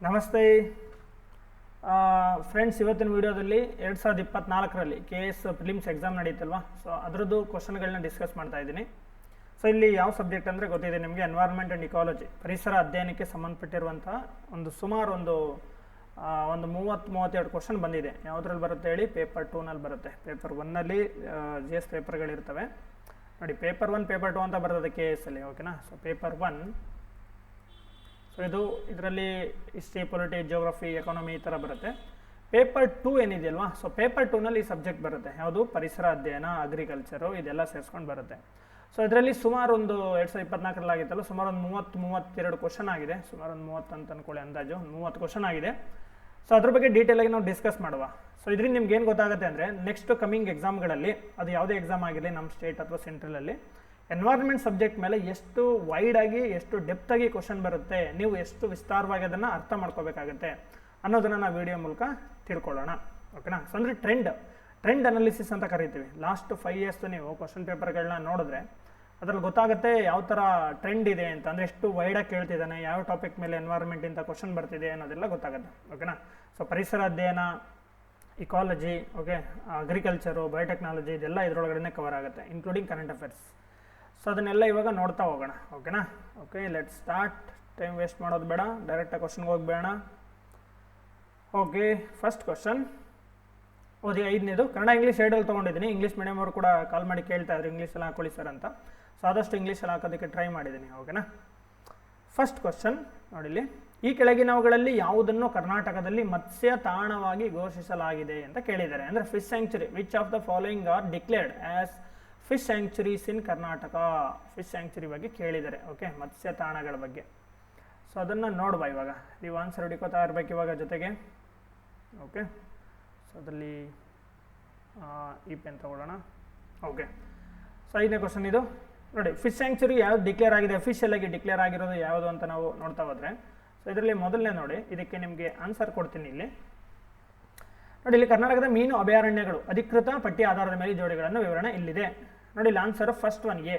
ನಮಸ್ತೆ ಫ್ರೆಂಡ್ಸ್, ಇವತ್ತಿನ ವಿಡಿಯೋದಲ್ಲಿ 2024ರಲ್ಲಿ KS ಪ್ರಿಲಿಮ್ಸ್ ಎಕ್ಸಾಮ್ ನಡೀತಲ್ವಾ, ಸೊ ಅದರದ್ದು ಕ್ವಶನ್ಗಳನ್ನ ಡಿಸ್ಕಸ್ ಮಾಡ್ತಾ ಇದ್ದೀನಿ. ಸೊ ಇಲ್ಲಿ ಯಾವ ಸಬ್ಜೆಕ್ಟ್ ಅಂದರೆ ಗೊತ್ತಿದೆ ನಿಮಗೆ, ಎನ್ವೈರ್ಮೆಂಟ್ ಆ್ಯಂಡ್ ಇಕಾಲಜಿ, ಪರಿಸರ ಅಧ್ಯಯನಕ್ಕೆ ಸಂಬಂಧಪಟ್ಟಿರುವಂತಹ ಸುಮಾರು ಒಂದು 30-32 ಕ್ವಶನ್ ಬಂದಿದೆ. ಯಾವುದ್ರಲ್ಲಿ ಬರುತ್ತೆ ಹೇಳಿ, ಪೇಪರ್ 2ನಲ್ಲಿ ಬರುತ್ತೆ. ಪೇಪರ್ 1ನಲ್ಲಿ GS ಪೇಪರ್ಗಳಿರ್ತವೆ ನೋಡಿ. ಪೇಪರ್ 1 ಪೇಪರ್ 2 ಅಂತ ಬರ್ತದೆ KS ಅಲ್ಲಿ, ಓಕೆನಾ. ಸೊ ಪೇಪರ್ 1 ಇದು ಇದರಲ್ಲಿ ಹಿಸ್ಟ್ರಿ, ಪೊಲಿಟಿ, ಜಿಯೋಗ್ರಫಿ, ಎಕಾನಮಿ ಈ ಥರ ಬರುತ್ತೆ. ಪೇಪರ್ 2 ಏನಿದೆಯಲ್ವಾ, ಸೊ ಪೇಪರ್ 2ನಲ್ಲಿ ಈ ಸಬ್ಜೆಕ್ಟ್ ಬರುತ್ತೆ. ಯಾವುದು, ಪರಿಸರ ಅಧ್ಯಯನ, ಅಗ್ರಿಕಲ್ಚರು, ಇದೆಲ್ಲ ಸೇರಿಸ್ಕೊಂಡು ಬರುತ್ತೆ. ಸೊ ಇದರಲ್ಲಿ ಸುಮಾರು ಒಂದು 2024ರಲ್ಲಿ ಆಗಿತ್ತಲ್ಲ, ಸುಮಾರು ಒಂದು 30-32 ಕ್ವಶನ್ ಆಗಿದೆ. ಸುಮಾರು ಒಂದು 30 ಅಂತ ಅಂದ್ಕೊಳ್ಳಿ, ಅಂದಾಜು 30 ಕ್ವಶನ್ ಆಗಿದೆ. ಸೊ ಅದ್ರ ಬಗ್ಗೆ ಡೀಟೇಲಾಗಿ ನಾವು ಡಿಸ್ಕಸ್ ಮಾಡುವ. ಸೊ ಇದರಿಂದ ನಿಮ್ಗೆ ಏನು ಗೊತ್ತಾಗುತ್ತೆ ಅಂದರೆ, ನೆಕ್ಸ್ಟ್ ಕಮಿಂಗ್ ಎಕ್ಸಾಮ್ಗಳಲ್ಲಿ, ಅದು ಯಾವುದೇ ಎಕ್ಸಾಮ್ ಆಗಿರಲಿ, ನಮ್ಮ ಸ್ಟೇಟ್ ಅಥವಾ ಸೆಂಟ್ರಲಲ್ಲಿ ಎನ್ವೈರ್ಮೆಂಟ್ ಸಬ್ಜೆಕ್ಟ್ ಮೇಲೆ ಎಷ್ಟು ವೈಡಾಗಿ, ಎಷ್ಟು ಡೆಪ್ತಾಗಿ ಕ್ವಶನ್ ಬರುತ್ತೆ, ನೀವು ಎಷ್ಟು ವಿಸ್ತಾರವಾಗಿ ಅದನ್ನು ಅರ್ಥ ಮಾಡ್ಕೋಬೇಕಾಗತ್ತೆ ಅನ್ನೋದನ್ನು ನಾವು ವಿಡಿಯೋ ಮೂಲಕ ತಿಳ್ಕೊಳ್ಳೋಣ, ಓಕೆನಾ. ಸೊ ಅಂದರೆ ಟ್ರೆಂಡ್ ಅನಾಲಿಸಿಸ್ ಅಂತ ಕರಿತೀವಿ. ಲಾಸ್ಟ್ 5 ಇಯರ್ಸ್ ನೀವು ಕ್ವಶನ್ ಪೇಪರ್ಗಳನ್ನ ನೋಡಿದ್ರೆ ಅದ್ರಲ್ಲಿ ಗೊತ್ತಾಗುತ್ತೆ ಯಾವ ಥರ ಟ್ರೆಂಡ್ ಇದೆ ಅಂತ. ಅಂದರೆ ಎಷ್ಟು ವೈಡಾಗಿ ಕೇಳ್ತಿದ್ದಾನೆ, ಯಾವ ಟಾಪಿಕ್ ಮೇಲೆ ಎನ್ವೈರ್ಮೆಂಟ್ ಇಂಥ ಕ್ವಶನ್ ಬರ್ತಿದೆ ಅನ್ನೋದೆಲ್ಲ ಗೊತ್ತಾಗುತ್ತೆ, ಓಕೆನಾ. ಸೊ ಪರಿಸರ ಅಧ್ಯಯನ, ಇಕಾಲಜಿ, ಓಕೆ, ಅಗ್ರಿಕಲ್ಚರು, ಬಯೋಟೆಕ್ನಾಲಜಿ, ಇದೆಲ್ಲ ಇದರೊಳಗಡೆ ಕವರ್ ಆಗುತ್ತೆ, ಇನ್ಕ್ಲೂಡಿಂಗ್ ಕರೆಂಟ್ ಅಫೇರ್ಸ್. ಸೊ ಅದನ್ನೆಲ್ಲ ಇವಾಗ ನೋಡ್ತಾ ಹೋಗೋಣ, ಓಕೆನಾ. Okay, let start. Time waste ಮಾಡೋದು ಬೇಡ, ಡೈರೆಕ್ಟಾಗಿ ಕ್ವಶನ್ಗೆ ಹೋಗ್ಬೇಡ. ಓಕೆ, ಫಸ್ಟ್ ಕ್ವಶನ್ ಓದಿ. 5ನೇದು ಕನ್ನಡ ಇಂಗ್ಲೀಷ್ ಎರಡಲ್ಲಿ ತೊಗೊಂಡಿದ್ದೀನಿ. ಇಂಗ್ಲೀಷ್ ಮೀಡಿಯಮ್ ಅವರು ಕೂಡ ಕಾಲ್ ಮಾಡಿ ಕೇಳ್ತಾ ಇದ್ರು ಇಂಗ್ಲೀಷಲ್ಲಿ ಹಾಕೊಳ್ಳಿ ಸರ್ ಅಂತ. ಸೊ ಆದಷ್ಟು ಇಂಗ್ಲೀಷಲ್ಲಿ ಹಾಕೋದಕ್ಕೆ ಟ್ರೈ ಮಾಡಿದ್ದೀನಿ, ಓಕೆನಾ. ಫಸ್ಟ್ ಕ್ವಶನ್ ನೋಡಿಲಿ. ಈ ಕೆಳಗಿನವುಗಳಲ್ಲಿ ಯಾವುದನ್ನು ಕರ್ನಾಟಕದಲ್ಲಿ ಮತ್ಸ್ಯ ತಾಣವಾಗಿ ಘೋಷಿಸಲಾಗಿದೆ ಅಂತ ಕೇಳಿದ್ದಾರೆ. ಅಂದರೆ fish sanctuary, which of the following are declared as fish sanctuaries in Karnataka. Fish sanctuary ಬಗ್ಗೆ ಕೇಳಿದ್ದಾರೆ, ಓಕೆ, ಮತ್ಸ್ಯ ತಾಣಗಳ ಬಗ್ಗೆ. ಸೊ ಅದನ್ನು ನೋಡುವ ಇವಾಗ. ನೀವು ಆನ್ಸರ್ ಹುಡುಕೋತಾ ಇರಬೇಕು ಇವಾಗ ಜೊತೆಗೆ, ಓಕೆ. ಸೊ ಅದರಲ್ಲಿ ಈ ಪೆನ್ ತಗೊಳ್ಳೋಣ, ಓಕೆ. ಸೊ 5ನೇ ಕ್ವಶನ್ ಇದು ನೋಡಿ. ಫಿಶ್ ಸ್ಯಾಂಕ್ಚುರಿ ಯಾವ್ದು ಡಿಕ್ಲೇರ್ ಆಗಿದೆ, ಅಫಿಷಿಯಲ್ ಆಗಿ ಡಿಕ್ಲೇರ್ ಆಗಿರೋದು ಯಾವುದು ಅಂತ ನಾವು ನೋಡ್ತಾ ಹೋದರೆ, ಸೊ ಇದರಲ್ಲಿ ಮೊದಲನೇ ನೋಡಿ, ಇದಕ್ಕೆ ನಿಮಗೆ ಆನ್ಸರ್ ಕೊಡ್ತೀನಿ ಇಲ್ಲಿ ನೋಡಿ. ಇಲ್ಲಿ ಕರ್ನಾಟಕದ ಮೀನು ಅಭಯಾರಣ್ಯಗಳು ಅಧಿಕೃತ ಪಟ್ಟಿ ಆಧಾರದ ಮೇಲೆ ಜೋಡಿಗಳನ್ನು ವಿವರಣೆ ಇಲ್ಲಿದೆ ನೋಡಿ. ಇಲ್ಲಿ ಆನ್ಸರ್ ಫಸ್ಟ್ ಒನ್ ಎ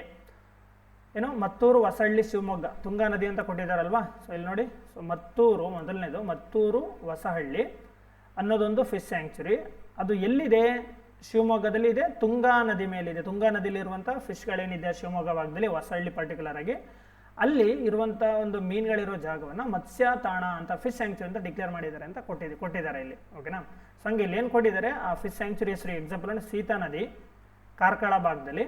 ಏನು, ಮತ್ತೂರು, ಹೊಸಹಳ್ಳಿ, ಶಿವಮೊಗ್ಗ, ತುಂಗಾ ನದಿ ಅಂತ ಕೊಟ್ಟಿದ್ದಾರಲ್ವಾ. ಸೊ ಇಲ್ಲಿ ನೋಡಿ, ಸೊ ಮತ್ತೂರು ಮೊದಲನೇದು, ಮತ್ತೂರು ಹೊಸಹಳ್ಳಿ ಅನ್ನೋದೊಂದು ಫಿಶ್ ಸ್ಯಾಂಕ್ಚುರಿ. ಅದು ಎಲ್ಲಿದೆ, ಶಿವಮೊಗ್ಗದಲ್ಲಿ ಇದೆ, ತುಂಗಾ ನದಿ ಮೇಲಿದೆ. ತುಂಗಾ ನದಿಲಿರುವಂಥ ಫಿಶ್ಗಳೇನಿದೆ ಶಿವಮೊಗ್ಗ ಭಾಗದಲ್ಲಿ, ಹೊಸಹಳ್ಳಿ ಪರ್ಟಿಕ್ಯುಲರ್ ಆಗಿ ಅಲ್ಲಿ ಇರುವಂಥ ಒಂದು ಮೀನುಗಳಿರೋ ಜಾಗವನ್ನು ಮತ್ಸ್ಯ ತಾಣ ಅಂತ, ಫಿಶ್ ಸ್ಯಾಂಕ್ಚುರಿ ಅಂತ ಡಿಕ್ಲೇರ್ ಮಾಡಿದ್ದಾರೆ ಅಂತ ಕೊಟ್ಟಿದ್ದಾರೆ ಇಲ್ಲಿ, ಓಕೆನಾ. ಸೊ ಹಂಗೆ ಇಲ್ಲಿ ಏನು ಕೊಟ್ಟಿದ್ದಾರೆ, ಆ ಫಿಶ್ ಸ್ಯಾಂಕ್ಚುರಿ ಹೆಸರು ಎಕ್ಸಾಂಪಲ್ ಅಂದರೆ ಸೀತಾ ನದಿ, ಕಾರ್ಕಳ ಭಾಗದಲ್ಲಿ.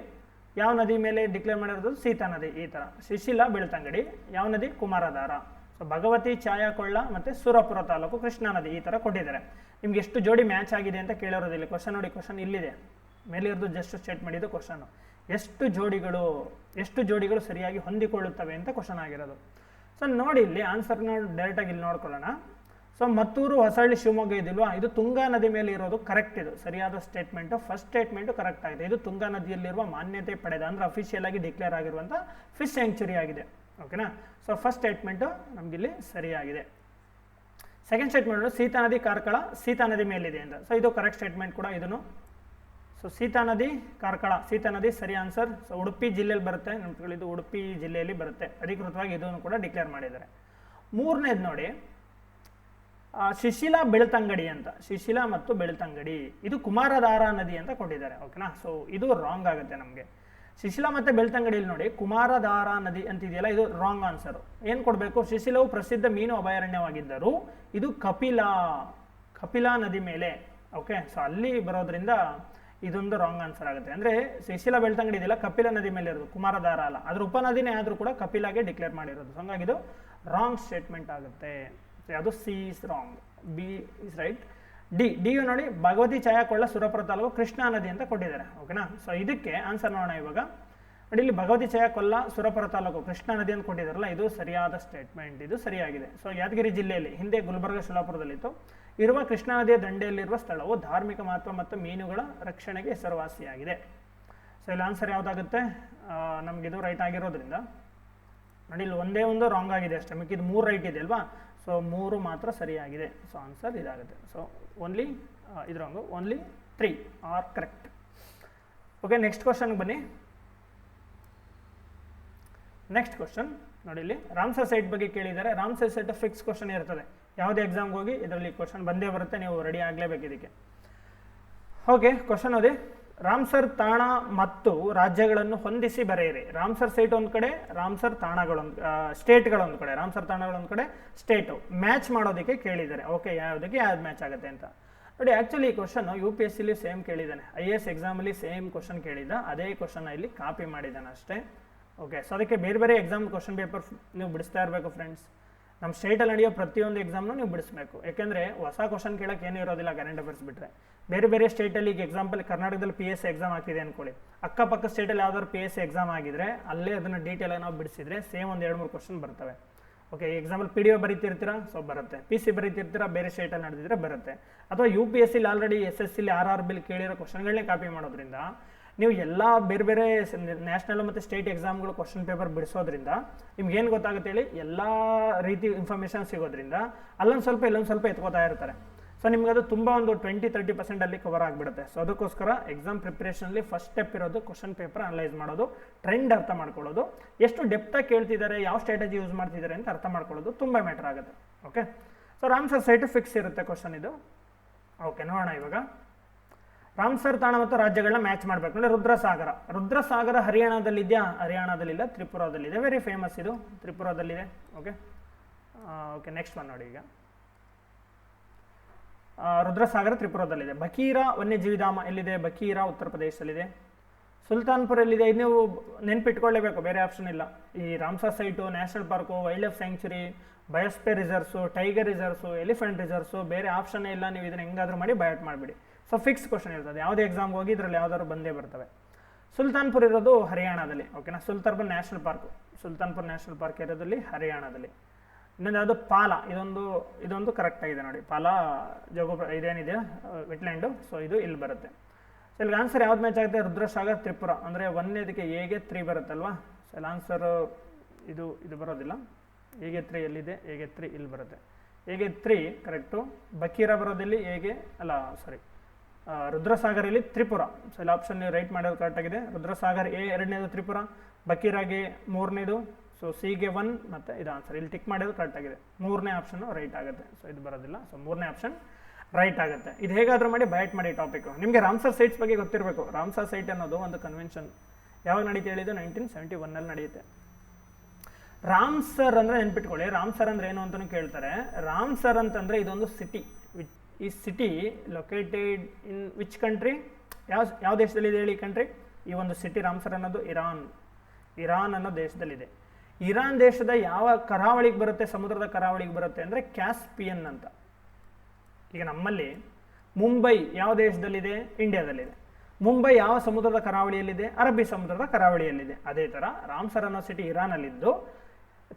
ಯಾವ ನದಿ ಮೇಲೆ ಡಿಕ್ಲೇರ್ ಮಾಡಿರೋದು, ಸೀತಾ ನದಿ ಈ ಥರ. ಶಿಶಿಲ, ಬೆಳ್ತಂಗಡಿ. ಯಾವ ನದಿ, ಕುಮಾರಧಾರ. ಸೊ ಭಗವತಿ, ಚಾಯಕೊಳ್ಳ ಮತ್ತು ಸುರಪುರ ತಾಲೂಕು, ಕೃಷ್ಣಾ ನದಿ ಈ ಥರ ಕೊಟ್ಟಿದ್ದಾರೆ. ನಿಮ್ಗೆ ಎಷ್ಟು ಜೋಡಿ ಮ್ಯಾಚ್ ಆಗಿದೆ ಅಂತ ಕೇಳಿರೋದು ಇಲ್ಲಿ ಕ್ವಶನ್ ನೋಡಿ. ಕ್ವಶನ್ ಇಲ್ಲಿದೆ, ಮೇಲಿರೋದು ಜಸ್ಟ್ ಸ್ಟೇಟ್ ಮಾಡಿದ್ದು ಕ್ವಶನು. ಎಷ್ಟು ಜೋಡಿಗಳು ಸರಿಯಾಗಿ ಹೊಂದಿಕೊಳ್ಳುತ್ತವೆ ಅಂತ ಕ್ವಶನ್ ಆಗಿರೋದು. ಸೊ ನೋಡಿ ಇಲ್ಲಿ ಆನ್ಸರ್ನ ಡೈರೆಕ್ಟಾಗಿ ಇಲ್ಲಿ ನೋಡ್ಕೊಳ್ಳೋಣ. ಸೊ ಮತ್ತೂರು, ಹೊಸಹಳ್ಳಿ, ಶಿವಮೊಗ್ಗ ಇದಿಲ್ವಾ, ಇದು ತುಂಗಾ ನದಿ ಮೇಲೆ ಇರೋದು ಕರೆಕ್ಟ್. ಇದು ಸರಿಯಾದ ಸ್ಟೇಟ್ಮೆಂಟು. ಫಸ್ಟ್ ಸ್ಟೇಟ್ಮೆಂಟು ಕರೆಕ್ಟ್ ಆಗಿದೆ. ಇದು ತುಂಗಾ ನದಿಯಲ್ಲಿರುವ ಮಾನ್ಯತೆ ಪಡೆದ, ಅಂದರೆ ಅಫಿಷಿಯಲ್ ಆಗಿ ಡಿಕ್ಲೇರ್ ಆಗಿರುವಂಥ ಫಿಶ್ ಸ್ಯಾಂಕ್ಚುರಿ ಆಗಿದೆ, ಓಕೆನಾ. ಸೊ ಫಸ್ಟ್ ಸ್ಟೇಟ್ಮೆಂಟು ನಮಗಿಲ್ಲಿ ಸರಿಯಾಗಿದೆ. ಸೆಕೆಂಡ್ ಸ್ಟೇಟ್ಮೆಂಟ್ ಸೀತಾ ನದಿ, ಕಾರ್ಕಳ, ಸೀತಾ ನದಿ ಮೇಲಿದೆ ಅಂತ. ಸೊ ಇದು ಕರೆಕ್ಟ್ ಸ್ಟೇಟ್ಮೆಂಟ್ ಕೂಡ ಇದನ್ನು. ಸೊ ಸೀತಾ ನದಿ, ಕಾರ್ಕಳ, ಸೀತಾ ನದಿ ಸರಿ ಆನ್ಸರ್. ಸೊ ಉಡುಪಿ ಜಿಲ್ಲೆಯಲ್ಲಿ ಬರುತ್ತೆ, ಇದು ಉಡುಪಿ ಜಿಲ್ಲೆಯಲ್ಲಿ ಬರುತ್ತೆ, ಅಧಿಕೃತವಾಗಿ ಇದನ್ನು ಕೂಡ ಡಿಕ್ಲೇರ್ ಮಾಡಿದ್ದಾರೆ. 3ನೇದು ನೋಡಿ, ಶಿಶಿಲ, ಬೆಳ್ತಂಗಡಿ ಅಂತ. ಶಿಶಿಲ ಮತ್ತು ಬೆಳ್ತಂಗಡಿ ಇದು ಕುಮಾರಧಾರಾ ನದಿ ಅಂತ ಕೊಟ್ಟಿದ್ದಾರೆ, ಓಕೆನಾ. ಸೊ ಇದು ರಾಂಗ್ ಆಗುತ್ತೆ ನಮಗೆ. ಶಿಶಿಲ ಮತ್ತು ಬೆಳ್ತಂಗಡಿಯಲ್ಲಿ ನೋಡಿ ಕುಮಾರಧಾರಾ ನದಿ ಅಂತಿದೆಯಲ್ಲ, ಇದು ರಾಂಗ್ ಆನ್ಸರು. ಏನು ಕೊಡಬೇಕು, ಶಿಶಿಲವು ಪ್ರಸಿದ್ಧ ಮೀನು ಅಭಯಾರಣ್ಯವಾಗಿದ್ದರೂ ಇದು ಕಪಿಲಾ ನದಿ ಮೇಲೆ, ಓಕೆ. ಸೊ ಅಲ್ಲಿ ಬರೋದ್ರಿಂದ ಇದೊಂದು ರಾಂಗ್ ಆನ್ಸರ್ ಆಗುತ್ತೆ. ಅಂದರೆ ಶಿಶಿಲ, ಬೆಳ್ತಂಗಡಿ ಇದೆಯಲ್ಲ ಕಪಿಲಾ ನದಿ ಮೇಲೆ ಇರೋದು, ಕುಮಾರಧಾರ ಅಲ್ಲ. ಅದ್ರ ಉಪನದಿನೇ ಆದರೂ ಕೂಡ ಕಪಿಲಾಗೆ ಡಿಕ್ಲೇರ್ ಮಾಡಿರೋದು. ಸೊ ಹಂಗಾಗಿ ಇದು ರಾಂಗ್ ಸ್ಟೇಟ್ಮೆಂಟ್ ಆಗುತ್ತೆ. ಅದು C is wrong, B is right. D ನೋಡಿ, ಭಗವತಿ, ಚಾಯಕೊಳ್ಳ, ಸುರಪುರ ತಾಲೂಕು, ಕೃಷ್ಣಾ ನದಿ ಅಂತ ಕೊಟ್ಟಿದ್ದಾರೆ, ಓಕೆನಾ. ಸೊ ಇದಕ್ಕೆ ಆನ್ಸರ್ ನೋಡೋಣ ಇವಾಗ ನೋಡಿ. ಇಲ್ಲಿ ಭಗವತಿ, ಚಾಯಕೊಳ್ಳ, ಸುರಪುರ ತಾಲೂಕು, ಕೃಷ್ಣಾ ನದಿ ಅಂತ ಕೊಟ್ಟಿದ್ದಾರಲ್ಲ, ಇದು ಸರಿಯಾದ ಸ್ಟೇಟ್ಮೆಂಟ್, ಇದು ಸರಿಯಾಗಿದೆ. ಸೊ ಯಾದಗಿರಿ ಜಿಲ್ಲೆಯಲ್ಲಿ, ಹಿಂದೆ ಗುಲ್ಬರ್ಗ, ಶಿಲಾಪುರದಲ್ಲಿತ್ತು, ಇರುವ ಕೃಷ್ಣಾ ನದಿಯ ದಂಡೆಯಲ್ಲಿರುವ ಸ್ಥಳವು ಧಾರ್ಮಿಕ ಮಹತ್ವ ಮತ್ತು ಮೀನುಗಳ ರಕ್ಷಣೆಗೆ ಹೆಸರುವಾಸಿಯಾಗಿದೆ. ಸೊ ಇಲ್ಲಿ ಆನ್ಸರ್ ಯಾವುದಾಗುತ್ತೆ, ನಮಗಿದು ರೈಟ್ ಆಗಿರೋದ್ರಿಂದ ನೋಡಿ, ಇಲ್ಲಿ ಒಂದೇ ಒಂದು ರಾಂಗ್ ಆಗಿದೆ ಅಷ್ಟೇ, ಮಿಕ್ಕಿದ್ದು 3 ರೈಟ್ ಇದೆ ಅಲ್ವಾ. ಸೊ 3 ಮಾತ್ರ ಸರಿಯಾಗಿದೆ. ಸೊ ಆನ್ಸರ್ ಇದಾಗುತ್ತೆ. ಸೊ ಓನ್ಲಿ ಇದು wrong, only 3 are correct, okay. Next ಕ್ವಶನ್ಗೆ ಬನ್ನಿ. ನೆಕ್ಸ್ಟ್ ಕ್ವಶನ್ ನೋಡಿ, ಇಲ್ಲಿ ರಾಮ್ಸರ್ ಸೈಟ್ ಬಗ್ಗೆ ಕೇಳಿದ್ದಾರೆ. ರಾಮ್ಸರ್ ಸೈಟ್ ಫಿಕ್ಸ್ ಕ್ವಶನ್ ಇರ್ತದೆ. ಯಾವುದೇ ಎಕ್ಸಾಮ್ಗೆ ಹೋಗಿ ಇದರಲ್ಲಿ ಕ್ವಶನ್ ಬಂದೇ ಬರುತ್ತೆ, ನೀವು ರೆಡಿ ಆಗಲೇಬೇಕು ಇದಕ್ಕೆ. ಓಕೆ, ಕ್ವಶನ್ ಅದೇ, ರಾಮ್ಸರ್ ತಾಣ ಮತ್ತು ರಾಜ್ಯಗಳನ್ನು ಹೊಂದಿಸಿ ಬರೆಯಿರಿ. ರಾಮ್ಸರ್ ಸೈಟ್ ಒಂದು ಕಡೆ, ರಾಮ್ಸರ್ ತಾಣಗಳೊಂದು ಸ್ಟೇಟ್ಗಳೊಂದು ಕಡೆ, ರಾಮ್ಸರ್ ತಾಣಗಳೊಂದು ಕಡೆ, ಸ್ಟೇಟು ಮ್ಯಾಚ್ ಮಾಡೋದಕ್ಕೆ ಕೇಳಿದ್ದಾರೆ. ಓಕೆ, ಯಾವುದಕ್ಕೆ ಯಾವ್ದು ಮ್ಯಾಚ್ ಆಗುತ್ತೆ ಅಂತ ನೋಡಿ. ಆ್ಯಕ್ಚುಲಿ ಈ ಕ್ವಶನ್ UPSCಲಿ ಸೇಮ್ ಕೇಳಿದ್ದಾನೆ, IAS ಎಕ್ಸಾಮಲ್ಲಿ ಸೇಮ್ ಕ್ವಶನ್ ಕೇಳಿದ್ದ, ಅದೇ ಕ್ವಶನ್ ಇಲ್ಲಿ ಕಾಪಿ ಮಾಡಿದ್ದಾನೆ ಅಷ್ಟೇ. ಓಕೆ, ಸೊ ಅದಕ್ಕೆ ಬೇರೆ ಬೇರೆ ಎಕ್ಸಾಮ್ ಕ್ವಶನ್ ಪೇಪರ್ ನೀವು ಬಿಡಿಸ್ತಾ ಇರಬೇಕು ಫ್ರೆಂಡ್ಸ್. ನಮ್ಮ ಸ್ಟೇಟಲ್ಲಿ ನಡೆಯೋ ಪ್ರತಿಯೊಂದು ಎಕ್ಸಾಮ್ನು ನೀವು ಬಿಡಿಸ್ಬೇಕು. ಯಾಕೆಂದರೆ ಹೊಸ ಕ್ವಶನ್ ಕೇಳೋಕ್ಕೆ ಏನೂ ಇರೋದಿಲ್ಲ ಕರೆಂಟ್ ಅಫೇರ್ಸ್ ಬಿಟ್ಟರೆ. ಬೇರೆ ಬೇರೆ ಸ್ಟೇಟಲ್ಲಿ ಈಗ ಎಕ್ಸಾಂಪಲ್ ಕರ್ನಾಟಕದಲ್ಲಿ PSC ಎಕ್ಸಾಮ್ ಆಗ್ತಿದೆ ಅಂದ್ಕೊಳ್ಳಿ, ಅಕ್ಕಪಕ್ಕ ಸ್ಟೇಟಲ್ಲಿ ಯಾವ್ದಾದ್ರು PSC ಎಕ್ಸಾಮ್ ಆಗಿದ್ರೆ ಅಲ್ಲೇ ಅದನ್ನು ಡೀಟೇಲಾಗಿ ನಾವು ಬಿಡಿಸಿದ್ರೆ ಸೇಮ್ ಒಂದು 2-3 ಕ್ವಶನ್ ಬರ್ತವೆ. ಓಕೆ, ಎಕ್ಸಾಂಪಲ್ PDO ಬರೀತಿರ್ತೀರಾ, ಸೊ ಬರುತ್ತೆ. PC ಬರೀತಿರ್ತೀರಾ, ಬೇರೆ ಸ್ಟೇಟಲ್ಲಿ ನಡೆದಿದ್ರೆ ಬರುತ್ತೆ. ಅಥವಾ UPSCಲಿ ಆಲ್ರೆಡಿ SSCಲಿ RRBಲಿ ಕೇಳಿರೋ ಕ್ವಶನ್ಗಳನ್ನೇ ಕಾಪಿ ಮಾಡೋದ್ರಿಂದ ನೀವು ಎಲ್ಲ ಬೇರೆ ಬೇರೆ ನ್ಯಾಷನಲ್ ಮತ್ತು ಸ್ಟೇಟ್ ಎಕ್ಸಾಮ್ಗಳು ಕ್ವಶನ್ ಪೇಪರ್ ಬಿಡಿಸೋದ್ರಿಂದ ನಿಮ್ಗೆ ಏನು ಗೊತ್ತಾಗುತ್ತೆ ಹೇಳಿ, ಎಲ್ಲ ರೀತಿ ಇನ್ಫಾರ್ಮೇಷನ್ ಸಿಗೋದ್ರಿಂದ ಅಲ್ಲೊಂದು ಸ್ವಲ್ಪ ಇಲ್ಲೊಂದು ಸ್ವಲ್ಪ ಎತ್ಕೋತಾ ಇರ್ತಾರೆ. ಸೊ ನಿಮ್ಗೆ ಅದು ತುಂಬ ಒಂದು 20-30% ಅಲ್ಲಿ ಕವರ್ ಆಗಿಬಿಡುತ್ತೆ. ಸೊ ಅದಕ್ಕೋಸ್ಕರ ಎಕ್ಸಾಮ್ ಪ್ರಿಪ್ರೇಷನಲ್ಲಿ ಫಸ್ಟ್ ಸ್ಟೆಪ್ ಇರೋದು ಕ್ವಶನ್ ಪೇಪರ್ ಅನಲೈಸ್ ಮಾಡೋದು, ಟ್ರೆಂಡ್ ಅರ್ಥ ಮಾಡ್ಕೊಳ್ಳೋದು, ಎಷ್ಟು ಡೆಪ್ತಾಗಿ ಕೇಳ್ತಿದ್ದಾರೆ, ಯಾವ ಸ್ಟ್ರಾಟಜಿ ಯೂಸ್ ಮಾಡ್ತಿದ್ದಾರೆ ಅಂತ ಅರ್ಥ ಮಾಡ್ಕೊಳ್ಳೋದು ತುಂಬ ಮ್ಯಾಟರ್ ಆಗುತ್ತೆ. Okay, so Ramsar site fix ಇರುತ್ತೆ ಕ್ವಶನ್ ಇದು. ಓಕೆ, ನೋಡೋಣ ಇವಾಗ. ರಾಮ್ಸರ್ ತಾಣ ಮತ್ತು ರಾಜ್ಯಗಳನ್ನ ಮ್ಯಾಚ್ ಮಾಡಬೇಕು. ನೋಡಿ, ರುದ್ರಸಾಗರ ಹರಿಯಾಣದಲ್ಲಿದೆಯಾ? ಹರಿಯಾಣದಲ್ಲಿಲ್ಲ, ತ್ರಿಪುರಾದಲ್ಲಿದೆ. ವೆರಿ ಫೇಮಸ್ ಇದು, ತ್ರಿಪುರಾದಲ್ಲಿದೆ. ಓಕೆ ಓಕೆ, ನೆಕ್ಸ್ಟ್ ಒನ್ ನೋಡಿ. ಈಗ ರುದ್ರಸಾಗರ ತ್ರಿಪುರಾದಲ್ಲಿದೆ. ಬಕೀರಾ ವನ್ಯಜೀವಿಧಾಮ ಎಲ್ಲಿದೆ? ಬಕೀರಾ ಉತ್ತರ ಪ್ರದೇಶದಲ್ಲಿದೆ. ಸುಲ್ತಾನ್ಪುರ್ ಎಲ್ಲಿದೆ? ಇದು ನೀವು ನೆನ್ಪಿಟ್ಕೊಳ್ಳೇಬೇಕು, ಬೇರೆ ಆಪ್ಷನ್ ಇಲ್ಲ. ಈ Ramsar site, national park, wild life sanctuary, biosphere reserves, tiger reserves, elephant reserves, ಬೇರೆ ಆಪ್ಷನ್ನೇ ಇಲ್ಲ. ನೀವು ಇದನ್ನು ಹೆಂಗಾದ್ರೂ ಮಾಡಿ ಬಯಾಟ್ ಮಾಡಿಬಿಡಿ. ಸೊ ಫಿಕ್ಸ್ ಕ್ವಶನ್ ಇರ್ತದೆ, ಯಾವುದೇ ಎಕ್ಸಾಮ್ಗೆ ಹೋಗಿ ಇದರಲ್ಲಿ ಯಾವ್ದಾದ್ರು ಬಂದೇ ಬರ್ತವೆ. ಸುಲ್ತಾನ್ಪುರ್ ಇರೋದು ಹರಿಯಾಣದಲ್ಲಿ. ಓಕೆನಾ, ಸುಲ್ತಾನ್ಪುರ್ ನ್ಯಾಷನಲ್ ಪಾರ್ಕ್ ಇರೋದಲ್ಲಿ ಹರಿಯಾಣದಲ್ಲಿ. ಇನ್ನೊಂದು ಯಾವುದು? ಪಾಲ. ಇದೊಂದು ಕರೆಕ್ಟ್ ಆಗಿದೆ ನೋಡಿ. ಪಾಲ ಇದೇನಿದೆ ವೆಟ್ಲ್ಯಾಂಡು, ಸೊ ಇದು ಇಲ್ಲಿ ಬರುತ್ತೆ. ಸೊ ಇಲ್ಲಿ ಆನ್ಸರ್ ಯಾವ್ದು ಮ್ಯಾಚ್ ಆಗುತ್ತೆ? ರುದ್ರಸಾಗರ್ ತ್ರಿಪುರ, ಅಂದರೆ ಒಂದನೇದಕ್ಕೆ ಎಗೆ 3 ಬರುತ್ತಲ್ವಾ. ಸೊ ಇಲ್ಲಿ ಆನ್ಸರ್ ಇದು ಬರೋದಿಲ್ಲ. ಎಗೆ 3 ಎಲ್ಲಿದೆ? ಎಗೆ 3 ಇಲ್ಲಿ ಬರುತ್ತೆ. ಎಗೆ 3 ಕರೆಕ್ಟು. ಬಕೀರಾ ಬರೋದಿಲ್ಲಿ ರುದ್ರಸಾಗರ್ ಇಲ್ಲಿ ತ್ರಿಪುರ. ಸೊ ಇಲ್ಲಿ ಆಪ್ಷನ್ ನೀವು ರೈಟ್ ಮಾಡೋದು ಕರೆಕ್ಟಾಗಿದೆ. ರುದ್ರಸಾಗರ್ ಎ 2ನೇದು, ತ್ರಿಪುರ. ಬಕೀರಾಗೆ 3ನೇದು. ಸೊ ಸಿಗೆ 1 ಮತ್ತು ಇದು ಆನ್ಸರ್ ಇಲ್ಲಿ ಟಿಕ್ ಮಾಡೋದು ಕರೆಕ್ಟಾಗಿದೆ. 3ನೇ ಆಪ್ಷನ್ ರೈಟ್ ಆಗುತ್ತೆ. ಸೊ ಇದು ಬರೋದಿಲ್ಲ. ಸೊ 3ನೇ ಆಪ್ಷನ್ ರೈಟ್ ಆಗುತ್ತೆ. ಇದು ಹೇಗಾದರೂ ಮಾಡಿ ಬಯಟ್ ಮಾಡಿ ಟಾಪಿಕ್. ನಿಮಗೆ ರಾಮ್ಸರ್ ಸೈಟ್ಸ್ ಬಗ್ಗೆ ಗೊತ್ತಿರಬೇಕು. ರಾಮ್ಸರ್ ಸೈಟ್ ಅನ್ನೋದು ಒಂದು ಕನ್ವೆನ್ಷನ್ ಯಾವಾಗ ನಡೀತೆ ಹೇಳಿದ್ದು? 1971ನಲ್ಲಿ ನಡೆಯುತ್ತೆ. ರಾಮ್ಸರ್ ಅಂದರೆ ನೆನ್ಪಿಟ್ಕೊಳ್ಳಿ. ರಾಮ್ಸರ್ ಅಂದರೆ ಏನು ಅಂತಲೂ ಕೇಳ್ತಾರೆ. ರಾಮ್ಸರ್ ಅಂತಂದರೆ ಇದೊಂದು ಸಿಟಿ. ಈ city located in which country? ಯಾವ ದೇಶದಲ್ಲಿದೆ ಹೇಳಿ ಕಂಟ್ರಿ? ಈ ಒಂದು ಸಿಟಿ ರಾಮ್ಸರ್ ಅನ್ನೋದು ಇರಾನ್ ಅನ್ನೋ ದೇಶದಲ್ಲಿದೆ. ಇರಾನ್ ದೇಶದ ಯಾವ ಕರಾವಳಿಗೆ ಬರುತ್ತೆ? ಸಮುದ್ರದ ಕರಾವಳಿಗೆ ಬರುತ್ತೆ ಅಂದರೆ ಕ್ಯಾಸ್ಪಿಯನ್ ಅಂತ. ಈಗ ನಮ್ಮಲ್ಲಿ ಮುಂಬೈ ಯಾವ ದೇಶದಲ್ಲಿದೆ? ಇಂಡಿಯಾದಲ್ಲಿದೆ. ಮುಂಬೈ ಯಾವ ಸಮುದ್ರದ ಕರಾವಳಿಯಲ್ಲಿದೆ? ಅರಬ್ಬಿ ಸಮುದ್ರದ ಕರಾವಳಿಯಲ್ಲಿದೆ. ಅದೇ ಥರ ರಾಮ್ಸರ್ ಅನ್ನೋ ಸಿಟಿ ಇರಾನಲ್ಲಿದ್ದು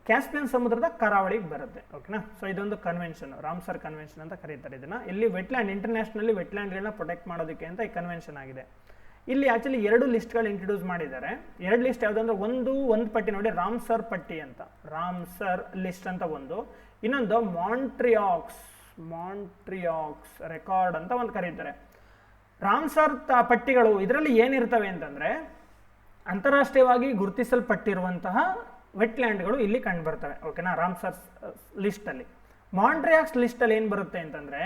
ಕ್ಯಾಸ್ಪಿಯನ್ ಸಮುದ್ರದ ಕರಾವಳಿಗೆ ಬರುತ್ತೆ. ಓಕೆನಾ. ಸೊ ಇದೊಂದು ಕನ್ವೆನ್ಷನ್, ರಾಮ್ಸರ್ ಕನ್ವೆನ್ಷನ್ ಅಂತ ಕರೀತಾರೆ ಇದನ್ನು. ಇಲ್ಲಿ ವೆಟ್ಲ್ಯಾಂಡ್, ಇಂಟರ್ನ್ಯಾಷನಲಿ ವೆಟ್ಲ್ಯಾಂಡ್ಗಳನ್ನ ಪ್ರೊಟೆಕ್ಟ್ ಮಾಡೋದಕ್ಕೆ ಅಂತ ಈ ಕನ್ವೆನ್ಷನ್ ಆಗಿದೆ. ಇಲ್ಲಿ ಆ್ಯಕ್ಚುಲಿ 2 ಲಿಸ್ಟ್ಗಳು ಇಂಟ್ರೊಡ್ಯೂಸ್ ಮಾಡಿದ್ದಾರೆ. 2 ಲಿಸ್ಟ್ ಯಾವುದಂದ್ರೆ ಒಂದು ಪಟ್ಟಿ ನೋಡಿ, ರಾಮ್ಸರ್ ಪಟ್ಟಿ ಅಂತ, ರಾಮ್ಸರ್ ಲಿಸ್ಟ್ ಅಂತ ಒಂದು. ಇನ್ನೊಂದು ಮಾಂಟ್ರಿಯಾಕ್ಸ್ ರೆಕಾರ್ಡ್ ಅಂತ ಒಂದು ಕರೀತಾರೆ. ರಾಮ್ಸರ್ ಪಟ್ಟಿಗಳು ಇದರಲ್ಲಿ ಏನಿರ್ತವೆ ಅಂತಂದರೆ ಅಂತಾರಾಷ್ಟ್ರೀಯವಾಗಿ ಗುರುತಿಸಲ್ಪಟ್ಟಿರುವಂತಹ ವೆಟ್ಲ್ಯಾಂಡ್ಗಳು ಇಲ್ಲಿ ಕಂಡು ಬರ್ತವೆ. ಓಕೆನಾ, ರಾಮ್ಸರ್ ಲಿಸ್ಟಲ್ಲಿ. ಮಾಂಟ್ರಿಯಾಕ್ಸ್ ಲಿಸ್ಟಲ್ಲಿ ಏನು ಬರುತ್ತೆ ಅಂತಂದರೆ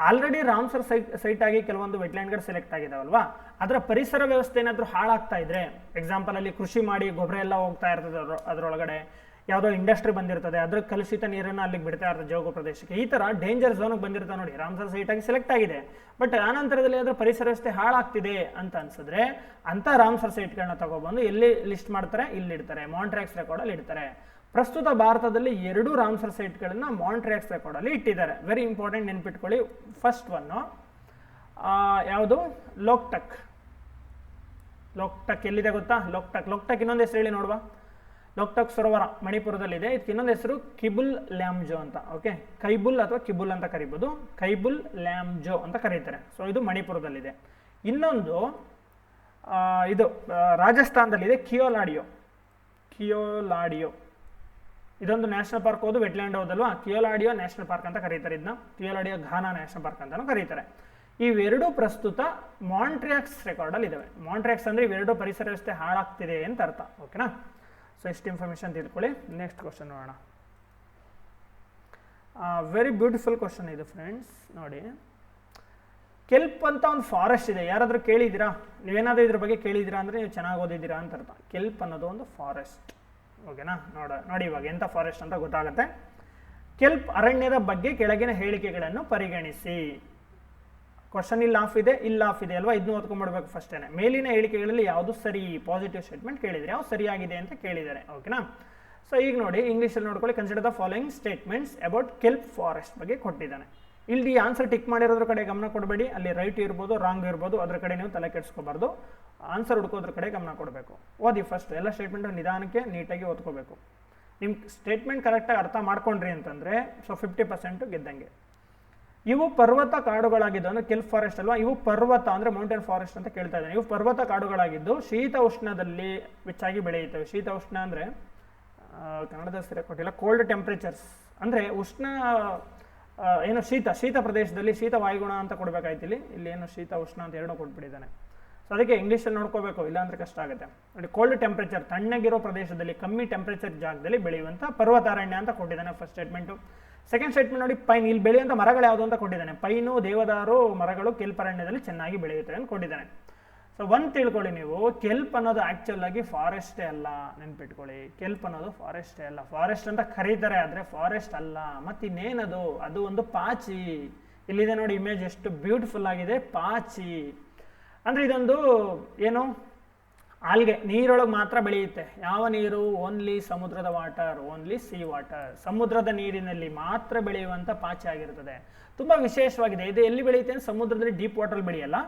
ಆಲ್ರೆಡಿ ರಾಮ್ಸರ್ ಸೈಟ್ ಆಗಿ ಕೆಲವೊಂದು ವೆಟ್ಲ್ಯಾಂಡ್ಗಳು ಸೆಲೆಕ್ಟ್ ಆಗಿದಾವಲ್ವಾ, ಅದರ ಪರಿಸರ ವ್ಯವಸ್ಥೆ ಏನಾದರೂ ಹಾಳಾಗ್ತಾ ಇದ್ರೆ, ಎಕ್ಸಾಂಪಲ್ ಅಲ್ಲಿ ಕೃಷಿ ಮಾಡಿ ಗೊಬ್ಬರ ಎಲ್ಲ ಹೋಗ್ತಾ ಇರ್ತದೆ ಅದರೊಳಗಡೆ, ಯಾವುದೋ ಇಂಡಸ್ಟ್ರಿ ಬಂದಿರ್ತದೆ, ಅದ್ರ ಕಲುಷಿತ ನೀರನ್ನು ಅಲ್ಲಿಗೆ ಬಿಡ್ತಾ ಇರ್ತದೆ ಜೋಗ ಪ್ರದೇಶಕ್ಕೆ. ಈ ಥರ ಡೇಂಜರ್ ಝೋನ್ಗೆ ಬಂದಿರ್ತಾವೆ ನೋಡಿ, ರಾಮ್ಸರ್ ಸೈಟ್ ಆಗಿ ಸೆಲೆಕ್ಟ್ ಆಗಿದೆ. ಬಟ್ ಆನಂತರದಲ್ಲಿ ಅದರ ಪರಿಸರ ವ್ಯವಸ್ಥೆ ಹಾಳಾಗ್ತಿದೆ ಅಂತ ಅನ್ಸಿದ್ರೆ ಅಂಥ ರಾಮ್ಸರ್ ಸೈಟ್ಗಳನ್ನ ತಗೊಬಂದು ಎಲ್ಲಿ ಲಿಸ್ಟ್ ಮಾಡ್ತಾರೆ? ಇಲ್ಲಿಡ್ತಾರೆ, ಮಾಂಟ್ರಿಯಾಕ್ಸ್ ರೆಕಾರ್ಡಲ್ಲಿ ಇಡ್ತಾರೆ. ಪ್ರಸ್ತುತ ಭಾರತದಲ್ಲಿ 2 ರಾಮ್ಸರ್ ಸೈಟ್ಗಳನ್ನ ಮಾಂಟ್ರಿಯಾಕ್ಸ್ ರೆಕಾರ್ಡಲ್ಲಿ ಇಟ್ಟಿದ್ದಾರೆ. ವೆರಿ ಇಂಪಾರ್ಟೆಂಟ್, ನೆನ್ಪಿಟ್ಕೊಳ್ಳಿ. ಫಸ್ಟ್ ಒನ್ನು ಯಾವುದು? ಲೋಕ್ಟಕ್ ಎಲ್ಲಿದೆ ಗೊತ್ತಾ? ಲೋಕ್ಟಕ್ ಇನ್ನೊಂದು ಹೆಸರು ಹೇಳಿ ನೋಡುವ. ಲೋಕ್ಟಕ್ ಸರೋವರ ಮಣಿಪುರದಲ್ಲಿದೆ. ಇದಕ್ಕೆ ಇನ್ನೊಂದು ಹೆಸರು ಕಿಬುಲ್ ಲ್ಯಾಮ್ಜೋ ಅಂತ. ಓಕೆ, ಕೈಬುಲ್ ಅಥವಾ ಕಿಬುಲ್ ಅಂತ ಕರಿಬೋದು, ಕೈಬುಲ್ ಲ್ಯಾಮ್ಜೋ ಅಂತ ಕರೀತಾರೆ. ಸೊ ಇದು ಮಣಿಪುರದಲ್ಲಿದೆ. ಇನ್ನೊಂದು ಇದು ರಾಜಸ್ಥಾನದಲ್ಲಿದೆ, ಕಿಯೋಲಾಡಿಯೋ. ಇದೊಂದು ನ್ಯಾಷನಲ್ ಪಾರ್ಕ್ ಹೌದು, ವೆಟ್ಲ್ಯಾಂಡ್ ಹೌದಲ್ವಾ. ಕಿಯೋಲಾಡಿಯೋ ನ್ಯಾಷನಲ್ ಪಾರ್ಕ್ ಅಂತ ಕರೀತಾರೆ ಇದನ್ನ. ಕಿಯೋಲಾಡಿಯೋ ಘಾನಾ ನ್ಯಾಷನಲ್ ಪಾರ್ಕ್ ಅಂತಾನು ಕರೀತಾರೆ. ಇವೆರಡು ಪ್ರಸ್ತುತ ಮಾಂಟ್ರಿಯಾಕ್ಸ್ ರೆಕಾರ್ಡಲ್ಲಿ ಇದಾವೆ. ಮಾಂಟ್ರಿಯಾಕ್ಸ್ ಅಂದರೆ ಇವೆರಡು ಪರಿಸರ ವ್ಯವಸ್ಥೆ ಹಾಳಾಗ್ತಿದೆ ಅಂತ ಅರ್ಥ. ಓಕೆನಾ. ಸೊ ಇಷ್ಟು ಇನ್ಫಾರ್ಮೇಷನ್ ತಿಳ್ಕೊಳ್ಳಿ. ನೆಕ್ಸ್ಟ್ ಕ್ವಶನ್ ನೋಡೋಣ. ವೆರಿ ಬ್ಯೂಟಿಫುಲ್ ಕ್ವಶನ್ ಇದು ಫ್ರೆಂಡ್ಸ್. ನೋಡಿ, ಕೆಲ್ಪ್ ಅಂತ ಒಂದು ಫಾರೆಸ್ಟ್ ಇದೆ, ಯಾರಾದರೂ ಕೇಳಿದ್ದೀರಾ? ನೀವೇನಾದರೂ ಇದ್ರ ಬಗ್ಗೆ ಕೇಳಿದ್ದೀರಾ ಅಂದರೆ ನೀವು ಚೆನ್ನಾಗಿ ಓದಿದ್ದೀರಾ ಅಂತ ಅರ್ಥ. ಕೆಲ್ಪ್ ಅನ್ನೋದು ಒಂದು ಫಾರೆಸ್ಟ್, ಓಕೆನಾ? ನೋಡಿ ಇವಾಗ ಎಂಥ ಫಾರೆಸ್ಟ್ ಅಂತ ಗೊತ್ತಾಗುತ್ತೆ. ಕೆಲ್ಪ್ ಅರಣ್ಯದ ಬಗ್ಗೆ ಕೆಳಗಿನ ಹೇಳಿಕೆಗಳನ್ನು ಪರಿಗಣಿಸಿ. ಕ್ವಶನ್ ಇಲ್ಲಿ ಆಫ್ ಇದೆ, ಇಲ್ಲ ಆಫ್ ಇದೆ ಅಲ್ವಾ, ಇದನ್ನು ಓದ್ಕೊಂಡ್ಬಿಡ್ಬೇಕು ಫಸ್ಟೇನೆ. ಮೇಲಿನ ಹೇಳಿಕೆಗಳಲ್ಲಿ ಯಾವುದು ಸರಿ, ಪಾಸಿಟಿವ್ ಸ್ಟೇಟ್ಮೆಂಟ್ ಕೇಳಿದರೆ ಯಾವ್ದು ಸರಿಯಾಗಿದೆ ಅಂತ ಕೇಳಿದ್ದಾರೆ, ಓಕೆನಾ? ಸೊ ಈಗ ನೋಡಿ, ಇಂಗ್ಲೀಷಲ್ಲಿ ನೋಡ್ಕೊಳ್ಳಿ. Consider the following statements about kelp forest ಬಗ್ಗೆ ಕೊಟ್ಟಿದ್ದಾನೆ. ಇಲ್ಲಿ ಆನ್ಸರ್ ಟಿಕ್ ಮಾಡಿರೋದ್ರ ಕಡೆ ಗಮನ ಕೊಡಬೇಡಿ, ಅಲ್ಲಿ ರೈಟ್ ಇರ್ಬೋದು, ರಾಂಗ್ ಇರ್ಬೋದು, ಅದ್ರ ಕಡೆ ನೀವು ತಲೆ ಕೆಡಿಸ್ಕೋಬಾರ್ದು. ಆನ್ಸರ್ ಹುಡ್ಕೋದ್ರ ಕಡೆ ಗಮನ ಕೊಡಬೇಕು. ಓದಿ ಫಸ್ಟ್ ಎಲ್ಲ ಸ್ಟೇಟ್ಮೆಂಟ್ ನಿಧಾನಕ್ಕೆ ನೀಟಾಗಿ ಓದ್ಕೋಬೇಕು. ನಿಮ್ಮ ಸ್ಟೇಟ್ಮೆಂಟ್ ಕರೆಕ್ಟಾಗಿ ಅರ್ಥ ಮಾಡ್ಕೊಂಡ್ರಿ ಅಂತಂದರೆ ಸೊ 50% ಗೆದ್ದಂಗೆ. ಇವು ಪರ್ವತ ಕಾಡುಗಳಾಗಿದ್ದು, ಅಂದರೆ ಕೆಲ್ಪ್ ಫಾರೆಸ್ಟ್ ಅಲ್ವಾ, ಇವು ಪರ್ವತ ಅಂದರೆ ಮೌಂಟೇನ್ ಫಾರೆಸ್ಟ್ ಅಂತ ಕೇಳ್ತಾ ಇದ್ದಾನೆ. ಇವು ಪರ್ವತ ಕಾಡುಗಳಾಗಿದ್ದು ಶೀತ ಉಷ್ಣದಲ್ಲಿ ಹೆಚ್ಚಾಗಿ ಬೆಳೆಯುತ್ತವೆ. ಶೀತ ಉಷ್ಣ ಅಂದರೆ ಕನ್ನಡದಲ್ಲಿ ಸರಿ ಕೊಟ್ಟಿಲ್ಲ, ಕೋಲ್ಡ್ ಟೆಂಪ್ರೇಚರ್ಸ್ ಅಂದರೆ ಉಷ್ಣ ಏನು ಶೀತ ಪ್ರದೇಶದಲ್ಲಿ ಶೀತ ವಾಯುಗುಣ ಅಂತ ಕೊಡಬೇಕಾಯ್ತು. ಇಲ್ಲಿ ಏನು ಶೀತ ಉಷ್ಣ ಅಂತ ಎರಡೂ ಕೊಟ್ಬಿಟ್ಟಿದ್ದಾನೆ. ಸೊ ಅದಕ್ಕೆ ಇಂಗ್ಲೀಷಲ್ಲಿ ನೋಡ್ಕೋಬೇಕು, ಇಲ್ಲಾಂದರೆ ಕಷ್ಟ ಆಗುತ್ತೆ. ನೋಡಿ, ಕೋಲ್ಡ್ ಟೆಂಪ್ರೇಚರ್ ತಣ್ಣಗಿರೋ ಪ್ರದೇಶದಲ್ಲಿ, ಕಮ್ಮಿ ಟೆಂಪ್ರೇಚರ್ ಜಾಗದಲ್ಲಿ ಬೆಳೆಯುವಂಥ ಪರ್ವತಾರಣ್ಯ ಅಂತ ಕೊಟ್ಟಿದ್ದಾನೆ ಫಸ್ಟ್ ಸ್ಟೇಟ್ಮೆಂಟು. ಸೆಕೆಂಡ್ ಸ್ಟೇಟ್ಮೆಂಟ್ ನೋಡಿ, ಪೈನ್, ಇಲ್ಲಿ ಬೆಳೆಯುವಂಥ ಮರಗಳು ಯಾವುದು ಅಂತ ಕೊಟ್ಟಿದ್ದಾನೆ. ಪೈನು, ದೇವದಾರು ಮರಗಳು ಕೆಲ್ಪ್ ಅರಣ್ಯದಲ್ಲಿ ಚೆನ್ನಾಗಿ ಬೆಳೆಯುತ್ತವೆ ಅಂತ ಕೊಟ್ಟಿದ್ದಾನೆ. ಸೊ ಒಂದು ತಿಳ್ಕೊಳ್ಳಿ ನೀವು, ಕೆಲ್ಪ್ ಅನ್ನೋದು ಆ್ಯಕ್ಚುಲ್ ಆಗಿ ಫಾರೆಸ್ಟೇ ಅಲ್ಲ, ನೆನ್ಪಿಟ್ಕೊಳ್ಳಿ. ಕೆಲ್ಪ್ ಅನ್ನೋದು ಫಾರೆಸ್ಟೇ ಅಲ್ಲ. ಫಾರೆಸ್ಟ್ ಅಂತ ಕರೀತಾರೆ, ಆದರೆ ಫಾರೆಸ್ಟ್ ಅಲ್ಲ. ಮತ್ತು ಇನ್ನೇನದು, ಅದು ಒಂದು ಪಾಚಿ. ಇಲ್ಲಿದೆ ನೋಡಿ ಇಮೇಜ್, ಎಷ್ಟು ಬ್ಯೂಟಿಫುಲ್ ಆಗಿದೆ. ಪಾಚಿ ಅಂದರೆ ಇದೊಂದು ಏನು, ಆಲ್ಗೆ, ನೀರೊಳಗೆ ಮಾತ್ರ ಬೆಳೆಯುತ್ತೆ. ಯಾವ ನೀರು? ಓನ್ಲಿ ಸಮುದ್ರದ ವಾಟರ್, ಓನ್ಲಿ ಸೀ ವಾಟರ್. ಸಮುದ್ರದ ನೀರಿನಲ್ಲಿ ಮಾತ್ರ ಬೆಳೆಯುವಂಥ ಪಾಚಿ ಆಗಿರ್ತದೆ. ತುಂಬ ವಿಶೇಷವಾಗಿದೆ. ಇದು ಎಲ್ಲಿ ಬೆಳೆಯುತ್ತೆ ಅಂದರೆ ಸಮುದ್ರದಲ್ಲಿ ಡೀಪ್ ವಾಟರ್ ಬೆಳೆಯಲ್ಲ,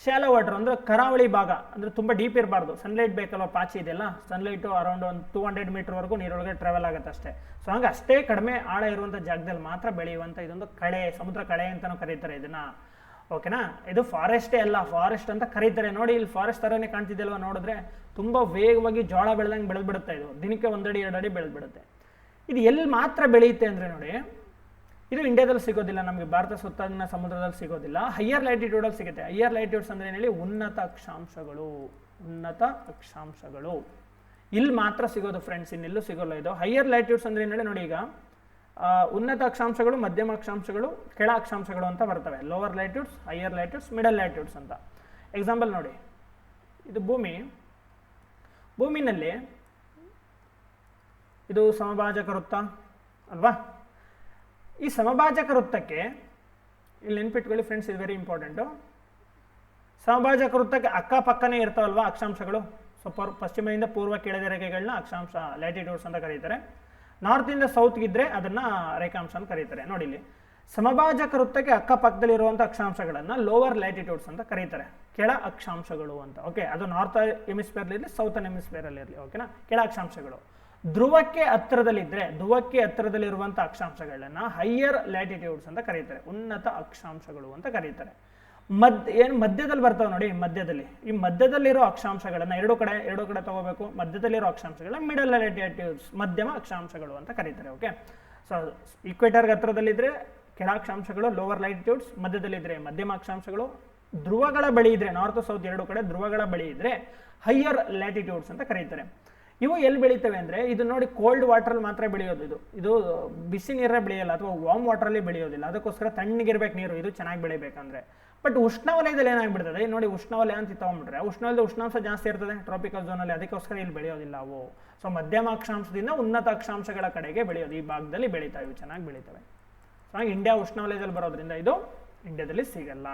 ಶಾಲೋ ವಾಟರ್ ಅಂದರೆ ಕರಾವಳಿ ಭಾಗ, ಅಂದರೆ ತುಂಬ ಡೀಪ್ ಇರಬಾರ್ದು. ಸನ್ಲೈಟ್ ಬೇಕಲ್ವ, ಪಾಚಿ ಇದೆಯಲ್ಲ, ಸನ್ಲೈಟು ಅರೌಂಡ್ ಒಂದು 200 ಮೀಟರ್ವರೆಗೂ ನೀರೊಳಗೆ ಟ್ರಾವೆಲ್ ಆಗುತ್ತೆ ಅಷ್ಟೇ. ಸೊ ಹಂಗೆ ಅಷ್ಟೇ ಕಡಿಮೆ ಆಳ ಇರುವಂಥ ಜಾಗದಲ್ಲಿ ಮಾತ್ರ ಬೆಳೆಯುವಂಥ ಇದೊಂದು ಕಳೆ, ಸಮುದ್ರ ಕಳೆ ಅಂತಲೂ ಕರೀತಾರೆ ಇದನ್ನು, ಓಕೆನಾ? ಇದು ಫಾರೆಸ್ಟೇ ಅಲ್ಲ, ಫಾರೆಸ್ಟ್ ಅಂತ ಕರೀತಾರೆ. ನೋಡಿ, ಇಲ್ಲಿ ಫಾರೆಸ್ಟ್ ಥರನೇ ಕಾಣ್ತಿದ್ದಲ್ವ, ನೋಡಿದ್ರೆ ತುಂಬ ವೇಗವಾಗಿ ಜೋಳ ಬೆಳೆದಂಗೆ ಬೆಳೆದ್ಬಿಡುತ್ತೆ. ಇದು ದಿನಕ್ಕೆ 1 ಅಡಿ 2 ಅಡಿ ಬೆಳೆದ್ಬಿಡುತ್ತೆ. ಇದು ಎಲ್ಲಿ ಮಾತ್ರ ಬೆಳೆಯುತ್ತೆ ಅಂದರೆ ನೋಡಿ, ಇದು ಇಂಡಿಯಾದಲ್ಲಿ ಸಿಗೋದಿಲ್ಲ, ನಮಗೆ ಭಾರತ ಸುತ್ತಲಿನ ಸಮುದ್ರದಲ್ಲಿ ಸಿಗೋದಿಲ್ಲ. ಹೈಯರ್ ಲೈಟಿಟ್ಯೂಡಲ್ಲಿ ಸಿಗುತ್ತೆ. ಹೈಯರ್ ಲೈಟಿಟ್ಯೂಡ್ಸ್ ಅಂದರೆ ಏನು ಹೇಳಿ, ಉನ್ನತ ಅಕ್ಷಾಂಶಗಳು. ಉನ್ನತ ಅಕ್ಷಾಂಶಗಳು ಇಲ್ಲಿ ಮಾತ್ರ ಸಿಗೋದು ಫ್ರೆಂಡ್ಸ್, ಇನ್ನೆಲ್ಲೂ ಸಿಗೋಲ್ಲ ಇದು. ಹೈಯರ್ ಲೈಟಿಟ್ಯೂಡ್ಸ್ ಅಂದರೆ ಏನು ಹೇಳಿ, ನೋಡಿ ಈಗ ಉನ್ನತ ಅಕ್ಷಾಂಶಗಳು, ಮಧ್ಯಮ ಅಕ್ಷಾಂಶಗಳು, ಕೆಳ ಅಕ್ಷಾಂಶಗಳು ಅಂತ ಬರ್ತವೆ. ಲೋವರ್ ಲೈಟ್ಯೂಡ್ಸ್, ಹೈಯರ್ ಲೈಟ್ಯೂಡ್ಸ್, ಮಿಡಲ್ ಲೈಟ್ಯೂಡ್ಸ್ ಅಂತ. ಎಕ್ಸಾಂಪಲ್ ನೋಡಿ, ಇದು ಭೂಮಿನಲ್ಲಿ ಇದು ಸಮಭಾಜಕ ವೃತ್ತ ಅಲ್ವಾ? ಈ ಸಮಭಾಜಕ ವೃತ್ತಕ್ಕೆ ಇಲ್ಲಿ ನೆನ್ಪಿಟ್ಕೊಳ್ಳಿ ಫ್ರೆಂಡ್ಸ್, ಇದು ವೆರಿ ಇಂಪಾರ್ಟೆಂಟು. ಸಮಭಾಜಕ ವೃತ್ತಕ್ಕೆ ಅಕ್ಕಪಕ್ಕನೇ ಇರ್ತಾವಲ್ವಾ ಅಕ್ಷಾಂಶಗಳು. ಸೊ ಪಶ್ಚಿಮದಿಂದ ಪೂರ್ವ ಕೆಳದ ರೇಖೆಗಳನ್ನ ಅಕ್ಷಾಂಶ, ಲೈಟಿಟ್ಯೂಡ್ಸ್ ಅಂತ ಕರೀತಾರೆ. ನಾರ್ತಿಂದ ಸೌತ್ಗಿದ್ರೆ ಅದನ್ನು ರೇಖಾಂಶ ಅಂತ ಕರೀತಾರೆ. ನೋಡಿ, ಇಲ್ಲಿ ಸಮಭಾಜಕ ವೃತ್ತಕ್ಕೆ ಅಕ್ಕಪಕ್ಕದಲ್ಲಿರುವಂಥ ಅಕ್ಷಾಂಶಗಳನ್ನು ಲೋವರ್ ಲೈಟಿಟ್ಯೂಡ್ಸ್ ಅಂತ ಕರೀತಾರೆ, ಕೆಳ ಅಕ್ಷಾಂಶಗಳು ಅಂತ. ಓಕೆ, ಅದು ನಾರ್ತ್ ಹೆಮಿಸ್ಫಿಯರ್ಲಿರಲಿ, ಸೌತರ್ನ್ ಹೆಮಿಸ್ಫಿಯರಲ್ಲಿರಲಿ, ಓಕೆನಾ? ಕೆಳ ಅಕ್ಷಾಂಶಗಳು. ಧ್ರುವಕ್ಕೆ ಹತ್ತಿರದಲ್ಲಿರುವಂಥ ಅಕ್ಷಾಂಶಗಳನ್ನು ಹೈಯರ್ ಲ್ಯಾಟಿಟ್ಯೂಡ್ಸ್ ಅಂತ ಕರೀತಾರೆ, ಉನ್ನತ ಅಕ್ಷಾಂಶಗಳು ಅಂತ ಕರೀತಾರೆ. ಮಧ್ಯದಲ್ಲಿ ಬರ್ತಾವೆ ನೋಡಿ, ಈ ಮಧ್ಯದಲ್ಲಿರೋ ಅಕ್ಷಾಂಶಗಳನ್ನು ಎರಡು ಕಡೆ ತಗೋಬೇಕು. ಮಧ್ಯದಲ್ಲಿರೋ ಅಕ್ಷಾಂಶಗಳನ್ನ ಮಿಡಲ್ ಲ್ಯಾಟಿಟ್ಯೂಡ್ಸ್, ಮಧ್ಯಮ ಅಕ್ಷಾಂಶಗಳು ಅಂತ ಕರೀತಾರೆ. ಓಕೆ, ಸೊ ಈಕ್ವೇಟರ್ಗೆ ಹತ್ತಿರದಲ್ಲಿದ್ದರೆ ಕೆಳ ಅಕ್ಷಾಂಶಗಳು ಲೋವರ್ ಲೈಟಿಟ್ಯೂಡ್ಸ್, ಮಧ್ಯದಲ್ಲಿದ್ದರೆ ಮಧ್ಯಮ ಅಕ್ಷಾಂಶಗಳು. ಧ್ರುವಗಳ ಬಳಿ ಇದ್ರೆ, ನಾರ್ತ್ ಸೌತ್ ಎರಡು ಕಡೆ ಧ್ರುವಗಳ ಬಳಿ ಇದ್ರೆ ಹೈಯರ್ ಲ್ಯಾಟಿಟ್ಯೂಡ್ಸ್ ಅಂತ ಕರೀತಾರೆ. ಇವು ಎಲ್ಲಿ ಬೆಳೀತವೆ ಅಂದರೆ, ಇದು ನೋಡಿ ಕೋಲ್ಡ್ ವಾಟ್ರಲ್ಲಿ ಮಾತ್ರ ಬೆಳೆಯೋದು. ಇದು ಬಿಸಿ ನೀರೇ ಬೆಳೆಯಲ್ಲ, ಅಥವಾ ವಾರ್ಮ್ ವಾಟ್ರಲ್ಲಿ ಬೆಳೆಯೋದಿಲ್ಲ. ಅದಕ್ಕೋಸ್ಕರ ತಣ್ಣಗಿರ್ಬೇಕು ನೀರು ಇದು ಚೆನ್ನಾಗಿ ಬೆಳಿಬೇಕಂದ್ರೆ. ಬಟ್ ಉಷ್ಣವಲಯದಲ್ಲಿ ಏನಾಗ್ಬಿಡ್ತದೆ ನೋಡಿ, ಉಷ್ಣವಲಯ ಅಂತ ತಗೊಂಡ್ಬಿಟ್ರೆ ಉಷ್ಣವಲಯದ ಉಷ್ಣಾಂಶ ಜಾಸ್ತಿ ಇರ್ತದೆ ಟ್ರಾಪಿಕಲ್ ಝೋನಲ್ಲಿ, ಅದಕ್ಕೋಸ್ಕರ ಇಲ್ಲಿ ಬೆಳೆಯೋದಿಲ್ಲ ಅವು. ಸೊ ಮಧ್ಯಮ ಅಕ್ಷಾಂಶದಿಂದ ಉನ್ನತ ಅಕ್ಷಾಂಶಗಳ ಕಡೆಗೆ ಬೆಳೆಯೋದು, ಈ ಭಾಗದಲ್ಲಿ ಬೆಳೀತಾವೆ, ಇವು ಚೆನ್ನಾಗಿ ಬೆಳೀತವೆ. ಸೊ ಹಾಗೆ ಇಂಡಿಯಾ ಉಷ್ಣವಲಯದಲ್ಲಿ ಬರೋದ್ರಿಂದ ಇದು ಇಂಡಿಯಾದಲ್ಲಿ ಸಿಗಲ್ಲ.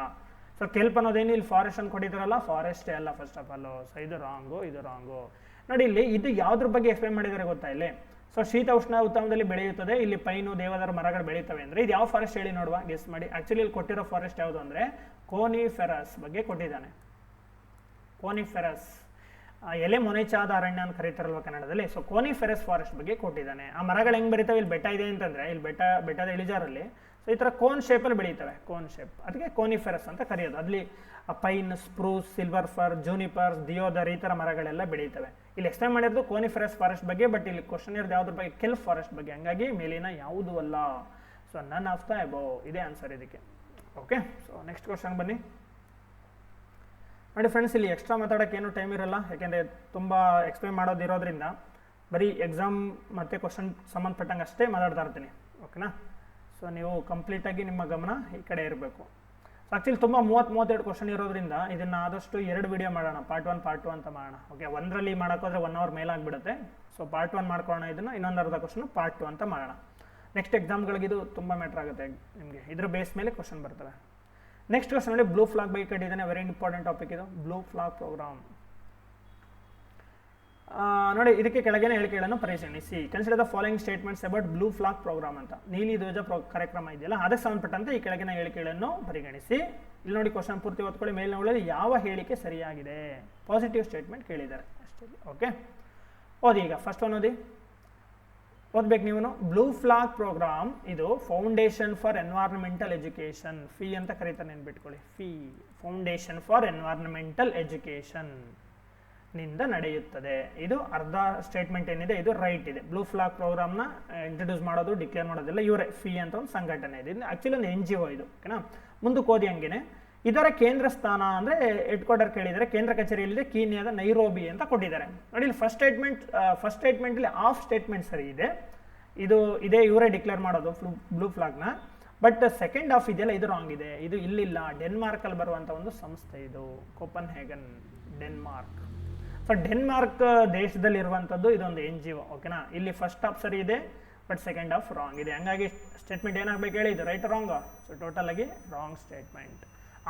ಸೊ ಕೆಲ್ಪ್ ಅನ್ನೋದೇನು ಇಲ್ಲಿ ಫಾರೆಸ್ಟ್ ಅಂತ ಕೊಟ್ಟಿದ್ದಾರಲ್ಲ, ಫಾರೆಸ್ಟೇ ಅಲ್ಲ ಫಸ್ಟ್ ಆಫ್ ಆಲ್. ಸೊ ಇದು ರಾಂಗು. ನೋಡಿ, ಇಲ್ಲಿ ಇದು ಯಾವುದ್ರ ಬಗ್ಗೆ ಎಕ್ಸ್ಪ್ಲೇನ್ ಮಾಡಿದ್ದಾರೆ ಗೊತ್ತಾ ಇಲ್ಲಿ? ಸೊ ಶೀತ ಉಷ್ಣ ಉತ್ತಮದಲ್ಲಿ ಬೆಳೆಯುತ್ತದೆ, ಇಲ್ಲಿ ಪೈನು, ದೇವದಾರು ಮರಗಳು ಬೆಳೀತವೆ ಅಂದರೆ ಇದು ಯಾವ ಫಾರೆಸ್ಟ್ ಹೇಳಿ ನೋಡುವ, ಗೆಸ್ ಮಾಡಿ. ಆ್ಯಕ್ಚುಲಿ ಇಲ್ಲಿ ಕೊಟ್ಟಿರೋ ಫಾರೆಸ್ಟ್ ಯಾವುದು ಅಂದರೆ ಕೋನಿಫೆರಸ್ ಬಗ್ಗೆ ಕೊಟ್ಟಿದ್ದಾನೆ. ಕೋನಿಫೆರಸ್, ಎಲೆ ಮೊನೆಚಾದ ಅರಣ್ಯ ಅಂತ ಕರೀತಾರಲ್ವ ಕನ್ನಡದಲ್ಲಿ. ಸೊ ಕೋನಿಫೆರಸ್ ಫಾರೆಸ್ಟ್ ಬಗ್ಗೆ ಕೊಟ್ಟಿದ್ದಾನೆ. ಆ ಮರಗಳು ಹೆಂಗೆ ಬೆಳೀತವೆ, ಇಲ್ಲಿ ಬೆಟ್ಟ ಇದೆ ಅಂತಂದರೆ ಇಲ್ಲಿ ಬೆಟ್ಟದ ಇಳಿಜಾರಲ್ಲಿ ಸೊ ಈ ಥರ ಕೋನ್ ಶೇಪಲ್ಲಿ ಬೆಳೀತವೆ, ಕೋನ್ ಶೇಪ್, ಅದಕ್ಕೆ ಕೋನಿಫೆರಸ್ ಅಂತ ಕರೆಯೋದು. ಅಲ್ಲಿ ಪೈನ್, ಸ್ಪ್ರೂಸ್, ಸಿಲ್ವರ್ ಫರ್, ಜೂನಿಪರ್ಸ್, ದಿಯೋದರ್ ಈ ಥರ ಮರಗಳೆಲ್ಲ ಬೆಳೀತವೆ. ಇಲ್ಲಿ ಎಕ್ಸ್ಪ್ಲೇನ್ ಮಾಡಿರೋದು ಕೋನಿಫೆರಸ್ ಫಾರೆಸ್ಟ್ ಬಗ್ಗೆ, ಬಟ್ ಇಲ್ಲಿ ಕ್ವಶನ್ ಇರೋದು ಯಾವುದ್ರ ಬಗ್ಗೆ, ಕೆಲ್ಪ್ ಫಾರೆಸ್ಟ್ ಬಗ್ಗೆ. ಹಂಗಾಗಿ ಮೇಲಿನ ಯಾವುದೂ ಅಲ್ಲ. So none of the above ಇದೇ ಆನ್ಸರ್ ಇದಕ್ಕೆ. ಓಕೆ, ಸೊ ನೆಕ್ಸ್ಟ್ ಕ್ವಶನ್ ಬನ್ನಿ. ನೋಡಿ ಫ್ರೆಂಡ್ಸ್, ಇಲ್ಲಿ ಎಕ್ಸ್ಟ್ರಾ ಮಾತಾಡೋಕ್ಕೆ ಏನು ಟೈಮ್ ಇರಲ್ಲ, ಯಾಕೆಂದರೆ ತುಂಬ ಎಕ್ಸ್ಪ್ಲೇನ್ ಮಾಡೋದಿರೋದ್ರಿಂದ ಬರೀ ಎಕ್ಸಾಮ್ ಮತ್ತು ಕ್ವಶನ್ ಸಂಬಂಧಪಟ್ಟಂಗೆ ಅಷ್ಟೇ ಮಾತಾಡ್ತಾ ಇರ್ತೀನಿ. ಓಕೆನಾ? ಸೊ ಸೊ ನೀವು ಕಂಪ್ಲೀಟಾಗಿ ನಿಮ್ಮ ಗಮನ ಈ ಕಡೆ ಇರಬೇಕು. ಸೊ ಆ್ಯಕ್ಚುಲಿ ತುಂಬ 32 ಕ್ವಶನ್ ಇರೋದ್ರಿಂದ ಇದನ್ನು ಆದಷ್ಟು 2 ವಿಡಿಯೋ ಮಾಡೋಣ, ಪಾರ್ಟ್ 1 ಪಾರ್ಟ್ 2 ಅಂತ ಮಾಡೋಣ. ಓಕೆ, ಒಂದರಲ್ಲಿ ಮಾಡೋಕ್ಕೋದ್ರೆ 1 ಅವರ್ ಮೇಲಾಗಿಬಿಡುತ್ತೆ. ಸೊ ಪಾರ್ಟ್ 1 ಮಾಡ್ಕೊಳ್ಳೋಣ, ಇದನ್ನು ಇನ್ನೊಂದು ಅರ್ಧ ಕ್ವಶನ್ ಪಾರ್ಟ್ 2 ಅಂತ ಮಾಡೋಣ. ನೆಕ್ಸ್ಟ್ ಎಕ್ಸಾಮ್ಗಳಿಗೆ ಇದು ತುಂಬ ಮ್ಯಾಟ್ರ್ ಆಗುತ್ತೆ ನಿಮಗೆ, ಇದ್ರ ಬೇಸ್ ಮೇಲೆ ಕ್ವಶನ್ ಬರ್ತವೆ. ನೆಕ್ಸ್ಟ್ ಕ್ವಶನ್ ನೋಡಿ, ಬ್ಲೂ ಫ್ಲಾಗ್ ಬಗ್ಗೆ ಕಟ್ಟಿದ್ದಾನೆ, ವೆರಿ ಇಂಪಾರ್ಟೆಂಟ್ ಟಾಪಿಕ್ ಇದು, ಬ್ಲೂ ಫ್ಲಾಗ್ ಪ್ರೋಗ್ರಾಮ್. ನೋಡಿ, ಇದಕ್ಕೆ ಕೆಳಗಿನ ಹೇಳಿಕೆಗಳನ್ನು ಪರಿಶೀಲಿಸಿ. Consider the following statements about blue flag programme ಅಂತ, ನೀಲಿ ಧ್ವಜ ಕಾರ್ಯಕ್ರಮ ಇದೆಯಲ್ಲ, ಅದಕ್ಕೆ ಸಂಬಂಧಪಟ್ಟಂತೆ ಈ ಕೆಳಗಿನ ಹೇಳಿಕೆಗಳನ್ನು ಪರಿಗಣಿಸಿ. ಇಲ್ಲಿ ನೋಡಿ, ಕ್ವಶನ್ ಪೂರ್ತಿ ಓದ್ಕೊಳ್ಳಿ. ಮೇಲಿನ ಯಾವ ಹೇಳಿಕೆ ಸರಿಯಾಗಿದೆ? ಪಾಸಿಟಿವ್ ಸ್ಟೇಟ್ಮೆಂಟ್ ಕೇಳಿದ್ದಾರೆ ಅಷ್ಟೇ. ಓಕೆ, ಓದಿ. ಈಗ ಫಸ್ಟ್ ಒನ್ ಓದ್ಬೇಕು ನೀವು. ಬ್ಲೂ ಫ್ಲಾಗ್ ಪ್ರೋಗ್ರಾಮ್ ಇದು ಫೌಂಡೇಶನ್ ಫಾರ್ ಎನ್ವೈರ್ಮೆಂಟಲ್ ಎಜುಕೇಷನ್, ಫಿ ಅಂತ ಕರೀತಾರೆ, ನೆನ್ಬಿಟ್ಕೊಳ್ಳಿ. ಫಿ, ಫೌಂಡೇಶನ್ ಫಾರ್ ಎನ್ವೈರ್ಮೆಂಟಲ್ ಎಜುಕೇಷನ್ ನಿಂದ ನಡೆಯುತ್ತದೆ. ಇದು ಅರ್ಧ ಸ್ಟೇಟ್ಮೆಂಟ್ ಏನಿದೆ ಇದು ರೈಟ್ ಇದೆ. ಬ್ಲೂ ಫ್ಲಾಗ್ ಪ್ರೋಗ್ರಾಮ್ನ ಇಂಟ್ರೊಡ್ಯೂಸ್ ಮಾಡೋದು, ಡಿಕ್ಲೇರ್ ಮಾಡೋದಿಲ್ಲ ಇವರೇ. ಫಿ ಅಂತ ಒಂದು ಸಂಘಟನೆ ಇದೆ, ಆ್ಯಕ್ಚುಲಿ ಒಂದು NGO ಇದು. ಓಕೆನಾ, ಮುಂದಕ್ಕೆ ಓದಿ ಹಂಗೇನೆ. ಇದರ ಕೇಂದ್ರ ಸ್ಥಾನ ಅಂದರೆ ಹೆಡ್ ಕ್ವಾರ್ಟರ್ ಕೇಳಿದರೆ ಕೇಂದ್ರ ಕಚೇರಿಯಲ್ಲಿದೆ, ಕೀನ್ಯಾದ ನೈರೋಬಿ ಅಂತ ಕೊಟ್ಟಿದ್ದಾರೆ. ನೋಡಿ, ಇಲ್ಲಿ ಫಸ್ಟ್ ಸ್ಟೇಟ್ಮೆಂಟಲ್ಲಿ ಆಫ್ ಸ್ಟೇಟ್ಮೆಂಟ್ ಸರಿ ಇದೆ, ಇದೇ ಇವರೇ ಡಿಕ್ಲೇರ್ ಮಾಡೋದು ಬ್ಲೂ ಫ್ಲಾಗ್ನ. ಬಟ್ ಸೆಕೆಂಡ್ ಹಾಫ್ ಇದೆಯಲ್ಲ, ಇದು ರಾಂಗ್ ಇದೆ, ಇದು ಇಲ್ಲಿಲ್ಲ. ಡೆನ್ಮಾರ್ಕಲ್ಲಿ ಬರುವಂಥ ಒಂದು ಸಂಸ್ಥೆ ಇದು, ಕೋಪನ್ಹೇಗನ್, ಡೆನ್ಮಾರ್ಕ್. ಸೊ ಡೆನ್ಮಾರ್ಕ್ ದೇಶದಲ್ಲಿರುವಂಥದ್ದು ಇದೊಂದು NGO. ಓಕೆನಾ, ಇಲ್ಲಿ ಫಸ್ಟ್ ಹಾಫ್ ಸರಿ ಇದೆ, ಬಟ್ ಸೆಕೆಂಡ್ ಹಾಫ್ ರಾಂಗ್ ಇದೆ. ಹಂಗಾಗಿ ಸ್ಟೇಟ್ಮೆಂಟ್ ಏನಾಗಬೇಕು ಹೇಳಿ, ಇದು ರೈಟ್ ರಾಂಗ್? ಸೊ ಟೋಟಲ್ ಆಗಿ ರಾಂಗ್ ಸ್ಟೇಟ್ಮೆಂಟ್.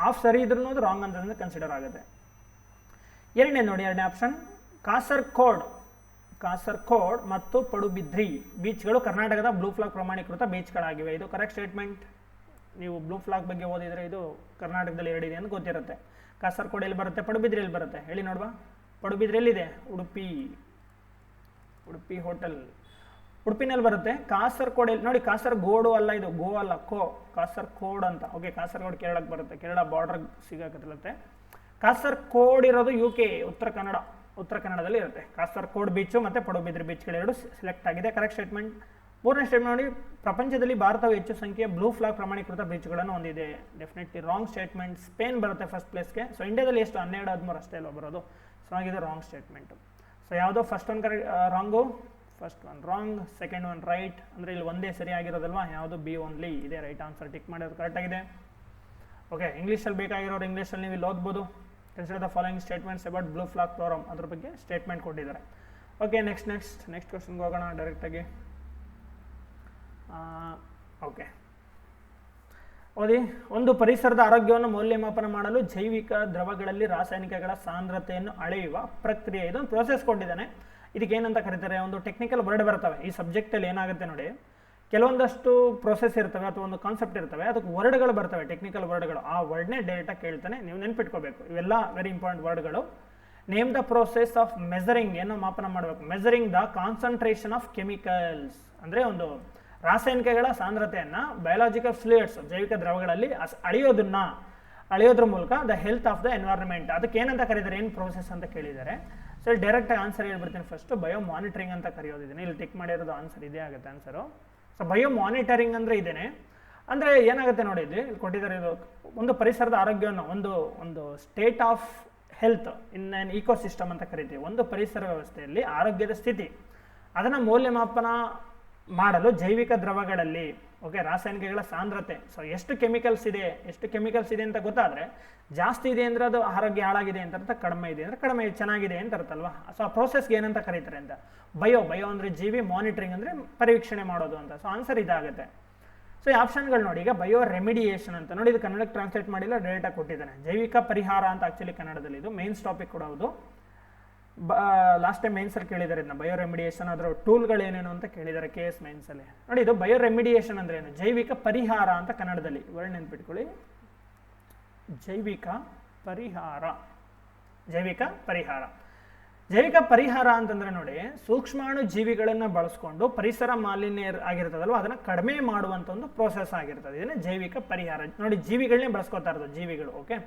ಹಾಫ್ ಸರಿ ಇದ್ರೂ ಅದು ರಾಂಗ್ ಅಂತ ಕನ್ಸಿಡರ್ ಆಗುತ್ತೆ. ಎರಡನೇ ನೋಡಿ, ಎರಡನೇ ಆಪ್ಷನ್, ಕಾಸರ್ಕೋಡ್ ಮತ್ತು ಪಡುಬಿದ್ರಿ ಬೀಚ್ಗಳು ಕರ್ನಾಟಕದ ಬ್ಲೂ ಫ್ಲಾಗ್ ಪ್ರಮಾಣೀಕೃತ ಬೀಚ್ಗಳಾಗಿವೆ. ಇದು ಕರೆಕ್ಟ್ ಸ್ಟೇಟ್ಮೆಂಟ್. ನೀವು ಬ್ಲೂ ಫ್ಲಾಗ್ ಬಗ್ಗೆ ಓದಿದರೆ ಇದು ಕರ್ನಾಟಕದಲ್ಲಿ ಎರಡಿದೆ ಅಂತ ಗೊತ್ತಿರುತ್ತೆ. ಕಾಸರ್ಕೋಡ್ ಎಲ್ಲಿ ಬರುತ್ತೆ, ಪಡುಬಿದ್ರಿ ಎಲ್ಲಿ ಬರುತ್ತೆ ಹೇಳಿ ನೋಡುವ. ಪಡುಬಿದ್ರಿ ಎಲ್ಲಿದೆ? ಉಡುಪಿ ಹೋಟೆಲ್ ಉಡುಪಿನಲ್ಲಿ ಬರುತ್ತೆ. ಕಾಸರ್ಗೋಡ್ ಎಲ್ಲಿ ನೋಡಿ, ಕಾಸರಗೋಡು ಅಲ್ಲ, ಇದು ಗೋ ಅಲ್ಲ, ಕಾಸರ್ಗೋಡ್ ಅಂತ. ಓಕೆ, ಕಾಸರಗೋಡು ಕೇರಳಕ್ಕೆ ಬರುತ್ತೆ, ಕೇರಳ ಬಾರ್ಡರ್ ಸಿಗಾಕತ್ತಿರುತ್ತೆ. ಕಾಸರ್ಗೋಡ್ ಇರೋದು UK, ಉತ್ತರ ಕನ್ನಡದಲ್ಲಿ ಇರುತ್ತೆ. ಕಾಸರ್ಗೋಡ್ ಬೀಚು ಮತ್ತು ಪಡುಬಿದ್ರಿ ಬೀಚ್ಗಳೆರಡು ಸೆಲೆಕ್ಟ್ ಆಗಿದೆ, ಕರೆಕ್ಟ್ ಸ್ಟೇಟ್ಮೆಂಟ್. ಮೂರನೇ ಸ್ಟೇಟ್ಮೆಂಟ್ ನೋಡಿ, ಪ್ರಪಂಚದಲ್ಲಿ ಭಾರತವು ಹೆಚ್ಚು ಸಂಖ್ಯೆಯ ಬ್ಲೂ ಫ್ಲಾಗ್ ಪ್ರಮಾಣೀಕೃತ ಬೀಚ್ಗಳನ್ನು ಹೊಂದಿದೆ. Definitely wrong statement. ಸ್ಪೇನ್ ಬರುತ್ತೆ ಫಸ್ಟ್ ಪ್ಲೇಸ್ಗೆ. ಸೊ ಇಂಡಿಯಾದಲ್ಲಿ ಎಷ್ಟು? 12, 13 ಅಷ್ಟೇ ಅಲ್ವಾ ಬರೋದು. ಸೊ ಆಗಿದೆ ರಾಂಗ್ ಸ್ಟೇಟ್ಮೆಂಟು. ಸೊ ಯಾವುದೋ first one wrong, first one wrong, second one right. ಅಂದರೆ ಇಲ್ಲಿ ಒಂದೇ ಸರಿಯಾಗಿರೋದಲ್ವಾ, ಯಾವುದು B ಓನ್ಲಿ ಇದೆ ರೈಟ್ ಆನ್ಸರ್. ಟಿಕ್ ಮಾಡೋದು ಕರೆಕ್ಟಾಗಿದೆ. ಓಕೆ, ಇಂಗ್ಲೀಷಲ್ಲಿ ಬೇಕಾಗಿರೋರು ಇಂಗ್ಲೀಷಲ್ಲಿ ನೀವು ಇಲ್ಲಿ ಓದ್ಬೋದು. Consider the following statements about blue flag programme, ಅದ್ರ ಬಗ್ಗೆ ಸ್ಟೇಟ್ಮೆಂಟ್ ಕೊಟ್ಟಿದ್ದಾರೆ. ಓಕೆ, ನೆಕ್ಸ್ಟ್ ಕ್ವಶನ್ಗೆ ಹೋಗೋಣ ಡೈರೆಕ್ಟಾಗಿ. ಓಕೆ, ಓದಿ. ಒಂದು ಪರಿಸರದ ಆರೋಗ್ಯವನ್ನು ಮೌಲ್ಯಮಾಪನ ಮಾಡಲು ಜೈವಿಕ ದ್ರವಗಳಲ್ಲಿ ರಾಸಾಯನಿಕಗಳ ಸಾಂದ್ರತೆಯನ್ನು ಅಳೆಯುವ ಪ್ರಕ್ರಿಯೆ, ಇದೊಂದು ಪ್ರೋಸೆಸ್ ಕೊಟ್ಟಿದ್ದಾನೆ. ಇದಕ್ಕೆ ಏನಂತ ಕರೀತಾರೆ? ಒಂದು ಟೆಕ್ನಿಕಲ್ ವರ್ಡ್ ಬರ್ತವೆ ಈ ಸಬ್ಜೆಕ್ಟಲ್ಲಿ. ಏನಾಗುತ್ತೆ ನೋಡಿ, ಕೆಲವೊಂದಷ್ಟು ಪ್ರೋಸೆಸ್ ಇರ್ತವೆ ಅಥವಾ ಒಂದು ಕಾನ್ಸೆಪ್ಟ್ ಇರ್ತವೆ, ಅದಕ್ಕೆ ವರ್ಡ್ಗಳು ಬರ್ತವೆ, ಟೆಕ್ನಿಕಲ್ ವರ್ಡ್ಗಳು. ಆ ವರ್ಡ್ನೇ ಡೈರೆಕ್ಟಾಗಿ ಕೇಳ್ತಾನೆ, ನೀವು ನೆನ್ಪಿಟ್ಕೋಬೇಕು. ಇವೆಲ್ಲ ವೆರಿ ಇಂಪಾರ್ಟೆಂಟ್ ವರ್ಡ್ಗಳು. Name the process of measuring, ಏನೋ ಮಾಪನ ಮಾಡಬೇಕು. Measuring the concentration of chemicals, ಅಂದರೆ ಒಂದು ರಾಸಾಯನಿಕಗಳ ಸಾಂದ್ರತೆಯನ್ನು ಬಯೋಲಾಜಿಕಲ್ ಫ್ಲೂಯಿಡ್ಸ್, ಜೈವಿಕ ದ್ರವಗಳಲ್ಲಿ ಅಳೆಯೋದ್ರ ಮೂಲಕ the health of the environment. ಅದಕ್ಕೆ ಏನಂತ ಕರೀತಾರೆ, ಏನು ಪ್ರೋಸೆಸ್ ಅಂತ ಕೇಳಿದ್ದಾರೆ. ಸೊ ಡೈರೆಕ್ಟಾಗಿ ಆನ್ಸರ್ ಹೇಳ್ಬಿಡ್ತೀನಿ. ಫಸ್ಟ್ ಬಯೋ ಮಾನಿಟರಿಂಗ್ ಅಂತ ಕರೆಯೋದಿದ್ದೀನಿ. ಇಲ್ಲಿ ಟಿಕ್ ಮಾಡಿರೋದು ಆನ್ಸರ್ ಇದೇ ಆಗುತ್ತೆ ಆನ್ಸರು. ಸೊ ಬಯೋ ಮಾನಿಟರಿಂಗ್ ಅಂದರೆ ಇದೇನೆ. ಅಂದರೆ ಏನಾಗುತ್ತೆ ನೋಡಿ, ಇಲ್ಲಿ ಕೊಟ್ಟಿದ್ದಾರೆ, ಇದು ಒಂದು ಪರಿಸರದ ಆರೋಗ್ಯವನ್ನು, ಒಂದು state of health in on ecosystem ಅಂತ ಕರಿತೀವಿ. ಒಂದು ಪರಿಸರ ವ್ಯವಸ್ಥೆಯಲ್ಲಿ ಆರೋಗ್ಯದ ಸ್ಥಿತಿ, ಅದನ್ನು ಮೌಲ್ಯಮಾಪನ ಮಾಡಲು ಜೈವಿಕ ದ್ರವಗಳಲ್ಲಿ, ಓಕೆ, ರಾಸಾಯನಿಕಗಳ ಸಾಂದ್ರತೆ. ಸೊ ಎಷ್ಟು ಕೆಮಿಕಲ್ಸ್ ಇದೆ ಅಂತ ಗೊತ್ತಾದರೆ, ಜಾಸ್ತಿ ಇದೆ ಅಂದರೆ ಅದು ಆರೋಗ್ಯ ಹಾಳಾಗಿದೆ ಅಂತ ಅರ್ಥ, ಕಡಿಮೆ ಇದೆ ಅಂದರೆ ಕಡಿಮೆ ಚೆನ್ನಾಗಿದೆ ಅಂತ ಅರ್ಥಲ್ವಾ. ಸೊ ಆ ಪ್ರೋಸೆಸ್ಗೆ ಏನಂತ ಕರೀತಾರೆ ಅಂತ, ಬಯೋ ಅಂದರೆ ಜೀವಿ, ಮಾನಿಟರಿಂಗ್ ಅಂದರೆ ಪರೀಕ್ಷಣೆ ಮಾಡೋದು ಅಂತ. ಸೊ ಆನ್ಸರ್ ಇದಾಗುತ್ತೆ. ಸೊ ಈ ಆಪ್ಷನ್ಗಳು ನೋಡಿ, ಈಗ ಬಯೋ ರೆಮಿಡಿಯೇಷನ್ ಅಂತ ನೋಡಿ, ಇದು ಕನ್ನಡಕ್ಕೆ ಟ್ರಾನ್ಸ್ಲೇಟ್ ಮಾಡಿಲ್ಲ, ಡೈರೆಕ್ಟಾಗಿ ಕೊಟ್ಟಿದ್ದಾನೆ. ಜೈವಿಕ ಪರಿಹಾರ ಅಂತ ಆ್ಯಕ್ಚುಲಿ ಕನ್ನಡದಲ್ಲಿ ಇದು ಮೇನ್ಸ್ ಟಾಪಿಕ್ ಕೂಡ ಹೌದು. ಲಾಸ್ಟ್ ಟೈಮ್ ಮೇನ್ಸಲ್ಲಿ ಕೇಳಿದ್ದಾರೆ ಇದನ್ನ, ಬಯೋ ರೆಮಿಡಿಯೇಷನ್ ಅದರ ಟೂಲ್ಗಳೇನೇನು ಅಂತ ಕೇಳಿದ್ದಾರೆ KS ಮೇನ್ಸಲ್ಲಿ. ನೋಡಿ, ಇದು ಬಯೋ ರೆಮಿಡಿಯೇಷನ್ ಅಂದರೆ ಏನು, ಜೈವಿಕ ಪರಿಹಾರ ಅಂತ ಕನ್ನಡದಲ್ಲಿ ವರ್ಡ್ ನೆನ್ಪಿಟ್ಕೊಳ್ಳಿ. ಜೈವಿಕ ಪರಿಹಾರ ಅಂತಂದ್ರೆ ನೋಡಿ, ಸೂಕ್ಷ್ಮಾಣು ಜೀವಿಗಳನ್ನು ಬಳಸ್ಕೊಂಡು ಪರಿಸರ ಮಾಲಿನ್ಯ ಆಗಿರ್ತದಲ್ವ, ಅದನ್ನು ಕಡಿಮೆ ಮಾಡುವಂಥ ಒಂದು ಪ್ರೋಸೆಸ್ ಆಗಿರ್ತದೆ. ಇದನ್ನ ಜೈವಿಕ ಪರಿಹಾರ. ನೋಡಿ, ಜೀವಿಗಳನ್ನೇ ಬಳಸ್ಕೊತಾ ಇರೋದು, ಜೀವಿಗಳು. ಓಕೆ,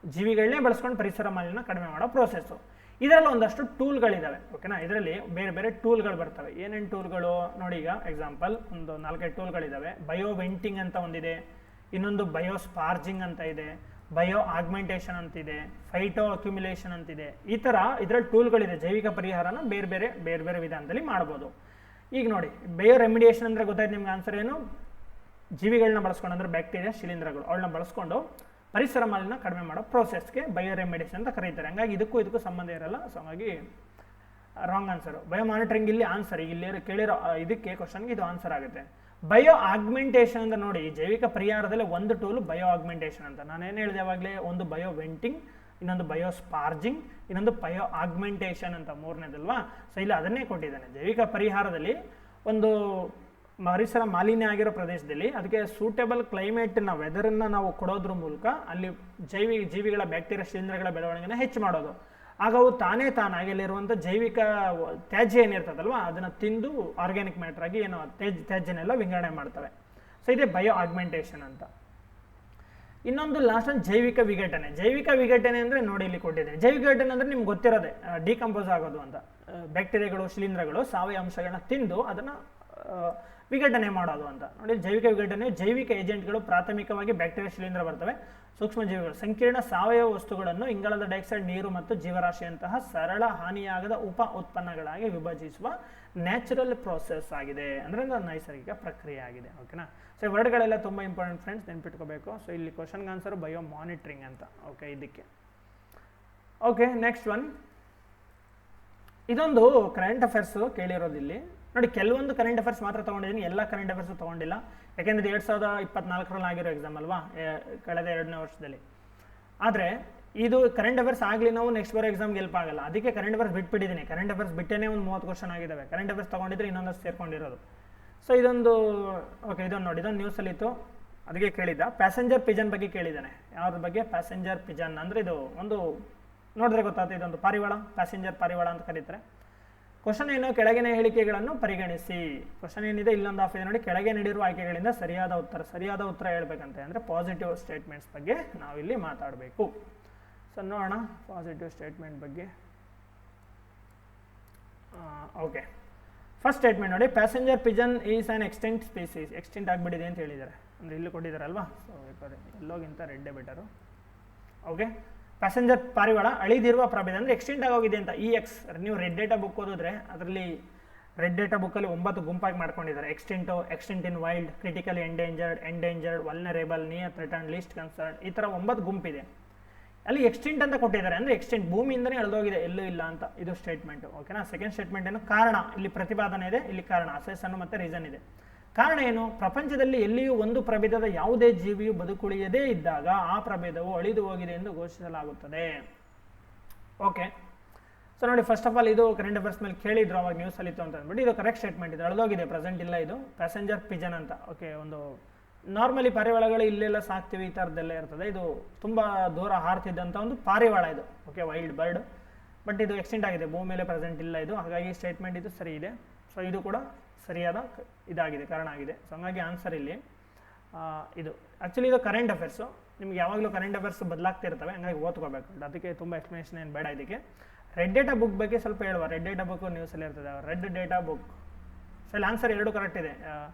ಜೀವಿಗಳನ್ನೇ ಬಳಸ್ಕೊಂಡು ಪರಿಸರ ಮಾಲಿನ್ಯ ಕಡಿಮೆ ಮಾಡೋ ಪ್ರೋಸೆಸ್ಸು. ಇದರಲ್ಲಿ ಒಂದಷ್ಟು ಟೂಲ್ಗಳಿದ್ದಾವೆ. ಓಕೆನಾ, ಇದರಲ್ಲಿ ಬೇರೆ ಬೇರೆ ಟೂಲ್ಗಳು ಬರ್ತವೆ. ಏನೇನು ಟೂಲ್ಗಳು ನೋಡಿ, ಈಗ ಎಕ್ಸಾಂಪಲ್ ಒಂದು 4-5 ಟೂಲ್ಗಳಿದ್ದಾವೆ. ಬಯೋ ವೆಂಟಿಂಗ್ ಅಂತ ಒಂದಿದೆ, ಇನ್ನೊಂದು ಬಯೋ ಸ್ಪಾರ್ಜಿಂಗ್ ಅಂತ ಇದೆ, ಬಯೋ ಆಗ್ಮೆಂಟೇಷನ್ ಅಂತಿದೆ, ಫೈಟೋ ಅಕ್ಯುಮಿಲೇಷನ್ ಅಂತಿದೆ. ಈ ಥರ ಇದರಲ್ಲಿ ಟೂಲ್ಗಳಿದೆ. ಜೈವಿಕ ಪರಿಹಾರನ ಬೇರೆ ಬೇರೆ ವಿಧಾನದಲ್ಲಿ ಮಾಡ್ಬೋದು. ಈಗ ನೋಡಿ, ಬಯೋ ರೆಮಿಡಿಯೇಷನ್ ಅಂದರೆ ಗೊತ್ತಾಯ್ತು ನಿಮ್ಗೆ ಆನ್ಸರ್ ಏನು, ಜೀವಿಗಳನ್ನ ಬಳಸ್ಕೊಂಡು ಅಂದರೆ ಬ್ಯಾಕ್ಟೀರಿಯಾ ಶಿಲೀಂಧ್ರಗಳು ಅವಳನ್ನ ಬಳಸ್ಕೊಂಡು ಪರಿಸರ ಮಾಲಿನ್ಯ ಕಡಿಮೆ ಮಾಡೋ ಪ್ರೋಸೆಸ್ಗೆ ಬಯೋ ರೆಮಿಡೀಸ್ ಅಂತ ಕರೀತಾರೆ. ಹಂಗಾಗಿ ಇದಕ್ಕೂ ಸಂಬಂಧ ಇರಲ್ಲ. ಸೊ ಹಾಗಾಗಿ ರಾಂಗ್ ಆನ್ಸರು. ಬಯೋ ಮಾನಿಟರಿಂಗ್ ಇಲ್ಲಿ ಆನ್ಸರ್, ಇಲ್ಲಿ ಕೇಳಿರೋ ಇದಕ್ಕೆ ಕ್ವಶನ್ಗೆ ಇದು ಆನ್ಸರ್ ಆಗುತ್ತೆ. ಬಯೋ ಆಗ್ಮೆಂಟೇಷನ್ ಅಂತ ನೋಡಿ, ಜೈವಿಕ ಪರಿಹಾರದಲ್ಲಿ ಒಂದು ಟೂಲ್ ಬಯೋ ಆಗ್ಮೆಂಟೇಷನ್ ಅಂತ. ನಾನೇನು ಹೇಳಿದೆ ಯಾವಾಗಲೇ, ಒಂದು ಬಯೋ ವೆಂಟಿಂಗ್, ಇನ್ನೊಂದು ಬಯೋ ಸ್ಪಾರ್ಜಿಂಗ್, ಇನ್ನೊಂದು ಬಯೋ ಆಗ್ಮೆಂಟೇಷನ್ ಅಂತ ಮೂರನೇದಲ್ವಾ. ಸೊ ಇಲ್ಲಿ ಅದನ್ನೇ ಕೊಟ್ಟಿದ್ದಾನೆ. ಜೈವಿಕ ಪರಿಹಾರದಲ್ಲಿ ಒಂದು ಪರಿಸರ ಮಾಲಿನ್ಯ ಆಗಿರೋ ಪ್ರದೇಶದಲ್ಲಿ ಅದಕ್ಕೆ ಸೂಟೇಬಲ್ ಕ್ಲೈಮೇಟ್ನ ವೆದರನ್ನು ನಾವು ಕೊಡೋದ್ರ ಮೂಲಕ ಅಲ್ಲಿ ಜೀವಿಗಳ ಬ್ಯಾಕ್ಟೀರಿಯಾ ಶಿಲೀಂಧ್ರಗಳ ಬೆಳವಣಿಗೆನ ಹೆಚ್ಚು ಮಾಡೋದು. ಆಗ ಅವು ತಾನಾಗಿ ಅಲ್ಲಿರುವಂಥ ಜೈವಿಕ ತ್ಯಾಜ್ಯ ಏನಿರ್ತದಲ್ವ ಅದನ್ನು ತಿಂದು ಆರ್ಗ್ಯಾನಿಕ್ ಮ್ಯಾಟರ್ ಆಗಿ ಏನೋ ತ್ಯಾಜ್ಯನೆಲ್ಲ ವಿಂಗಡಣೆ ಮಾಡ್ತವೆ. ಸೊ ಇದೇ ಬಯೋ ಆಗ್ಮೆಂಟೇಷನ್ ಅಂತ. ಇನ್ನೊಂದು ಲಾಸ್ಟ್ ಒಂದು ಜೈವಿಕ ವಿಘಟನೆ. ಜೈವಿಕ ವಿಘಟನೆ ಅಂದರೆ ನೋಡಿ ಇಲ್ಲಿ ಕೊಟ್ಟಿದ್ದೇನೆ. ಜೈವಿಕ ವಿಘಟನೆ ಅಂದರೆ ನಿಮ್ಗೆ ಗೊತ್ತಿರೋದೆ, ಡಿಕಂಪೋಸ್ ಆಗೋದು ಅಂತ. ಬ್ಯಾಕ್ಟೀರಿಯಾಗಳು ಶಿಲೀಂಧ್ರಗಳು ಸಾವಯವ ಅಂಶಗಳನ್ನ ತಿಂದು ಅದನ್ನು ವಿಘಟನೆ ಮಾಡೋದು ಅಂತ. ನೋಡಿ ಜೈವಿಕ ವಿಘಟನೆ, ಜೈವಿಕ ಏಜೆಂಟ್ಗಳು ಪ್ರಾಥಮಿಕವಾಗಿ ಬ್ಯಾಕ್ಟೀರಿಯಾ ಶಿಲೀಂಧ್ರ ಬರ್ತವೆ. ಸೂಕ್ಷ್ಮಜೀವಿಗಳು ಸಂಕೀರ್ಣ ಸಾವಯವ ವಸ್ತುಗಳನ್ನು ಇಂಗಾಲದ ಡೈಆಕ್ಸೈಡ್, ನೀರು ಮತ್ತು ಜೀವರಾಶಿಯಂತಹ ಸರಳ ಹಾನಿಯಾಗದ ಉಪ ಉತ್ಪನ್ನಗಳಾಗಿ ವಿಭಜಿಸುವ ನ್ಯಾಚುರಲ್ ಪ್ರೋಸೆಸ್ ಆಗಿದೆ, ಅಂದರೆ ನೈಸರ್ಗಿಕ ಪ್ರಕ್ರಿಯೆ ಆಗಿದೆ. ಓಕೆನಾ. ಸೊ ವರ್ಡ್ಗಳೆಲ್ಲ ತುಂಬ ಇಂಪಾರ್ಟೆಂಟ್ ಫ್ರೆಂಡ್ಸ್, ನೆನ್ಪಿಟ್ಕೋಬೇಕು. ಸೊ ಇಲ್ಲಿ ಕ್ವಶನ್ಗೆ ಆನ್ಸರು ಬಯೋ ಮಾನಿಟ್ರಿಂಗ್ ಅಂತ. ಓಕೆ, ಇದಕ್ಕೆ ಓಕೆ. ನೆಕ್ಸ್ಟ್ ಒನ್, ಇದೊಂದು ಕರೆಂಟ್ ಅಫೇರ್ಸು ಕೇಳಿರೋದಿಲ್ಲಿ ನೋಡಿ. ಕೆಲವೊಂದು ಕರೆಂಟ್ ಅಫೇರ್ಸ್ ಮಾತ್ರ ತೊಗೊಂಡಿದ್ದೀನಿ, ಎಲ್ಲ ಕರೆಂಟ್ ಅಫೇರ್ಸು ತೊಗೊಂಡಿಲ್ಲ. ಯಾಕೆಂದರೆ 2024ರಲ್ಲಿ ಆಗಿರೋ ಎಕ್ಸಾಮ್ ಅಲ್ವಾ, ಕಳೆದ 2ನೇ ವರ್ಷದಲ್ಲಿ. ಆದರೆ ಇದು ಕರೆಂಟ್ ಅಫೇರ್ಸ್ ಆಗಲಿ ನಾವು ನೆಕ್ಸ್ಟ್ ಬರೋ ಎಕ್ಸಾಮ್ಗೆ ಹೆಲ್ಪ್ ಆಗಲ್ಲ. ಅದಕ್ಕೆ ಕರೆಂಟ್ ಅಫೇರ್ಸ್ ಬಿಟ್ಬಿಟ್ಟಿದ್ದೀನಿ. ಕರೆಂಟ್ ಅಫೇರ್ಸ್ ಬಿಟ್ಟೇ ಒಂದು 30 ಕ್ವಶನ್ ಆಗಿದ್ದಾವೆ. ಕರೆಂಟ್ ಅಫೇರ್ಸ್ ತೊಗೊಂಡಿದ್ರೆ ಇನ್ನೊಂದಷ್ಟು ಸೇರ್ಕೊಂಡಿರೋದು. ಸೊ ಇದೊಂದು ಓಕೆ, ಇದೊಂದು ನೋಡಿ, ಇದೊಂದು ನ್ಯೂಸಲ್ಲಿತ್ತು, ಅದಕ್ಕೆ ಕೇಳಿದ್ದ. ಪ್ಯಾಸೆಂಜರ್ ಪಿಜನ್ ಬಗ್ಗೆ ಕೇಳಿದ್ದಾನೆ. ಯಾವ್ದ್ರ ಬಗ್ಗೆ? ಪ್ಯಾಸೆಂಜರ್ ಪಿಜನ್ ಅಂದರೆ ಇದು ಒಂದು ನೋಡಿದ್ರೆ ಗೊತ್ತಾಗ್ತದೆ, ಇದೊಂದು ಪಾರಿವಾಳ, ಪ್ಯಾಸೆಂಜರ್ ಪಾರಿವಾಳ ಅಂತ ಕರೀತಾರೆ. ಕ್ವಶನ್ ಏನು? ಕೆಳಗಿನ ಹೇಳಿಕೆಗಳನ್ನು ಪರಿಗಣಿಸಿ. ಕ್ವಶನ್ ಏನಿದೆ ಇಲ್ಲೊಂದು ಆಫ್ ಇದೆ ನೋಡಿ, ಕೆಳಗೆ ನೀಡಿರುವ ಆಯ್ಕೆಗಳಿಂದ ಸರಿಯಾದ ಉತ್ತರ ಹೇಳ್ಬೇಕಂತೆ. ಅಂದರೆ ಪಾಸಿಟಿವ್ ಸ್ಟೇಟ್ಮೆಂಟ್ಸ್ ಬಗ್ಗೆ ನಾವಿಲ್ಲಿ ಮಾತಾಡಬೇಕು. ಸೊ ನೋಡೋಣ ಪಾಸಿಟಿವ್ ಸ್ಟೇಟ್ಮೆಂಟ್ ಬಗ್ಗೆ. ಓಕೆ, ಫಸ್ಟ್ ಸ್ಟೇಟ್ಮೆಂಟ್ ನೋಡಿ, passenger pigeon is an extinct species. Extinct ಆಗಿಬಿಟ್ಟಿದೆ ಅಂತ ಹೇಳಿದ್ದಾರೆ, ಅಂದರೆ ಇಲ್ಲಿ ಕೊಟ್ಟಿದ್ದಾರಲ್ವಾ. ಸೊ ಎಲ್ಲೋಗಿಂತ ರೆಡ್ಡೇ ಬೆಟರು. ಓಕೆ, ಪ್ಯಾಸೆಂಜರ್ ಪಾರಿವಾಳ ಅಳಿದಿರುವ ಪ್ರಭೇದ, ಅಂದರೆ ಎಕ್ಸ್ಟೆಂಟ್ ಆಗೋಗಿದೆ ಅಂತ. EX ನೀವು ರೆಡ್ ಡೇಟಾ ಬುಕ್ ಓದಿದ್ರೆ ಅದರಲ್ಲಿ ರೆಡ್ ಡೇಟಾ ಬುಕ್ಕಲ್ಲಿ 9 ಗುಂಪಾಗಿ ಮಾಡ್ಕೊಂಡಿದ್ದಾರೆ. Extinct in wild, critically endangered, vulnerable, near threatened, least concern, ಈ ಥರ 9 ಗುಂಪಿದೆ. ಅಲ್ಲಿ ಎಕ್ಸ್ಟೆಂಟ್ ಅಂತ ಕೊಟ್ಟಿದ್ದಾರೆ, ಅಂದರೆ ಎಕ್ಸ್ಟೆಂಟ್ ಭೂಮಿಯಿಂದನೇ ಎಳೆದೋಗಿದೆ, ಎಲ್ಲೂ ಇಲ್ಲ ಅಂತ. ಇದು ಸ್ಟೇಟ್ಮೆಂಟು. ಓಕೆನಾ. ಸೆಕೆಂಡ್ ಸ್ಟೇಟ್ಮೆಂಟ್ ಏನು? ಕಾರಣ. ಇಲ್ಲಿ ಪ್ರತಿಪಾದನೆ ಇದೆ, ಇಲ್ಲಿ ಕಾರಣ, ಅಸೆಸನ್ನು ಮತ್ತು ರೀಸನ್ ಇದೆ. ಕಾರಣ ಏನು? ಪ್ರಪಂಚದಲ್ಲಿ ಎಲ್ಲಿಯೂ ಒಂದು ಪ್ರಭೇದದ ಯಾವುದೇ ಜೀವಿಯು ಬದುಕುಳಿಯದೇ ಇದ್ದಾಗ ಆ ಪ್ರಭೇದವು ಅಳಿದು ಹೋಗಿದೆ ಎಂದು ಘೋಷಿಸಲಾಗುತ್ತದೆ. ಓಕೆ, ಸೊ ನೋಡಿ, ಫಸ್ಟ್ ಆಫ್ ಆಲ್ ಇದು ಕರೆಂಟ್ ಅಫೇರ್ಸ್ ಮೇಲೆ ಕೇಳಿದ್ರು, ಅವಾಗ ನ್ಯೂಸಲ್ಲಿ ಇತ್ತು ಅಂತ ಅಂದ್ಬಿಟ್ಟು ಇದು ಕರೆಕ್ಟ್ ಸ್ಟೇಟ್ಮೆಂಟ್. ಇದು ಅಳಿದೋಗಿದೆ, ಪ್ರೆಸೆಂಟ್ ಇಲ್ಲ. ಇದು ಪ್ಯಾಸೆಂಜರ್ ಪಿಜನ್ ಅಂತ. ಓಕೆ, ಒಂದು ನಾರ್ಮಲಿ ಪಾರಿವಾಳಗಳು ಇಲ್ಲೆಲ್ಲ ಸಾಕ್ತೀವಿ, ಈ ಥರದ್ದೆಲ್ಲ ಇರ್ತದೆ. ಇದು ತುಂಬ ದೂರ ಹಾರ್ತಿದ್ದಂಥ ಒಂದು ಪಾರಿವಾಳ ಇದು. Okay, wild bird. ಬಟ್ ಇದು ಎಕ್ಸ್ಟೆಂಟ್ ಆಗಿದೆ, ಭೂಮಿ ಮೇಲೆ ಪ್ರೆಸೆಂಟ್ ಇಲ್ಲ ಇದು. ಹಾಗಾಗಿ ಸ್ಟೇಟ್ಮೆಂಟ್ ಇದು ಸರಿ ಇದೆ. ಸೊ ಇದು ಕೂಡ ಸರಿಯಾದ ಇದಾಗಿದೆ, ಕಾರಣ ಆಗಿದೆ. ಸೊ ಹಂಗಾಗಿ ಆನ್ಸರ್ ಇಲ್ಲಿ ಇದು. ಆ್ಯಕ್ಚುಲಿ ಇದು ಕರೆಂಟ್ ಅಫೇರ್ಸು, ನಿಮ್ಗೆ ಯಾವಾಗಲೂ ಕರೆಂಟ್ ಅಫೇರ್ಸ್ ಬದಲಾಗ್ತಿರ್ತವೆ, ಹಂಗಾಗಿ ಓದ್ಕೋಬೇಕು. ಅದಕ್ಕೆ ತುಂಬ ಎಕ್ಸ್ಪ್ಲನೇಷನ್ ಏನು ಬೇಡ ಇದಕ್ಕೆ. ರೆಡ್ ಡೇಟಾ ಬುಕ್ ಬಗ್ಗೆ ಸ್ವಲ್ಪ ಹೇಳುವ. ರೆಡ್ ಡೇಟಾ ಬುಕ್ ನ್ಯೂಸಲ್ಲಿ ಇರ್ತದೆ, ರೆಡ್ ಡೇಟಾ ಬುಕ್. ಸೊ ಇಲ್ಲಿ ಆನ್ಸರ್ 2 ಕರೆಕ್ಟ್ ಇದೆ.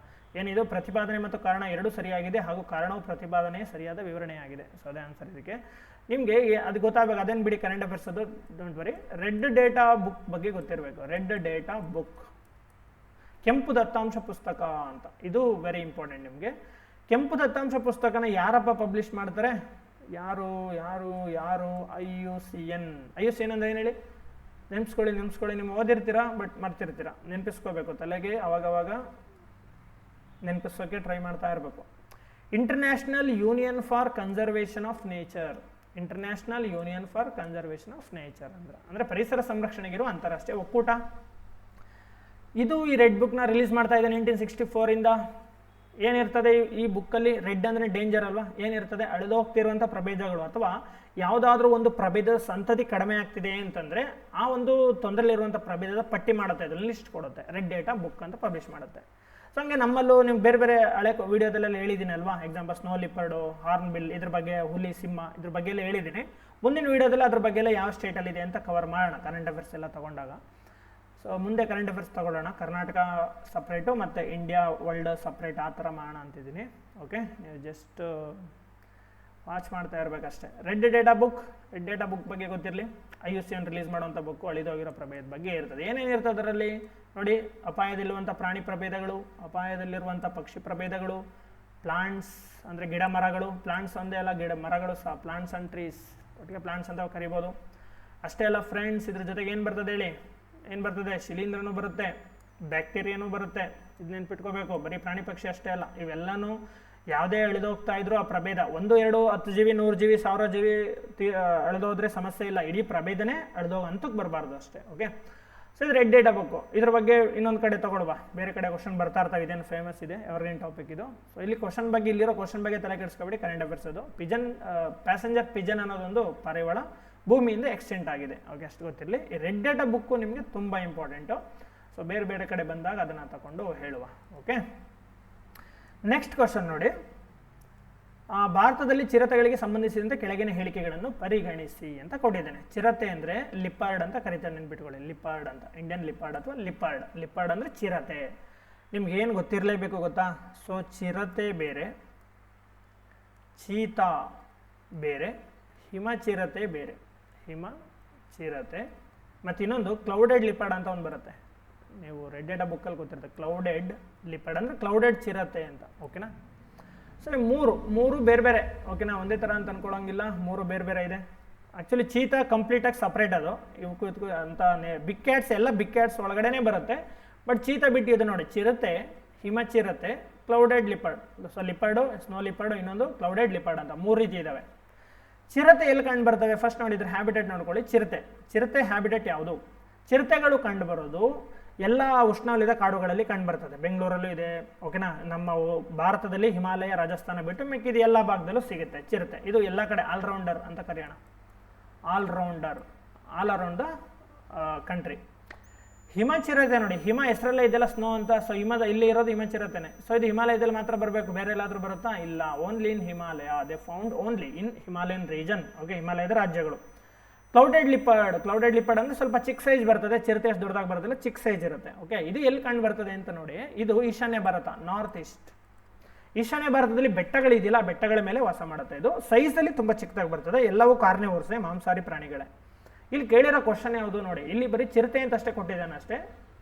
ಏನಿದು? ಪ್ರತಿಪಾದನೆ ಮತ್ತು ಕಾರಣ 2 ಸರಿಯಾಗಿದೆ, ಹಾಗೂ ಕಾರಣವು ಪ್ರತಿಪಾದನೆ ಸರಿಯಾದ ವಿವರಣೆಯಾಗಿದೆ. ಸೊ ಅದೇ ಆನ್ಸರ್ ಇದಕ್ಕೆ. ನಿಮಗೆ ಅದು ಗೊತ್ತಾಗಬೇಕು, ಅದೇನು ಬಿಡಿ ಕರೆಂಟ್ ಅಫೇರ್ಸ್ ಅದು, don't worry. Red data book ಬಗ್ಗೆ ಗೊತ್ತಿರಬೇಕು. ರೆಡ್ ಡೇಟಾ ಬುಕ್, ಕೆಂಪು ದತ್ತಾಂಶ ಪುಸ್ತಕ ಅಂತ. ಇದು ವೆರಿ ಇಂಪಾರ್ಟೆಂಟ್ ನಿಮಗೆ. ಕೆಂಪು ದತ್ತಾಂಶ ಪುಸ್ತಕನ ಯಾರಪ್ಪ ಪಬ್ಲಿಷ್ ಮಾಡ್ತಾರೆ? ಯಾರು IUCN. IUCN ಅಂದ್ರೆ ಏನು ಹೇಳಿ? ನೆನ್ಪಿಸ್ಕೊಳ್ಳಿ. ನೀವು ಓದಿರ್ತೀರಾ, ಬಟ್ ಮರ್ತಿರ್ತೀರಾ. ನೆನಪಿಸ್ಕೋಬೇಕು ತಲೆಗೆ, ಅವಾಗವಾಗ ನೆನಪಿಸೋಕೆ ಟ್ರೈ ಮಾಡ್ತಾ ಇರಬೇಕು. International union for conservation of nature. International union for conservation of nature ಅಂದರೆ ಪರಿಸರ ಸಂರಕ್ಷಣೆಗಿರುವ ಅಂತಾರಾಷ್ಟ್ರೀಯ ಒಕ್ಕೂಟ. ಇದು ಈ ರೆಡ್ ಬುಕ್ನ ರಿಲೀಸ್ ಮಾಡ್ತಾ ಇದೆ 1964ಇಂದ. ಏನಿರ್ತದೆ ಈ ಬುಕ್ಕಲ್ಲಿ? ರೆಡ್ ಅಂದರೆ ಡೇಂಜರ್ ಅಲ್ವಾ. ಏನಿರ್ತದೆ? ಅಳಿದು ಹೋಗ್ತಿರುವಂಥ ಪ್ರಭೇದಗಳು, ಅಥವಾ ಯಾವುದಾದ್ರೂ ಒಂದು ಪ್ರಭೇದದ ಸಂತತಿ ಕಡಿಮೆ ಆಗ್ತಿದೆ ಅಂತಂದರೆ ಆ ಒಂದು ತೊಂದರೆಲಿರುವಂಥ ಪ್ರಭೇದದ ಪಟ್ಟಿ ಮಾಡುತ್ತೆ, ಅದರಲ್ಲಿ ಲಿಸ್ಟ್ ಕೊಡುತ್ತೆ. ರೆಡ್ ಡೇಟಾ ಬುಕ್ ಅಂತ ಪಬ್ಲಿಷ್ ಮಾಡುತ್ತೆ. ಸೊ ಹಂಗೆ ನಮ್ಮಲ್ಲೂ ನಿಮ್ಗೆ ಬೇರೆ ಬೇರೆ ಹಳೆ ವೀಡಿಯೋದಲ್ಲೆಲ್ಲ ಹೇಳಿದ್ದೀನಿ ಅಲ್ವಾ. ಎಕ್ಸಾಂಪಲ್ ಸ್ನೋ ಲಿಪರ್ಡು, ಹಾರ್ನ್ ಬಿಲ್, ಇದ್ರ ಬಗ್ಗೆ, ಹುಲಿ, ಸಿಂಹ, ಇದ್ರ ಬಗ್ಗೆ ಎಲ್ಲ ಹೇಳಿದ್ದೀನಿ. ಮುಂದಿನ ವೀಡಿಯೋದಲ್ಲಿ ಅದ್ರ ಬಗ್ಗೆ ಎಲ್ಲ ಯಾವ ಸ್ಟೇಟಲ್ಲಿದೆ ಅಂತ ಕವರ್ ಮಾಡೋಣ, ಕರೆಂಟ್ ಅಫೇರ್ಸ್ ಎಲ್ಲ ತೊಗೊಂಡಾಗ. ಸೊ ಮುಂದೆ ಕರೆಂಟ್ ಅಫೇರ್ಸ್ ತೊಗೊಳ್ಳೋಣ. ಕರ್ನಾಟಕ ಸಪ್ರೇಟು ಮತ್ತು ಇಂಡಿಯಾ ವರ್ಲ್ಡ್ ಸಪ್ರೇಟ್, ಆ ಥರ ಮಾಡೋಣ ಅಂತಿದ್ದೀನಿ. ಓಕೆ, ನೀವು ಜಸ್ಟ್ ವಾಚ್ ಮಾಡ್ತಾ ಇರಬೇಕಷ್ಟೇ. ರೆಡ್ ಡೇಟಾ ಬುಕ್ ಬಗ್ಗೆ ಗೊತ್ತಿರಲಿ. IUCN ರಿಲೀಸ್ ಮಾಡುವಂಥ ಬುಕ್ಕು ಅಳಿದೋಗಿರೋ ಪ್ರಭೇದ ಬಗ್ಗೆ ಇರ್ತದೆ. ಏನೇನಿರ್ತದೆ ಅದರಲ್ಲಿ ನೋಡಿ? ಅಪಾಯದಲ್ಲಿರುವಂಥ ಪ್ರಾಣಿ ಪ್ರಭೇದಗಳು, ಅಪಾಯದಲ್ಲಿರುವಂಥ ಪಕ್ಷಿ ಪ್ರಭೇದಗಳು, ಪ್ಲಾಂಟ್ಸ್ ಅಂದರೆ ಗಿಡ ಮರಗಳು, ಪ್ಲಾಂಟ್ಸ್ ಒಂದೇ ಅಲ್ಲ ಗಿಡ ಮರಗಳು ಸಹ, ಪ್ಲಾಂಟ್ಸ್ ಆ್ಯಂಡ್ ಟ್ರೀಸ್ ಒಟ್ಟಿಗೆ ಪ್ಲಾಂಟ್ಸ್ ಅಂತ ಕರಿಬೋದು. ಅಷ್ಟೇ ಅಲ್ಲ ಫ್ರೆಂಡ್ಸ್, ಇದ್ರ ಜೊತೆಗೆ ಏನು ಬರ್ತದೆ ಹೇಳಿ, ಏನು ಬರ್ತದೆ, ಶಿಲೀಂಧ್ರನೂ ಬರುತ್ತೆ, ಬ್ಯಾಕ್ಟೀರಿಯಾನೂ ಬರುತ್ತೆ. ಇದು ನೆನ್ಪಿಟ್ಕೋಬೇಕು. ಬರೀ ಪ್ರಾಣಿ ಪಕ್ಷಿ ಅಷ್ಟೇ ಅಲ್ಲ, ಇವೆಲ್ಲನೂ ಯಾವುದೇ ಅಳಿದೋಗ್ತಾ ಇದ್ರು ಆ ಪ್ರಭೇದ 1, 2, 10 ಜೀವಿ 100 ಜೀವಿ 1000 ಜೀವಿ ಅಳಿದೋದ್ರೆ ಸಮಸ್ಯೆ ಇಲ್ಲ, ಇಡೀ ಪ್ರಭೇದನೇ ಅಳಿದೋಗ ಹಂತಕ್ಕೆ ಬರಬಾರ್ದು ಅಷ್ಟೇ. ಓಕೆ, ಸೊ ಇದು ರೆಡ್ ಡೇಟಾ ಬುಕ್ಕು. ಇದ್ರ ಬಗ್ಗೆ ಇನ್ನೊಂದು ಕಡೆ ತಗೊಳ್ಬಾ, ಬೇರೆ ಕಡೆ ಕ್ವಶನ್ ಬರ್ತಾ ಇರ್ತಾವೆ, ಇದೇನು ಫೇಮಸ್ ಇದೆ, ಎವರ್ಗ್ರೀನ್ ಟಾಪಿಕ್ ಇದು. ಸೊ ಇಲ್ಲಿ ಕ್ವಶನ್ ಬಗ್ಗೆ, ಇಲ್ಲಿರೋ ಕ್ವಶನ್ ಬಗ್ಗೆ ತಲೆ ಕೆಡಿಸ್ಕೊಬೇಡಿ, ಕರೆಂಟ್ ಅಫೇರ್ಸ್ ಅದು. ಪಿಜನ್, ಪ್ಯಾಸೆಂಜರ್ ಪಿಜನ್ ಅನ್ನೋದೊಂದು ಪಾರಿವಾಳ ಭೂಮಿಯಿಂದ ಎಕ್ಸ್ಟೆಂಟ್ ಆಗಿದೆ. ಓಕೆ, ಅಷ್ಟು ಗೊತ್ತಿರಲಿ. ಈ ರೆಡ್ ಡೇಟಾ ಬುಕ್ಕು ನಿಮಗೆ ತುಂಬ ಇಂಪಾರ್ಟೆಂಟು. ಸೊ ಬೇರೆ ಬೇರೆ ಕಡೆ ಬಂದಾಗ ಅದನ್ನು ತಗೊಂಡು ಹೇಳುವ. ಓಕೆ, ನೆಕ್ಸ್ಟ್ ಕ್ವಶನ್ ನೋಡಿ, ಭಾರತದಲ್ಲಿ ಚಿರತೆಗಳಿಗೆ ಸಂಬಂಧಿಸಿದಂತೆ ಕೆಳಗಿನ ಹೇಳಿಕೆಗಳನ್ನು ಪರಿಗಣಿಸಿ ಅಂತ ಕೊಟ್ಟಿದ್ದೇನೆ. ಚಿರತೆ ಅಂದರೆ ಲಿಪಾರ್ಡ್ ಅಂತ ಕರೀತಾರೆ, ನೆನ್ಪಿಟ್ಕೊಳ್ಳಿ, ಲಿಪಾರ್ಡ್ ಅಂತ, ಇಂಡಿಯನ್ ಲಿಪಾರ್ಡ್ ಅಥವಾ ಲಿಪಾರ್ಡ್. ಲಿಪಾರ್ಡ್ ಅಂದರೆ ಚಿರತೆ. ನಿಮ್ಗೆ ಏನು ಗೊತ್ತಿರಲೇಬೇಕು ಗೊತ್ತಾ? ಸೊ ಚಿರತೆ ಬೇರೆ, ಚೀತಾ ಬೇರೆ, ಹಿಮ ಚಿರತೆ ಬೇರೆ, ಹಿಮ ಚಿರತೆ. ಮತ್ತು ಇನ್ನೊಂದು ಕ್ಲೌಡೆಡ್ ಲಿಪಾರ್ಡ್ ಅಂತ ಒಂದು ಬರುತ್ತೆ, ನೀವು ರೆಡ್ ಡೇಟಾ ಬುಕ್ಕಲ್ಲಿ ಗೊತ್ತಿರುತ್ತೆ. ಕ್ಲೌಡೆಡ್ ಲಿಪಾರ್ಡ್ ಅಂದರೆ ಕ್ಲೌಡೆಡ್ ಚಿರತೆ ಅಂತ. ಓಕೆನಾ? ಸರಿ, ಮೂರು ಬೇರೆ ಬೇರೆ. ಓಕೆನಾ? ಒಂದೇ ಥರ ಅಂತ ಅನ್ಕೊಳ್ಳೋಂಗಿಲ್ಲ, ಮೂರು ಬೇರೆ ಬೇರೆ ಇದೆ. ಆ್ಯಕ್ಚುಲಿ ಚೀತಾ ಕಂಪ್ಲೀಟಾಗಿ ಸಪ್ರೇಟ್ ಅದು, ಇವಕ್ಕೂ ಇದಕ್ಕೂ ಅಂತ. ಬಿಗ್ ಕ್ಯಾಟ್ಸ್ ಎಲ್ಲ ಬಿಗ್ ಕ್ಯಾಟ್ಸ್ ಒಳಗಡೆನೇ ಬರುತ್ತೆ, ಬಟ್ ಚೀತಾ ಬಿಟ್ಟು ಇದು ನೋಡಿ, ಚಿರತೆ, ಹಿಮ ಚಿರತೆ, ಕ್ಲೌಡೆಡ್ ಲಿಪಾರ್ಡ್. ಸೊ ಲಿಪಾರ್ಡು, ಸ್ನೋ ಲಿಪಾರ್ಡು, ಇನ್ನೊಂದು ಕ್ಲೌಡೆಡ್ ಲಿಪಾರ್ಡ್ ಅಂತ 3 ರೀತಿ ಇದ್ದಾವೆ. ಚಿರತೆ ಎಲ್ಲಿ ಕಂಡು ಬರ್ತವೆ? ಫಸ್ಟ್ ನೋಡಿದ್ರೆ ಹ್ಯಾಬಿಟೇಟ್ ನೋಡ್ಕೊಳ್ಳಿ. ಚಿರತೆ ಹ್ಯಾಬಿಟೇಟ್ ಯಾವುದು? ಚಿರತೆಗಳು ಕಂಡು ಬರೋದು ಎಲ್ಲ ಉಷ್ಣವಲಯದ ಕಾಡುಗಳಲ್ಲಿ ಕಂಡು ಬರ್ತದೆ. ಬೆಂಗಳೂರಲ್ಲೂ ಇದೆ. ಓಕೆನಾ? ನಮ್ಮ ಭಾರತದಲ್ಲಿ ಹಿಮಾಲಯ, ರಾಜಸ್ಥಾನ ಬಿಟ್ಟು ಮಿಕ್ಕಿದ ಎಲ್ಲ ಭಾಗದಲ್ಲೂ ಸಿಗುತ್ತೆ ಚಿರತೆ. ಇದು ಎಲ್ಲ ಕಡೆ ಆಲ್ರೌಂಡರ್ ಅಂತ ಕರೆಯೋಣ, all rounder, all around the country. ಹಿಮ ಚಿರತೆ ನೋಡಿ, ಹಿಮ ಹೆಸರಲ್ಲೇ ಇದೆಲ್ಲ ಸ್ನೋ ಅಂತ. ಸೊ ಇಲ್ಲಿ ಇರೋದು ಹಿಮ ಚಿರತೆನೆ. ಸೊ ಇದು ಹಿಮಾಲಯದಲ್ಲಿ ಮಾತ್ರ ಬರಬೇಕು, ಬೇರೆ ಎಲ್ಲಾದ್ರೂ ಬರುತ್ತಾ? ಇಲ್ಲ, only in Himalaya. They found only in Himalayan region. Okay, ಹಿಮಾಲಯದ ರಾಜ್ಯಗಳು. ಕ್ಲೌಡೆಡ್ ಲಿಪಾರ್ಡ್ ಅಂದರೆ ಸ್ವಲ್ಪ ಚಿಕ್ಕ ಸೈಜ್ ಬರ್ತದೆ, ಚಿರತೆ ಅಷ್ಟು ದೊಡ್ಡದಾಗಿ ಬರೋದಿಲ್ಲ, ಚಿಕ್ಕ ಸೈಜ್ ಇರುತ್ತೆ. ಓಕೆ, ಇದು ಎಲ್ಲಿ ಕಂಡು ಬರ್ತದೆ ಅಂತ ನೋಡಿ, ಇದು ಈಶಾನ್ಯ ಭಾರತ, ನಾರ್ತ್ ಈಸ್ಟ್. ಈಶಾನ್ಯ ಭಾರತದಲ್ಲಿ ಬೆಟ್ಟಗಳಿದೆಯಲ್ಲ, ಬೆಟ್ಟಗಳ ಮೇಲೆ ವಾಸ ಮಾಡುತ್ತೆ. ಇದು ಸೈಜಲ್ಲಿ ತುಂಬ ಚಿಕ್ಕದಾಗಿ ಬರ್ತದೆ. ಎಲ್ಲವೂ ಕಾರ್ನಿವೋರ್ಸೇ, ಮಾಂಸಾಹಾರಿ ಪ್ರಾಣಿಗಳೇ. ಇಲ್ಲಿ ಕೇಳಿರೋ ಕ್ವಶನ್ ಯಾವುದು ನೋಡಿ, ಇಲ್ಲಿ ಬರೀ ಚಿರತೆ ಅಂತ ಅಷ್ಟೇ ಕೊಟ್ಟಿದ್ದಾನೆ ಅಷ್ಟೇ,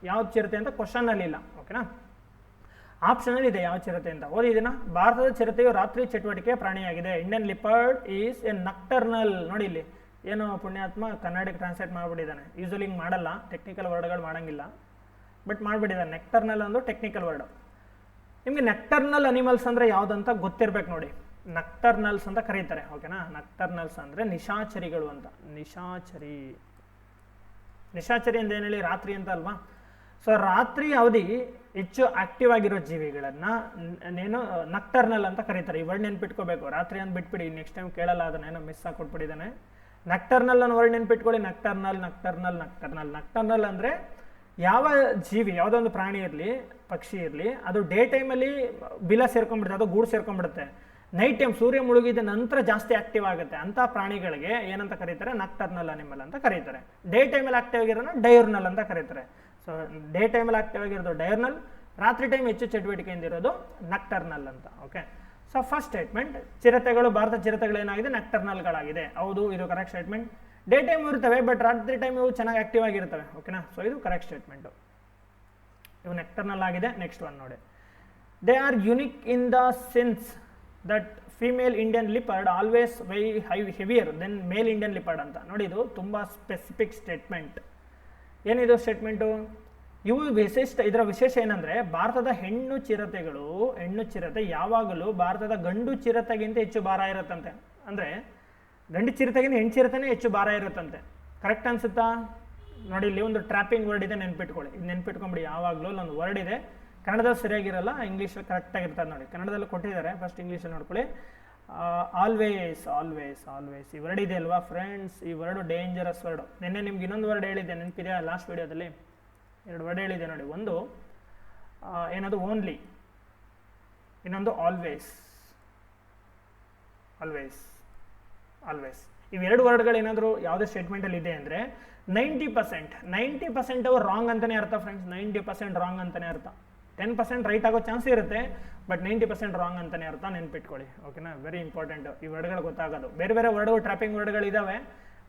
ಯಾವ್ದು ಚಿರತೆ ಅಂತ ಕ್ವಶನಲ್ಲಿ ಇಲ್ಲ. ಓಕೆನಾ? ಆಪ್ಷನಲ್ಲಿ ಇದೆ ಯಾವ ಚಿರತೆ ಅಂತ. ಓದಿದ್ದೀನ? ಭಾರತದ ಚಿರತೆಯು ರಾತ್ರಿ ಚಟುವಟಿಕೆ ಪ್ರಾಣಿಯಾಗಿದೆ. Indian leopard is a nocturnal. ನೋಡಿ ಇಲ್ಲಿ ಏನು ಪುಣ್ಯಾತ್ಮ ಕನ್ನಡಕ್ಕೆ ಟ್ರಾನ್ಸ್ಲೇಟ್ ಮಾಡಿಬಿಟ್ಟಿದ್ದಾನೆ. ಯೂಶಲಿ ಹಿಂಗೆ ಮಾಡಲ್ಲ, ಟೆಕ್ನಿಕಲ್ ವರ್ಡ್ಗಳು ಮಾಡೋಂಗಿಲ್ಲ, ಬಟ್ ಮಾಡಿಬಿಟ್ಟಿದ್ದಾನೆ. ನೆಕ್ಟರ್ನಲ್ ಒಂದು ಟೆಕ್ನಿಕಲ್ ವರ್ಡ್. ನಿಮಗೆ ನೆಕ್ಟರ್ನಲ್ ಅನಿಮಲ್ಸ್ ಅಂದರೆ ಯಾವುದಂತ ಗೊತ್ತಿರ್ಬೇಕು ನೋಡಿ. ನಕ್ಟರ್ನಲ್ಸ್ ಅಂತ ಕರೀತಾರೆ. ಓಕೆನಾ? ನಕ್ಟರ್ನಲ್ಸ್ ಅಂದರೆ ನಿಶಾಚರಿಗಳು ಅಂತ. ನಿಶಾಚರಿ ಅಂತ ಏನು ಹೇಳಿ, ರಾತ್ರಿ ಅಂತ ಅಲ್ವಾ? ಸೊ ರಾತ್ರಿ ಅವಧಿ ಹೆಚ್ಚು ಆಕ್ಟಿವ್ ಆಗಿರೋ ಜೀವಿಗಳನ್ನು ಏನು ನಕ್ಟರ್ನಲ್ ಅಂತ ಕರೀತಾರೆ. ಈ ವರ್ಡ್ ನೆನ್ಪಿಟ್ಕೋಬೇಕು. ರಾತ್ರಿ ಅಂತ ಬಿಟ್ಬಿಡಿ, ನೆಕ್ಸ್ಟ್ ಟೈಮ್ ಕೇಳಲ್ಲ, ಅದನ್ನೇನೋ ಮಿಸ್ ಆಗಿಕೊಟ್ಬಿಟ್ಟಿದ್ದಾನೆ. ನಕ್ಟರ್ನಲ್ ಅನ್ನೋ ವರ್ಡ್ ನೆನ್ಪಿಟ್ಕೊಳ್ಳಿ. ನಕ್ಟರ್ನಲ್ ಅಂದರೆ ಯಾವ ಜೀವಿ, ಯಾವುದೋ ಒಂದು ಪ್ರಾಣಿ ಇರಲಿ, ಪಕ್ಷಿ ಇರಲಿ, ಅದು ಡೇ ಟೈಮಲ್ಲಿ ಬಿಲ ಸೇರ್ಕೊಂಡ್ಬಿಡುತ್ತೆ, ಅದು ಗೂಡು ಸೇರ್ಕೊಂಡ್ಬಿಡುತ್ತೆ. ನೈಟ್ ಟೈಮ್ ಸೂರ್ಯ ಮುಳುಗಿದ ನಂತರ ಜಾಸ್ತಿ ಆಕ್ಟಿವ್ ಆಗುತ್ತೆ. ಅಂಥ ಪ್ರಾಣಿಗಳಿಗೆ ಏನಂತ ಕರೀತಾರೆ? ನಕ್ಟರ್ನಲ್ ಅನಿಮಲ್ ಅಂತ ಕರೀತಾರೆ. ಡೇ ಟೈಮಲ್ಲಿ ಆಕ್ಟಿವ್ ಆಗಿರೋನ ಡೈರ್ನಲ್ ಅಂತ ಕರೀತಾರೆ. ಸೊ ಡೇ ಟೈಮಲ್ಲಿ ಆಕ್ಟಿವ್ ಆಗಿರೋದು ಡೈರ್ನಲ್, ರಾತ್ರಿ ಟೈಮ್ ಹೆಚ್ಚು ಚಟುವಟಿಕೆಯಿಂದ ಇರೋದು ನಕ್ಟರ್ನಲ್ ಅಂತ. ಓಕೆ, ಸೊ ಫಸ್ಟ್ ಸ್ಟೇಟ್ಮೆಂಟ್, ಚಿರತೆಗಳು, ಭಾರತ ಚಿರತೆಗಳು ಏನಾಗಿದೆ? ನಕ್ಟರ್ನಲ್ಗಳಾಗಿದೆ. ಹೌದು, ಇದು ಕರೆಕ್ಟ್ ಸ್ಟೇಟ್ಮೆಂಟ್. ಡೇ ಟೈಮ್ ಇರ್ತವೆ, ಬಟ್ ರಾತ್ರಿ ಟೈಮ್ ಇವು ಚೆನ್ನಾಗಿ ಆಕ್ಟಿವ್ ಆಗಿರ್ತವೆ. ಓಕೆನಾ? ಸೊ ಇದು ಕರೆಕ್ಟ್ ಸ್ಟೇಟ್ಮೆಂಟು. ಇವು ನಕ್ಟರ್ನಲ್ ಆಗಿದೆ. ನೆಕ್ಸ್ಟ್ ಒನ್ ನೋಡಿ, they are unique in the sense that female Indian leopard always weigh heavier than male Indian leopard ಅಂತ. ನೋಡಿ, ಇದು ತುಂಬ ಸ್ಪೆಸಿಫಿಕ್ ಸ್ಟೇಟ್ಮೆಂಟ್. ಏನಿದು ಸ್ಟೇಟ್ಮೆಂಟು? ಇವು ವಿಶಿಷ್ಟ, ಇದರ ವಿಶೇಷ ಏನಂದರೆ, ಭಾರತದ ಹೆಣ್ಣು ಚಿರತೆ ಯಾವಾಗಲೂ ಭಾರತದ ಗಂಡು ಚಿರತೆಗಿಂತ ಹೆಚ್ಚು ಭಾರ ಇರುತ್ತಂತೆ. ಅಂದರೆ ಗಂಡು ಚಿರತೆಗಿಂತ ಹೆಣ್ಣು ಚಿರತೆನೇ ಹೆಚ್ಚು ಭಾರ ಇರುತ್ತಂತೆ. ಕರೆಕ್ಟ್ ಅನ್ಸುತ್ತಾ? ನೋಡಿ, ಇಲ್ಲಿ ಒಂದು ಟ್ರ್ಯಾಪಿಂಗ್ ವರ್ಡ್ ಇದೆ, ನೆನ್ಪಿಟ್ಕೊಳ್ಳಿ. ಇದು ನೆನ್ಪಿಟ್ಕೊಂಬಿಡಿ. ಯಾವಾಗಲೂ ಒಂದು ವರ್ಡ್ ಇದೆ, ಕನ್ನಡದಲ್ಲಿ ಸರಿಯಾಗಿರಲ್ಲ, ಇಂಗ್ಲೀಷಲ್ಲಿ ಕರೆಕ್ಟಾಗಿರ್ತದೆ ನೋಡಿ. ಕನ್ನಡದಲ್ಲಿ ಕೊಟ್ಟಿದ್ದಾರೆ, ಫಸ್ಟ್ ಇಂಗ್ಲೀಷಲ್ಲಿ ನೋಡ್ಕೊಳ್ಳಿ. ಆಲ್ವೇಸ್. ಈ ವರ್ಡ್ ಇದೆ ಅಲ್ವಾ ಫ್ರೆಂಡ್ಸ್? ಈ ವರ್ಡು ಡೇಂಜರಸ್ ವರ್ಡು. ನಿನ್ನೆ ನಿಮ್ಗೆ ಇನ್ನೊಂದು ವರ್ಡ್ ಹೇಳಿದ್ದೆ, ನೆನಪಿದೆಯಾ? ಲಾಸ್ಟ್ ವಿಡಿಯೋದಲ್ಲಿ 2 ವರ್ಡ್ ಹೇಳಿದೆ ನೋಡಿ. ಒಂದು ಏನದು? ಓನ್ಲಿ. ಇನ್ನೊಂದು ಆಲ್ವೇಸ್. ಇವೆರಡು ವರ್ಡ್ಗಳು ಏನಾದರೂ ಯಾವುದೇ ಸ್ಟೇಟ್ಮೆಂಟಲ್ಲಿ ಇದೆ ಅಂದರೆ 90% ಅವು ರಾಂಗ್ ಅಂತಲೇ ಅರ್ಥ ಫ್ರೆಂಡ್ಸ್. 90% ರಾಂಗ್ ಅಂತಲೇ ಅರ್ಥ. 10% ರೈಟ್ ಆಗೋ ಚಾನ್ಸ್ ಇರುತ್ತೆ, ಬಟ್ 90% ರಾಂಗ್ ಅಂತಲೇ ಅರ್ಥ. ನೆನ್ಪಿಟ್ಕೊಳ್ಳಿ. ಓಕೆನಾ? ವೆರಿ ಇಂಪಾರ್ಟೆಂಟ್ ಈ ವರ್ಡ್ಗಳು ಗೊತ್ತಾಗೋದು. ಬೇರೆ ಬೇರೆ ವರ್ಡ್ಗಳು, ಟ್ರ್ಯಾಪಿಂಗ್ ವರ್ಡ್ಗಳಿದ್ದಾವೆ,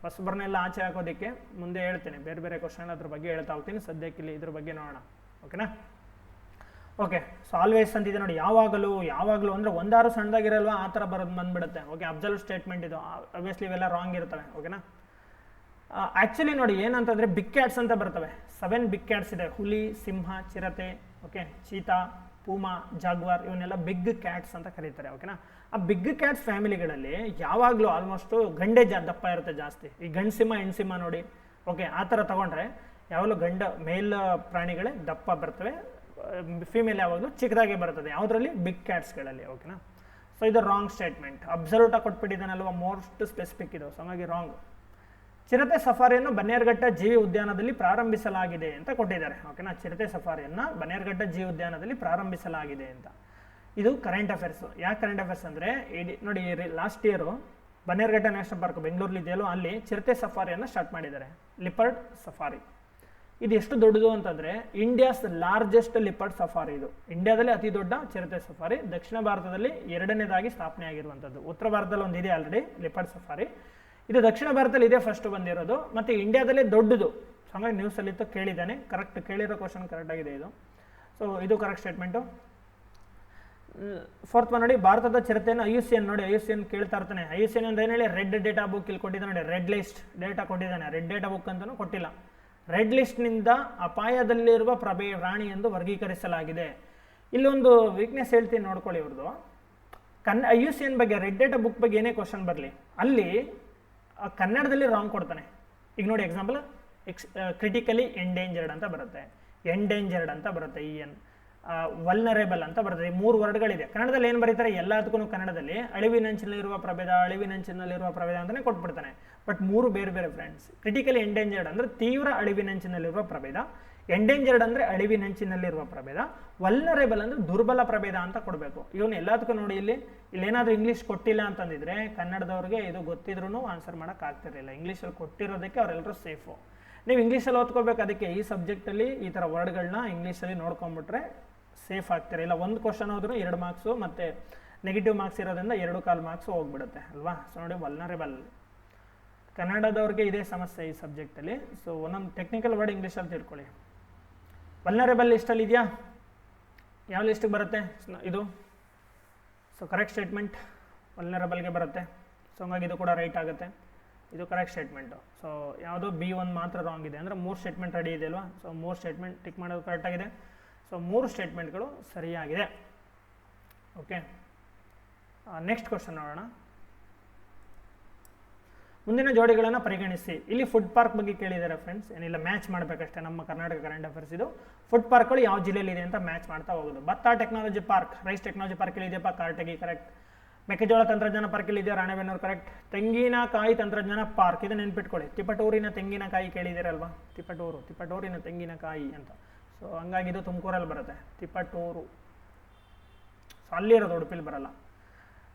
ಹೊಸಬರನ್ನೆಲ್ಲ ಆಚೆ ಹಾಕೋದಕ್ಕೆ. ಮುಂದೆ ಹೇಳ್ತೀನಿ, ಬೇರೆ ಬೇರೆ ಕ್ವಶನ್ ಅದ್ರ ಬಗ್ಗೆ ಹೇಳ್ತಾ ಹೋಗ್ತೀನಿ. ಸದ್ಯಕ್ಕೆ ಇಲ್ಲಿ ಇದ್ರ ಬಗ್ಗೆ ನೋಡೋಣ. ಓಕೆನಾ? ಓಕೆ. ಸೊ ಆಲ್ವೇಸ್ ಅಂತಿದೆ ನೋಡಿ, ಯಾವಾಗಲೂ ಅಂದರೆ ಒಂದಾರು ಸಣ್ಣದಾಗಿರಲ್ವಾ ಆ ಥರ ಬಂದ್ಬಿಡುತ್ತೆ. ಓಕೆ, ಅಬ್ಸಲ್ಯೂಟ್ ಸ್ಟೇಟ್ಮೆಂಟ್ ಇದು. ಆಬ್ವಿಯಸ್ಲಿ ಇವೆಲ್ಲ ರಾಂಗ್ ಇರ್ತವೆ. ಓಕೆನಾ. ಆ್ಯಕ್ಚುಲಿ ನೋಡಿ ಏನಂತಂದರೆ ಬಿಗ್ ಕ್ಯಾಟ್ಸ್ ಅಂತ ಬರ್ತವೆ. 7 ಬಿಗ್ ಕ್ಯಾಟ್ಸ್ ಇದೆ. ಹುಲಿ, ಸಿಂಹ, ಚಿರತೆ, ಓಕೆ, ಚೀತಾ, ಪೂಮಾ, ಜಾಗ್ವಾರ್, ಇವನ್ನೆಲ್ಲ ಬಿಗ್ ಕ್ಯಾಟ್ಸ್ ಅಂತ ಕರೀತಾರೆ. ಓಕೆನಾ. ಆ ಬಿಗ್ ಕ್ಯಾಟ್ಸ್ ಫ್ಯಾಮಿಲಿಗಳಲ್ಲಿ ಯಾವಾಗಲೂ ಆಲ್ಮೋಸ್ಟು ಗಂಡೆ ದಪ್ಪ ಇರುತ್ತೆ ಜಾಸ್ತಿ. ಈ ಗಂಡು ಸಿಂಹ ಹೆಣ್ಸಿಂಹ ನೋಡಿ, ಓಕೆ, ಆ ಥರ ತೊಗೊಂಡ್ರೆ ಯಾವಾಗಲೂ ಮೇಲ್ ಪ್ರಾಣಿಗಳೇ ದಪ್ಪ ಬರ್ತವೆ, ಫಿಮೇಲ್ ಯಾವಾಗಲೂ ಚಿಕ್ಕದಾಗೆ ಬರ್ತದೆ. ಯಾವುದರಲ್ಲಿ? ಬಿಗ್ ಕ್ಯಾಟ್ಸ್ಗಳಲ್ಲಿ. ಓಕೆನಾ. ಸೊ ಇದು ರಾಂಗ್ ಸ್ಟೇಟ್ಮೆಂಟ್. ಅಬ್ಸಲ್ಯೂಟಾಗಿ ಕೊಟ್ಬಿಟ್ಟಿದ್ದಾನಲ್ವ, ಮೋಸ್ಟ್ ಸ್ಪೆಸಿಫಿಕ್ ಇದು. ಸೊ ಹಾಗಾಗಿ ರಾಂಗ್. ಚಿರತೆ ಸಫಾರಿಯನ್ನು ಬನ್ನೇರುಘಟ್ಟ ಜೀವಿ ಉದ್ಯಾನದಲ್ಲಿ ಪ್ರಾರಂಭಿಸಲಾಗಿದೆ ಅಂತ ಕೊಟ್ಟಿದ್ದಾರೆ. ಓಕೆನಾ. ಚಿರತೆ ಸಫಾರಿಯನ್ನು ಬನ್ನೇರುಘಟ್ಟ ಜೀವಿ ಉದ್ಯಾನದಲ್ಲಿ ಪ್ರಾರಂಭಿಸಲಾಗಿದೆ ಅಂತ. ಇದು ಕರೆಂಟ್ ಅಫೇರ್ಸು. ಯಾಕೆ ಕರೆಂಟ್ ಅಫೇರ್ಸ್ ಅಂದರೆ ನೋಡಿ, last year Bannerghatta national park ಬೆಂಗಳೂರಲ್ಲಿ ಇದೆಯಲ್ಲೋ ಅಲ್ಲಿ ಚಿರತೆ ಸಫಾರಿಯನ್ನು ಸ್ಟಾರ್ಟ್ ಮಾಡಿದ್ದಾರೆ, ಲಿಪರ್ಡ್ ಸಫಾರಿ. ಇದು ಎಷ್ಟು ದೊಡ್ಡದು ಅಂತಂದರೆ ಇಂಡಿಯಾಸ್ ಲಾರ್ಜೆಸ್ಟ್ ಲಿಪರ್ಡ್ ಸಫಾರಿ. ಇದು ಇಂಡಿಯಾದಲ್ಲಿ ಅತಿ ದೊಡ್ಡ ಚಿರತೆ ಸಫಾರಿ. ದಕ್ಷಿಣ ಭಾರತದಲ್ಲಿ 2ನೇದಾಗಿ ಸ್ಥಾಪನೆ ಆಗಿರುವಂಥದ್ದು. ಉತ್ತರ ಭಾರತದಲ್ಲಿ ಒಂದಿದೆ ಆಲ್ರೆಡಿ ಲಿಪರ್ಡ್ ಸಫಾರಿ. ಇದು ದಕ್ಷಿಣ ಭಾರತದಲ್ಲಿ ಇದೇ ಫಸ್ಟ್ ಬಂದಿರೋದು, ಮತ್ತು ಇಂಡಿಯಾದಲ್ಲೇ ದೊಡ್ಡದು. ಸೊ ಹಾಗಾಗಿ ನ್ಯೂಸಲ್ಲಿತ್ತು, ಕೇಳಿದ್ದಾನೆ. ಕರೆಕ್ಟ್, ಕೇಳಿರೋ ಕ್ವಶನ್ ಕರೆಕ್ಟಾಗಿದೆ ಇದು. ಸೊ ಇದು ಕರೆಕ್ಟ್ ಸ್ಟೇಟ್ಮೆಂಟು. 4th ನೋಡಿ, ಭಾರತದ ಚಿರತೆಯನ್ನು IUCN ನೋಡಿ, IUCN ಕೇಳ್ತಾ ಇರ್ತಾನೆ. IUCN ಅಂತ ಏನು ಹೇಳಿ, ರೆಡ್ ಡೇಟಾ ಬುಕ್ ಇಲ್ಲಿ ಕೊಟ್ಟಿದ್ದಾನೆ ನೋಡಿ, ರೆಡ್ ಲಿಸ್ಟ್ ಡೇಟಾ ಕೊಟ್ಟಿದ್ದಾನೆ. ರೆಡ್ ಡೇಟಾ ಬುಕ್ ಅಂತಲೂ ಕೊಟ್ಟಿಲ್ಲ. ರೆಡ್ ಲಿಸ್ಟ್ನಿಂದ ಅಪಾಯದಲ್ಲಿರುವ ಪ್ರಾಣಿ ಎಂದು ವರ್ಗೀಕರಿಸಲಾಗಿದೆ. ಇಲ್ಲೊಂದು ವೀಕ್ನೆಸ್ ಹೇಳ್ತೀನಿ ನೋಡ್ಕೊಳ್ಳಿ ಇವ್ರದ್ದು. IUCN ಬಗ್ಗೆ, ರೆಡ್ ಡೇಟಾ ಬುಕ್ ಬಗ್ಗೆ ಏನೇ ಕ್ವಶನ್ ಬರಲಿ, ಅಲ್ಲಿ ಕನ್ನಡದಲ್ಲಿ ರಾಂಗ್ ಕೊಡ್ತಾನೆ. ಈಗ ನೋಡಿ ಎಕ್ಸಾಂಪಲ್, ಕ್ರಿಟಿಕಲಿ ಎಂಡೇಂಜರ್ಡ್ ಅಂತ ಬರುತ್ತೆ, ಎಂಡೇಂಜರ್ಡ್ ಅಂತ ಬರುತ್ತೆ, ವಲ್ನರೇಬಲ್ ಅಂತ ಬರ್ತದೆ. ಈ 3 ವರ್ಡ್ಗಳಿದೆ. ಕನ್ನಡದಲ್ಲಿ ಏನು ಬರೀತಾರೆ, ಎಲ್ಲದಕ್ಕೂ ಕನ್ನಡದಲ್ಲಿ ಅಳಿವಿನಂಚಿನಲ್ಲಿರುವ ಪ್ರಭೇದ, ಅಳಿವಿನಂಚಿನಲ್ಲಿರುವ ಪ್ರಭೇದ ಅಂತಲೇ ಕೊಟ್ಬಿಡ್ತಾನೆ. ಬಟ್ 3 ಬೇರೆ ಬೇರೆ ಫ್ರೆಂಡ್ಸ್. ಕ್ರಿಟಿಕಲಿ ಎಂಡೇಂಜರ್ಡ್ ಅಂದರೆ ತೀವ್ರ ಅಳಿವಿನಂಚಿನಲ್ಲಿರುವ ಪ್ರಭೇದ, ಎಂಡೇಂಜರ್ಡ್ ಅಂದರೆ ಅಳಿವಿನಂಚಿನಲ್ಲಿರುವ ಪ್ರಭೇದ, ವಲ್ನರೇಬಲ್ ಅಂದರೆ ದುರ್ಬಲ ಪ್ರಭೇದ ಅಂತ ಕೊಡಬೇಕು. ಇವನು ಎಲ್ಲದಕ್ಕೂ ನೋಡಿ, ಇಲ್ಲೇನಾದರೂ ಇಂಗ್ಲೀಷ್ ಕೊಟ್ಟಿಲ್ಲ ಅಂತಂದಿದ್ರೆ ಕನ್ನಡದವ್ರಿಗೆ ಇದು ಗೊತ್ತಿದ್ರೂ ಆನ್ಸರ್ ಮಾಡೋಕ್ಕಾಗ್ತಿರಲಿಲ್ಲ. ಇಂಗ್ಲೀಷಲ್ಲಿ ಕೊಟ್ಟಿರೋದಕ್ಕೆ ಅವರೆಲ್ಲರೂ ಸೇಫು. ನೀವು ಇಂಗ್ಲೀಷಲ್ಲಿ ಓದ್ಕೋಬೇಕು. ಅದಕ್ಕೆ ಈ ಸಬ್ಜೆಕ್ಟಲ್ಲಿ ಈ ಥರ ವರ್ಡ್ಗಳನ್ನ ಇಂಗ್ಲೀಷಲ್ಲಿ ನೋಡ್ಕೊಂಬಿಟ್ರೆ ಸೇಫ್ ಆಗ್ತಾರೆ. ಇಲ್ಲ ಒಂದು ಕ್ವಶನ್ ಹೋದ್ರೂ 2 ಮಾರ್ಕ್ಸು, ಮತ್ತು ನೆಗೆಟಿವ್ ಮಾರ್ಕ್ಸ್ ಇರೋದ್ರಿಂದ 2.25 ಮಾರ್ಕ್ಸು ಹೋಗ್ಬಿಡುತ್ತೆ ಅಲ್ವಾ. ಸೊ ನೋಡಿ, ವಲ್ನರೇಬಲ್ ಕನ್ನಡದವ್ರಿಗೆ ಇದೇ ಸಮಸ್ಯೆ ಈ ಸಬ್ಜೆಕ್ಟಲ್ಲಿ. ಸೊ ಒಂದೊಂದು ಟೆಕ್ನಿಕಲ್ ವರ್ಡ್ ಇಂಗ್ಲೀಷಲ್ಲಿ ತಿಳ್ಕೊಳ್ಳಿ. ವಲ್ನರೇಬಲ್ ಲಿಸ್ಟಲ್ಲಿ ಇದೆಯಾ? ಯಾವ ಲಿಸ್ಟಿಗೆ ಬರುತ್ತೆ ಇದು? ಸೊ ಕರೆಕ್ಟ್ ಸ್ಟೇಟ್ಮೆಂಟ್ ವಲ್ನರೇಬಲ್ಗೆ ಬರುತ್ತೆ. ಸೊ ಹಂಗಾಗಿ ಇದು ಕೂಡ ರೈಟ್ ಆಗುತ್ತೆ. ಇದು ಕರೆಕ್ಟ್ ಸ್ಟೇಟ್ಮೆಂಟು. ಸೊ ಯಾವುದೋ B1 ಮಾತ್ರ ರಾಂಗ್ ಇದೆ, ಅಂದರೆ 3 ಸ್ಟೇಟ್ಮೆಂಟ್ ರೆಡಿ ಇದೆ ಅಲ್ವಾ. ಸೊ 3 ಸ್ಟೇಟ್ಮೆಂಟ್ ಟಿಕ್ ಮಾಡೋದು ಕರೆಕ್ಟಾಗಿದೆ. ಸೊ 3 ಸ್ಟೇಟ್ಮೆಂಟ್ಗಳು ಸರಿಯಾಗಿದೆ. ಓಕೆ, ನೆಕ್ಸ್ಟ್ ಕ್ವಶನ್ ನೋಡೋಣ. ಮುಂದಿನ ಜೋಡಿಗಳನ್ನು ಪರಿಗಣಿಸಿ. ಇಲ್ಲಿ ಫುಡ್ ಪಾರ್ಕ್ ಬಗ್ಗೆ ಕೇಳಿದ್ದಾರೆ ಫ್ರೆಂಡ್ಸ್. ಏನಿಲ್ಲ, ಮ್ಯಾಚ್ ಮಾಡಬೇಕಷ್ಟೇ. ನಮ್ಮ ಕರ್ನಾಟಕ ಕರೆಂಟ್ ಅಫೇರ್ಸ್ ಇದು. ಫುಡ್ ಪಾರ್ಕ್ಗಳು ಯಾವ ಜಿಲ್ಲೆಯಲ್ಲಿ ಇದೆ ಅಂತ ಮ್ಯಾಚ್ ಮಾಡ್ತಾ ಹೋಗೋದು. ಭತ್ತ technology park, rice technology park ಇಲ್ಲಿ ಇದೆಯಪ್ಪ, ಕಾರ್ಟಗಿ ಕರೆಕ್ಟ್. ಮೆಕ್ಕೆಜೋಳ ತಂತ್ರಜ್ಞಾನ ಪಾರ್ಕ್ ಇಲ್ಲಿ ಇದೆಯಾ, ರಾಣೆಬೆನ್ನೂರು ಕರೆಕ್ಟ್. ತೆಂಗಿನಕಾಯಿ ತಂತ್ರಜ್ಞಾನ ಪಾರ್ಕ್, ಇದು ನೆನ್ಪಿಟ್ಕೊಳ್ಳಿ. ತಿಪಟೂರಿನ ತೆಂಗಿನಕಾಯಿ ಕೇಳಿದ್ದೀರಲ್ವಾ, ತಿಪಟೂರಿನ ತೆಂಗಿನಕಾಯಿ ಅಂತ. ಸೊ ಹಂಗಾಗಿ ಇದು ತುಮಕೂರಲ್ಲಿ ಬರುತ್ತೆ, ತಿಪಟೂರು. ಸೊ ಅಲ್ಲಿರೋದು, ಉಡುಪಿಲಿ ಬರಲ್ಲ.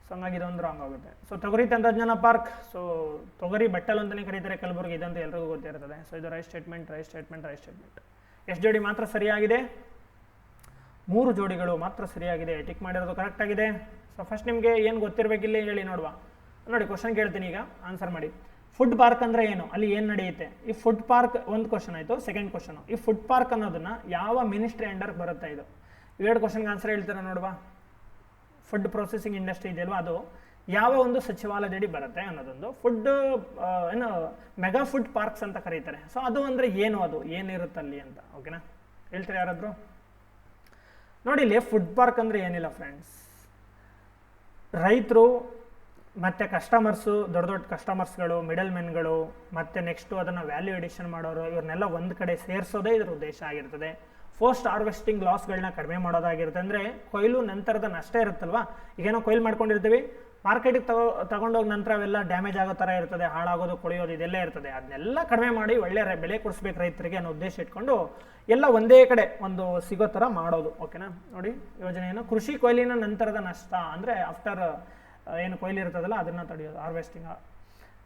ಸೊ ಹಂಗಾಗಿ ಇದೊಂದು ರಾಂಗ್ ಆಗುತ್ತೆ. ಸೊ ತೊಗರಿ ತಂತ್ರಜ್ಞಾನ ಪಾರ್ಕ್, ಸೊ ತೊಗರಿ ಬಟ್ಟಲ್ ಅಂತಲೇ ಕರೀತಾರೆ ಕಲಬುರಗಿ, ಇದಂತೂ ಎಲ್ರಿಗೂ ಗೊತ್ತಿರ್ತದೆ. ಸೊ ಇದು ರೈಟ್ ಸ್ಟೇಟ್ಮೆಂಟ್. ಎಷ್ಟು ಜೋಡಿ ಮಾತ್ರ ಸರಿಯಾಗಿದೆ? 3 ಜೋಡಿಗಳು ಮಾತ್ರ ಸರಿಯಾಗಿದೆ. ಟಿಕ್ ಮಾಡಿರೋದು ಕರೆಕ್ಟ್ ಆಗಿದೆ. ಸೊ ಫಸ್ಟ್ ನಿಮಗೆ ಏನು ಗೊತ್ತಿರಬೇಕಿಲ್ಲ ಹೇಳಿ ನೋಡುವ. ನೋಡಿ ಕ್ವಶನ್ ಕೇಳ್ತೀನಿ, ಈಗ ಆನ್ಸರ್ ಮಾಡಿ. ಫುಡ್ ಪಾರ್ಕ್ ಅಂದರೆ ಏನು, ಅಲ್ಲಿ ಏನು ನಡೆಯುತ್ತೆ? ಈ ಫುಡ್ ಪಾರ್ಕ್ ಒಂದು ಕ್ವಶನ್ ಆಯಿತು. ಸೆಕೆಂಡ್ ಕ್ವಶನು, ಈ ಫುಡ್ ಪಾರ್ಕ್ ಅನ್ನೋದನ್ನ ಯಾವ ಮಿನಿಸ್ಟ್ರಿ ಅಂಡರ್ ಬರುತ್ತೆ? ಇದು 2 ಕ್ವಶನ್ಗೆ ಆನ್ಸರ್ ಹೇಳ್ತೀರಾ ನೋಡುವ. ಫುಡ್ ಪ್ರೊಸೆಸಿಂಗ್ ಇಂಡಸ್ಟ್ರಿ ಇದೆಯಲ್ವಾ, ಅದು ಯಾವ ಒಂದು ಸಚಿವಾಲಯದಡಿ ಬರುತ್ತೆ ಅನ್ನೋದೊಂದು. ಫುಡ್ ಏನು ಮೆಗಾ ಫುಡ್ ಪಾರ್ಕ್ಸ್ ಅಂತ ಕರೀತಾರೆ. ಸೊ ಅದು ಅಂದರೆ ಏನು, ಅದು ಏನಿರುತ್ತಲ್ಲಿ ಅಂತ. ಓಕೆನಾ, ಹೇಳ್ತೀರಾ ಯಾರಾದರೂ? ನೋಡಿ, ಇಲ್ಲಿ ಫುಡ್ ಪಾರ್ಕ್ ಅಂದರೆ ಏನಿಲ್ಲ ಫ್ರೆಂಡ್ಸ್, ರೈತರು ಮತ್ತು ಕಸ್ಟಮರ್ಸು, ದೊಡ್ಡ ದೊಡ್ಡ ಕಸ್ಟಮರ್ಸ್ಗಳು, ಮಿಡಲ್ ಮೆನ್ಗಳು, ಮತ್ತು ನೆಕ್ಸ್ಟು ಅದನ್ನು ವ್ಯಾಲ್ಯೂ ಎಡಿಷನ್ ಮಾಡೋರು, ಇವ್ರನ್ನೆಲ್ಲ ಒಂದು ಕಡೆ ಸೇರಿಸೋದೇ ಇದರ ಉದ್ದೇಶ ಆಗಿರ್ತದೆ. ಪೋಸ್ಟ್ ಹಾರ್ವೆಸ್ಟಿಂಗ್ ಲಾಸ್ಗಳನ್ನ ಕಡಿಮೆ ಮಾಡೋದಾಗಿರುತ್ತೆ. ಅಂದರೆ ಕೊಯ್ಲು ನಂತರದ ನಷ್ಟ ಇರುತ್ತಲ್ವ, ಈಗೇನೋ ಕೊಯ್ಲು ಮಾಡ್ಕೊಂಡಿರ್ತೀವಿ, ಮಾರ್ಕೆಟಿಗೆ ತಗೊಂಡೋಗಿ ನಂತರ ಅವೆಲ್ಲ ಡ್ಯಾಮೇಜ್ ಆಗೋ ಥರ ಇರ್ತದೆ, ಹಾಳಾಗೋದು, ಕೊಳೆಯೋದು, ಇದೆಲ್ಲ ಇರ್ತದೆ. ಅದನ್ನೆಲ್ಲ ಕಡಿಮೆ ಮಾಡಿ ಒಳ್ಳೆ ಬೆಲೆ ಕೊಡಿಸ್ಬೇಕು ರೈತರಿಗೆ ಅನ್ನೋ ಉದ್ದೇಶ ಇಟ್ಕೊಂಡು ಎಲ್ಲ ಒಂದೇ ಕಡೆ ಒಂದು ಸಿಗೋ ಥರ ಮಾಡೋದು. ಓಕೆನಾ, ನೋಡಿ ಯೋಜನೆಯನ್ನು. ಕೃಷಿ ಕೊಯ್ಲಿನ ನಂತರದ ನಷ್ಟ ಅಂದರೆ ಆಫ್ಟರ್ ಏನು ಕೊಯ್ಲು ಇರ್ತದಲ್ಲ ಅದನ್ನು ತಡೆಯೋದು, ಹಾರ್ವೆಸ್ಟಿಂಗ್.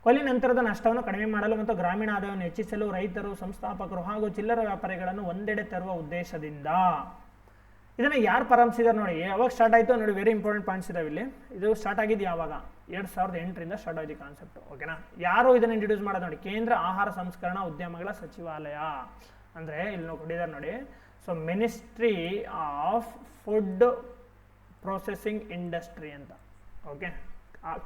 ಕೊಯ್ಲಿನ ನಂತರದ ನಷ್ಟವನ್ನು ಕಡಿಮೆ ಮಾಡಲು ಮತ್ತು ಗ್ರಾಮೀಣ ಆದಾಯವನ್ನು ಹೆಚ್ಚಿಸಲು ರೈತರು, ಸಂಸ್ಥಾಪಕರು ಹಾಗೂ ಚಿಲ್ಲರೆ ವ್ಯಾಪಾರಿಗಳನ್ನು ಒಂದೆಡೆ ತರುವ ಉದ್ದೇಶದಿಂದ ಇದನ್ನು ಯಾರು ಪ್ರಾರಂಭಿಸಿದಾರೆ ನೋಡಿ. ಯಾವಾಗ ಸ್ಟಾರ್ಟ್ ಆಯಿತು ನೋಡಿ, ವೆರಿ ಇಂಪಾರ್ಟೆಂಟ್ ಪಾಯಿಂಟ್ಸ್ ಇದಾವೆ ಇಲ್ಲಿ. ಇದು ಸ್ಟಾರ್ಟ್ ಆಗಿದ್ದು ಯಾವಾಗ? 2008ರಿಂದ ಸ್ಟಾರ್ಟ್ ಆಗಿದೆ ಕಾನ್ಸೆಪ್ಟ್. ಓಕೆನಾ, ಯಾರು ಇದನ್ನು ಇಂಟ್ರೊಡ್ಯೂಸ್ ಮಾಡೋದು ನೋಡಿ, ಕೇಂದ್ರ ಆಹಾರ ಸಂಸ್ಕರಣಾ ಉದ್ಯಮಗಳ ಸಚಿವಾಲಯ. ಅಂದರೆ ಇಲ್ಲಿ ನಾವು ಕೊಟ್ಟಿದ್ದಾರೆ ನೋಡಿ, so ministry of food processing industry ಅಂತ. ಓಕೆ,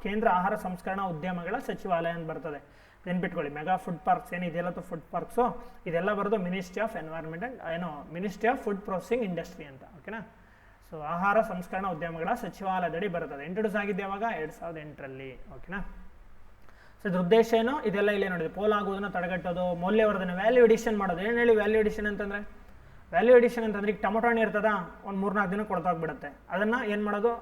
ಕೇಂದ್ರ ಆಹಾರ ಸಂಸ್ಕರಣಾ ಉದ್ಯಮಗಳ ಸಚಿವಾಲಯ ಅಂತ ಬರ್ತದೆ, ನೆನ್ಪಿಟ್ಕೊಳ್ಳಿ. ಮೆಗಾ ಫುಡ್ ಪಾರ್ಕ್ಸ್ ಏನಿದೆಯಲ್ಲ, ಫುಡ್ ಪಾರ್ಕ್ಸು ಇದೆಲ್ಲ ಬರೋದು ministry of environment and ministry of food processing industry ಅಂತ. ಓಕೆನಾ. ಸೊ ಆಹಾರ ಸಂಸ್ಕರಣಾ ಉದ್ಯಮಗಳ ಸಚಿವಾಲಯದಡಿ ಬರ್ತದೆ. ಇಂಟ್ರೊಡ್ಯೂಸ್ ಆಗಿದ್ದು ಯಾವಾಗ? 2008ರಲ್ಲಿ. ಓಕೆನಾ. ಸೊ ಇದ್ರ ಉದ್ದೇಶ ಏನು? ಇದೆಲ್ಲ ಇಲ್ಲೇ ನೋಡಿದೆ. ಪೋಲಾಗುವುದನ್ನು ತಡೆಗಟ್ಟೋದು, ಮೌಲ್ಯವರ್ಧನೆ, ವ್ಯಾಲ್ಯೂ ಎಡಿಷನ್ ಮಾಡೋದು. ಏನು ಹೇಳಿ ವ್ಯಾಲ್ಯೂ ಎಡಿಷನ್ ಅಂತಂದರೆ? ವ್ಯಾಲ್ಯೂ ಎಡಿಷನ್ ಅಂತಂದ್ರೆ ಈಗ ಟೊಮೊಟೊ ಹಣ್ಣು ಇರ್ತದ, ಒಂದು 3-4 ದಿನ ಕೊಳ್ತೋಗ್ಬಿಡುತ್ತೆ. ಅದನ್ನು ಏನು ಮಾಡೋದು?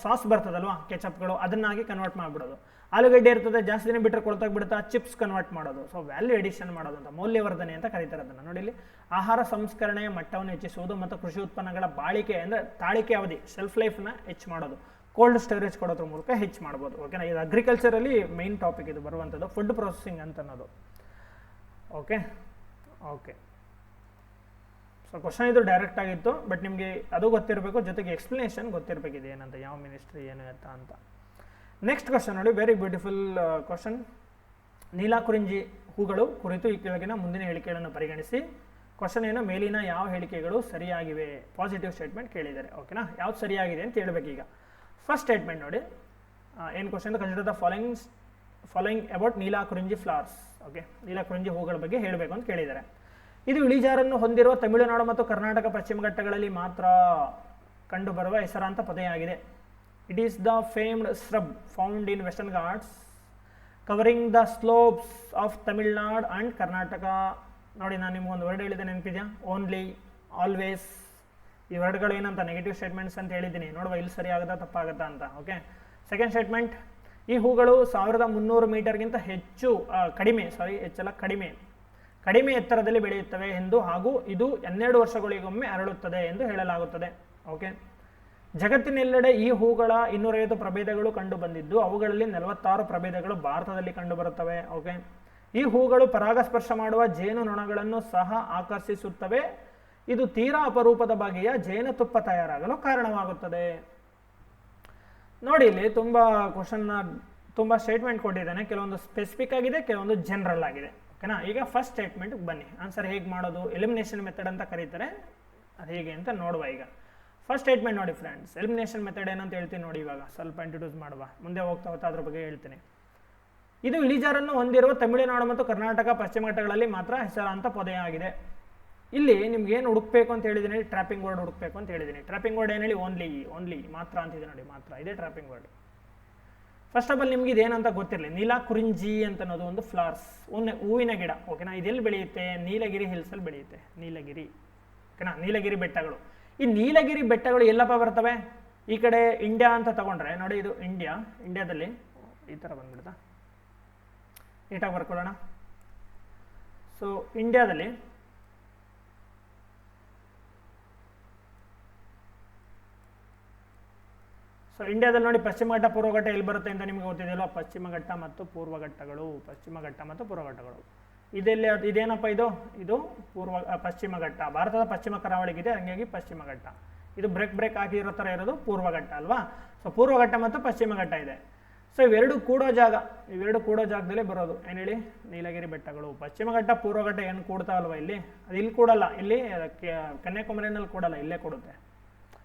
ಸಾಸ್ ಬರ್ತದಲ್ವಾ, ಕೆಚಪ್ಗಳು, ಅದನ್ನಾಗಿ ಕನ್ವರ್ಟ್ ಮಾಡಿಬಿಡೋದು. ಆಲೂಗಡ್ಡೆ ಇರ್ತದೆ, ಜಾಸ್ತಿ ದಿನ ಬಿಟ್ಟರೆ ಕೊಳ್ತೋಗ್ಬಿಡುತ್ತಾ, ಚಿಪ್ಸ್ ಕನ್ವರ್ಟ್ ಮಾಡೋದು. ಸೊ ವ್ಯಾಲ್ಯೂ ಎಡಿಷನ್ ಮಾಡೋದು ಅಂತ, ಮೌಲ್ಯವರ್ಧನೆ ಅಂತ ಕರೀತಾರೆ ಅದನ್ನು. ನೋಡಿ ಇಲ್ಲಿ, ಆಹಾರ ಸಂಸ್ಕರಣೆಯ ಮಟ್ಟವನ್ನು ಹೆಚ್ಚಿಸುವುದು ಮತ್ತು ಕೃಷಿ ಉತ್ಪನ್ನಗಳ ಬಾಳಿಕೆ ಅಂದರೆ ತಾಳಿಕೆ ಅವಧಿ, ಶೆಲ್ಫ್ ಲೈಫ್ನ ಹೆಚ್ಚು ಮಾಡೋದು, ಕೋಲ್ಡ್ ಸ್ಟೋರೇಜ್ ಕೊಡೋದ್ರ ಮೂಲಕ ಹೆಚ್ಚು ಮಾಡ್ಬೋದು. ಓಕೆನಾ. ಇದು ಅಗ್ರಿಕಲ್ಚರಲ್ಲಿ ಮೈನ್ ಟಾಪಿಕ್ ಇದು ಬರುವಂಥದ್ದು, ಫುಡ್ ಪ್ರೊಸೆಸಿಂಗ್ ಅಂತ ಅನ್ನೋದು. ಓಕೆ. ಸೊ ಕ್ವಶನ್ ಇದು ಡೈರೆಕ್ಟ್ ಆಗಿತ್ತು, ಬಟ್ ನಿಮಗೆ ಅದು ಗೊತ್ತಿರಬೇಕು, ಜೊತೆಗೆ ಎಕ್ಸ್ಪ್ಲನೇಷನ್ ಗೊತ್ತಿರಬೇಕಿದೆ ಏನಂತ, ಯಾವ ಮಿನಿಸ್ಟ್ರಿ ಏನು ಎತ್ತ ಅಂತ. ನೆಕ್ಸ್ಟ್ ಕ್ವಶನ್ ನೋಡಿ, ವೆರಿ ಬ್ಯೂಟಿಫುಲ್ ಕ್ವಶನ್. ನೀಲಾಕುರಿಂಜಿ ಹೂಗಳು ಕುರಿತು ಈ ಕೆಳಗಿನ ಮುಂದಿನ ಹೇಳಿಕೆಗಳನ್ನು ಪರಿಗಣಿಸಿ. ಕ್ವಶನ್ ಏನು? ಮೇಲಿನ ಯಾವ ಹೇಳಿಕೆಗಳು ಸರಿಯಾಗಿವೆ? ಪಾಸಿಟಿವ್ ಸ್ಟೇಟ್ಮೆಂಟ್ ಕೇಳಿದ್ದಾರೆ. ಓಕೆನಾ. ಯಾವ್ದು ಸರಿಯಾಗಿದೆ ಅಂತ ಹೇಳ್ಬೇಕೀಗ. ಫಸ್ಟ್ ಸ್ಟೇಟ್ಮೆಂಟ್ ನೋಡಿ, ಏನು question? Consider the following about Neelakurinji flowers. Okay, Neelakurinji ಹೂಗಳ ಬಗ್ಗೆ ಹೇಳಬೇಕು ಅಂತ ಕೇಳಿದ್ದಾರೆ. ಇದು ಇಳಿಜಾರನ್ನು ಹೊಂದಿರುವ ತಮಿಳುನಾಡು ಮತ್ತು ಕರ್ನಾಟಕ ಪಶ್ಚಿಮ ಘಟ್ಟಗಳಲ್ಲಿ ಮಾತ್ರ ಕಂಡುಬರುವ ಹೆಸರಾಂತ ಪೊದೆಯಾಗಿದೆ. It is the famed shrub found in Western Ghats covering the slopes of Tamil Nadu and Karnataka. ನೋಡಿ, ನಾನು ನಿಮ್ಗೊಂದು ವರ್ಡ್ ಹೇಳಿದೆ, ನೆನಪಿದೆಯಾ? Only, always. ಈ ವರ್ಡ್ಗಳು ಏನಂತ? ನೆಗೆಟಿವ್ ಸ್ಟೇಟ್ಮೆಂಟ್ಸ್ ಅಂತ ಹೇಳಿದ್ದೀನಿ. ನೋಡುವ ಇಲ್ಲಿ ಸರಿ ಆಗುತ್ತಾ ತಪ್ಪಾಗುತ್ತಾ ಅಂತ. ಓಕೆ. ಸೆಕೆಂಡ್ ಸ್ಟೇಟ್ಮೆಂಟ್, ಈ ಹೂಗಳು 1300 ಮೀಟರ್ಗಿಂತ ಕಡಿಮೆ ಎತ್ತರದಲ್ಲಿ ಬೆಳೆಯುತ್ತವೆ ಎಂದು, ಹಾಗೂ ಇದು 12 ವರ್ಷಗಳಿಗೊಮ್ಮೆ ಅರಳುತ್ತದೆ ಎಂದು ಹೇಳಲಾಗುತ್ತದೆ. ಓಕೆ. ಜಗತ್ತಿನೆಲ್ಲೆಡೆ ಈ ಹೂಗಳ 250 ಪ್ರಭೇದಗಳು ಕಂಡು ಬಂದಿದ್ದು, ಅವುಗಳಲ್ಲಿ 46 ಪ್ರಭೇದಗಳು ಭಾರತದಲ್ಲಿ ಕಂಡುಬರುತ್ತವೆ. ಓಕೆ. ಈ ಹೂಗಳು ಪರಾಗಸ್ಪರ್ಶ ಮಾಡುವ ಜೇನು ನೊಣಗಳನ್ನು ಸಹ ಆಕರ್ಷಿಸುತ್ತವೆ. ಇದು ತೀರಾ ಅಪರೂಪದ ಬಗೆಯ ಜೇನುತುಪ್ಪ ತಯಾರಾಗಲು ಕಾರಣವಾಗುತ್ತದೆ. ನೋಡಿ, ಇಲ್ಲಿ ತುಂಬ ಸ್ಟೇಟ್ಮೆಂಟ್ ಕೊಟ್ಟಿದ್ದಾನೆ. ಕೆಲವೊಂದು ಸ್ಪೆಸಿಫಿಕ್ ಆಗಿದೆ, ಕೆಲವೊಂದು ಜನರಲ್ ಆಗಿದೆ. ಓಕೆನಾ. ಈಗ ಫಸ್ಟ್ ಸ್ಟೇಟ್ಮೆಂಟ್ಗೆ ಬನ್ನಿ. ಆನ್ಸರ್ ಹೇಗೆ ಮಾಡೋದು? ಎಲಿಮಿನೇಷನ್ ಮೆಥಡ್ ಅಂತ ಕರೀತಾರೆ, ಅದು ಹೇಗೆ ಅಂತ ನೋಡುವ. ಈಗ ಫಸ್ಟ್ ಸ್ಟೇಟ್ಮೆಂಟ್ ನೋಡಿ ಫ್ರೆಂಡ್ಸ್, ಎಲಿಮಿನೇಷನ್ ಮೆಥಡ್ ಏನಂತ ಹೇಳ್ತೀನಿ ನೋಡಿ. ಇವಾಗ ಸ್ವಲ್ಪ ಇಂಟ್ರೊಡ್ಯೂಸ್ ಮಾಡುವ, ಮುಂದೆ ಹೋಗ್ತಾ ಅದ್ರ ಬಗ್ಗೆ ಹೇಳ್ತೀನಿ. ಇದು ಇಳಿಜಾರನ್ನು ಹೊಂದಿರುವ ತಮಿಳುನಾಡು ಮತ್ತು ಕರ್ನಾಟಕ ಪಶ್ಚಿಮ ಘಟ್ಟಗಳಲ್ಲಿ ಮಾತ್ರ ಹೆಸರಾಂತ ಪೊದೆಯಾಗಿದೆ. ಇಲ್ಲಿ ನಿಮ್ಗೆ ಏನು ಹುಡುಕ್ಬೇಕು ಅಂತ ಹೇಳಿದ್ದೀನಿ? ಟ್ರ್ಯಾಪಿಂಗ್ ವರ್ಡ್ ಹುಡುಕ್ಬೇಕು ಅಂತ ಹೇಳಿದ್ದೀನಿ. ಟ್ರ್ಯಾಪಿಂಗ್ ವರ್ಡ್ ಏನು ಹೇಳಿ? ಓನ್ಲಿ, ಮಾತ್ರ ಅಂತಿದೆ ನೋಡಿ, ಮಾತ್ರ. ಇದೇ trapping word. First of all ನಿಮ್ಗೆ ಇದೇನಂತ ಗೊತ್ತಿರಲಿ. ನೀಲಾಕುರಿಂಜಿ ಅಂತ ಅನ್ನೋದು ಒಂದು ಫ್ಲವರ್ಸ್, ಹೂವಿನ ಗಿಡ. ಓಕೆನಾ. ಇದೆಲ್ಲಿ ಬೆಳೆಯುತ್ತೆ? ನೀಲಗಿರಿ ಹಿಲ್ಸಲ್ಲಿ ಬೆಳೆಯುತ್ತೆ. ನೀಲಗಿರಿ. ಓಕೆನಾ. ನೀಲಗಿರಿ ಬೆಟ್ಟಗಳು. ಈ ನೀಲಗಿರಿ ಬೆಟ್ಟಗಳು ಎಲ್ಲಪ್ಪ ಬರ್ತವೆ? ಈ ಕಡೆ ಇಂಡಿಯಾ ಅಂತ ತಗೊಂಡ್ರೆ ನೋಡಿ, ಇದು ಇಂಡಿಯಾದಲ್ಲಿ ಈ ಥರ ಬಂದ್ಬಿಡ್ತಾ, ನೀಟಾಗಿ ಬರ್ಕೊಳ್ಳೋಣ. ಸೊ ಇಂಡಿಯಾದಲ್ಲಿ ನೋಡಿ, ಪಶ್ಚಿಮ ಘಟ್ಟ ಪೂರ್ವ ಘಟ್ಟ ಎಲ್ಲಿ ಬರುತ್ತೆ ಅಂತ ನಿಮ್ಗೆ ಗೊತ್ತಿದೆಯಲ್ಲ? ಪಶ್ಚಿಮ ಘಟ್ಟ ಮತ್ತು ಪೂರ್ವ ಘಟ್ಟಗಳು. ಇದೇನಪ್ಪ ಇದು ಪಶ್ಚಿಮ ಘಟ್ಟ. ಭಾರತದ ಪಶ್ಚಿಮ ಕರಾವಳಿಗಿದೆ, ಹಂಗಾಗಿ ಪಶ್ಚಿಮ ಘಟ್ಟ. ಇದು ಬ್ರೇಕ್ ಆಗಿರೋ ಥರ ಇರೋದು ಪೂರ್ವ ಘಟ್ಟ ಅಲ್ವಾ? ಸೊ ಪೂರ್ವ ಘಟ್ಟ ಮತ್ತು ಪಶ್ಚಿಮ ಘಟ್ಟ ಇದೆ. ಸೊ ಇವೆರಡು ಕೂಡೋ ಜಾಗದಲ್ಲಿ ಬರೋದು ಏನು ಹೇಳಿ? ನೀಲಗಿರಿ ಬೆಟ್ಟಗಳು. ಪಶ್ಚಿಮ ಘಟ್ಟ ಪೂರ್ವ ಘಟ್ಟ ಏನು ಕೂಡ್ತಾವಲ್ವ ಇಲ್ಲಿ? ಅದು ಇಲ್ಲಿ ಕೂಡಲ್ಲ, ಇಲ್ಲಿ ಕನ್ಯಾಕುಮಾರಿನಲ್ಲಿ ಕೂಡಲ್ಲ, ಇಲ್ಲೇ ಕೊಡುತ್ತೆ.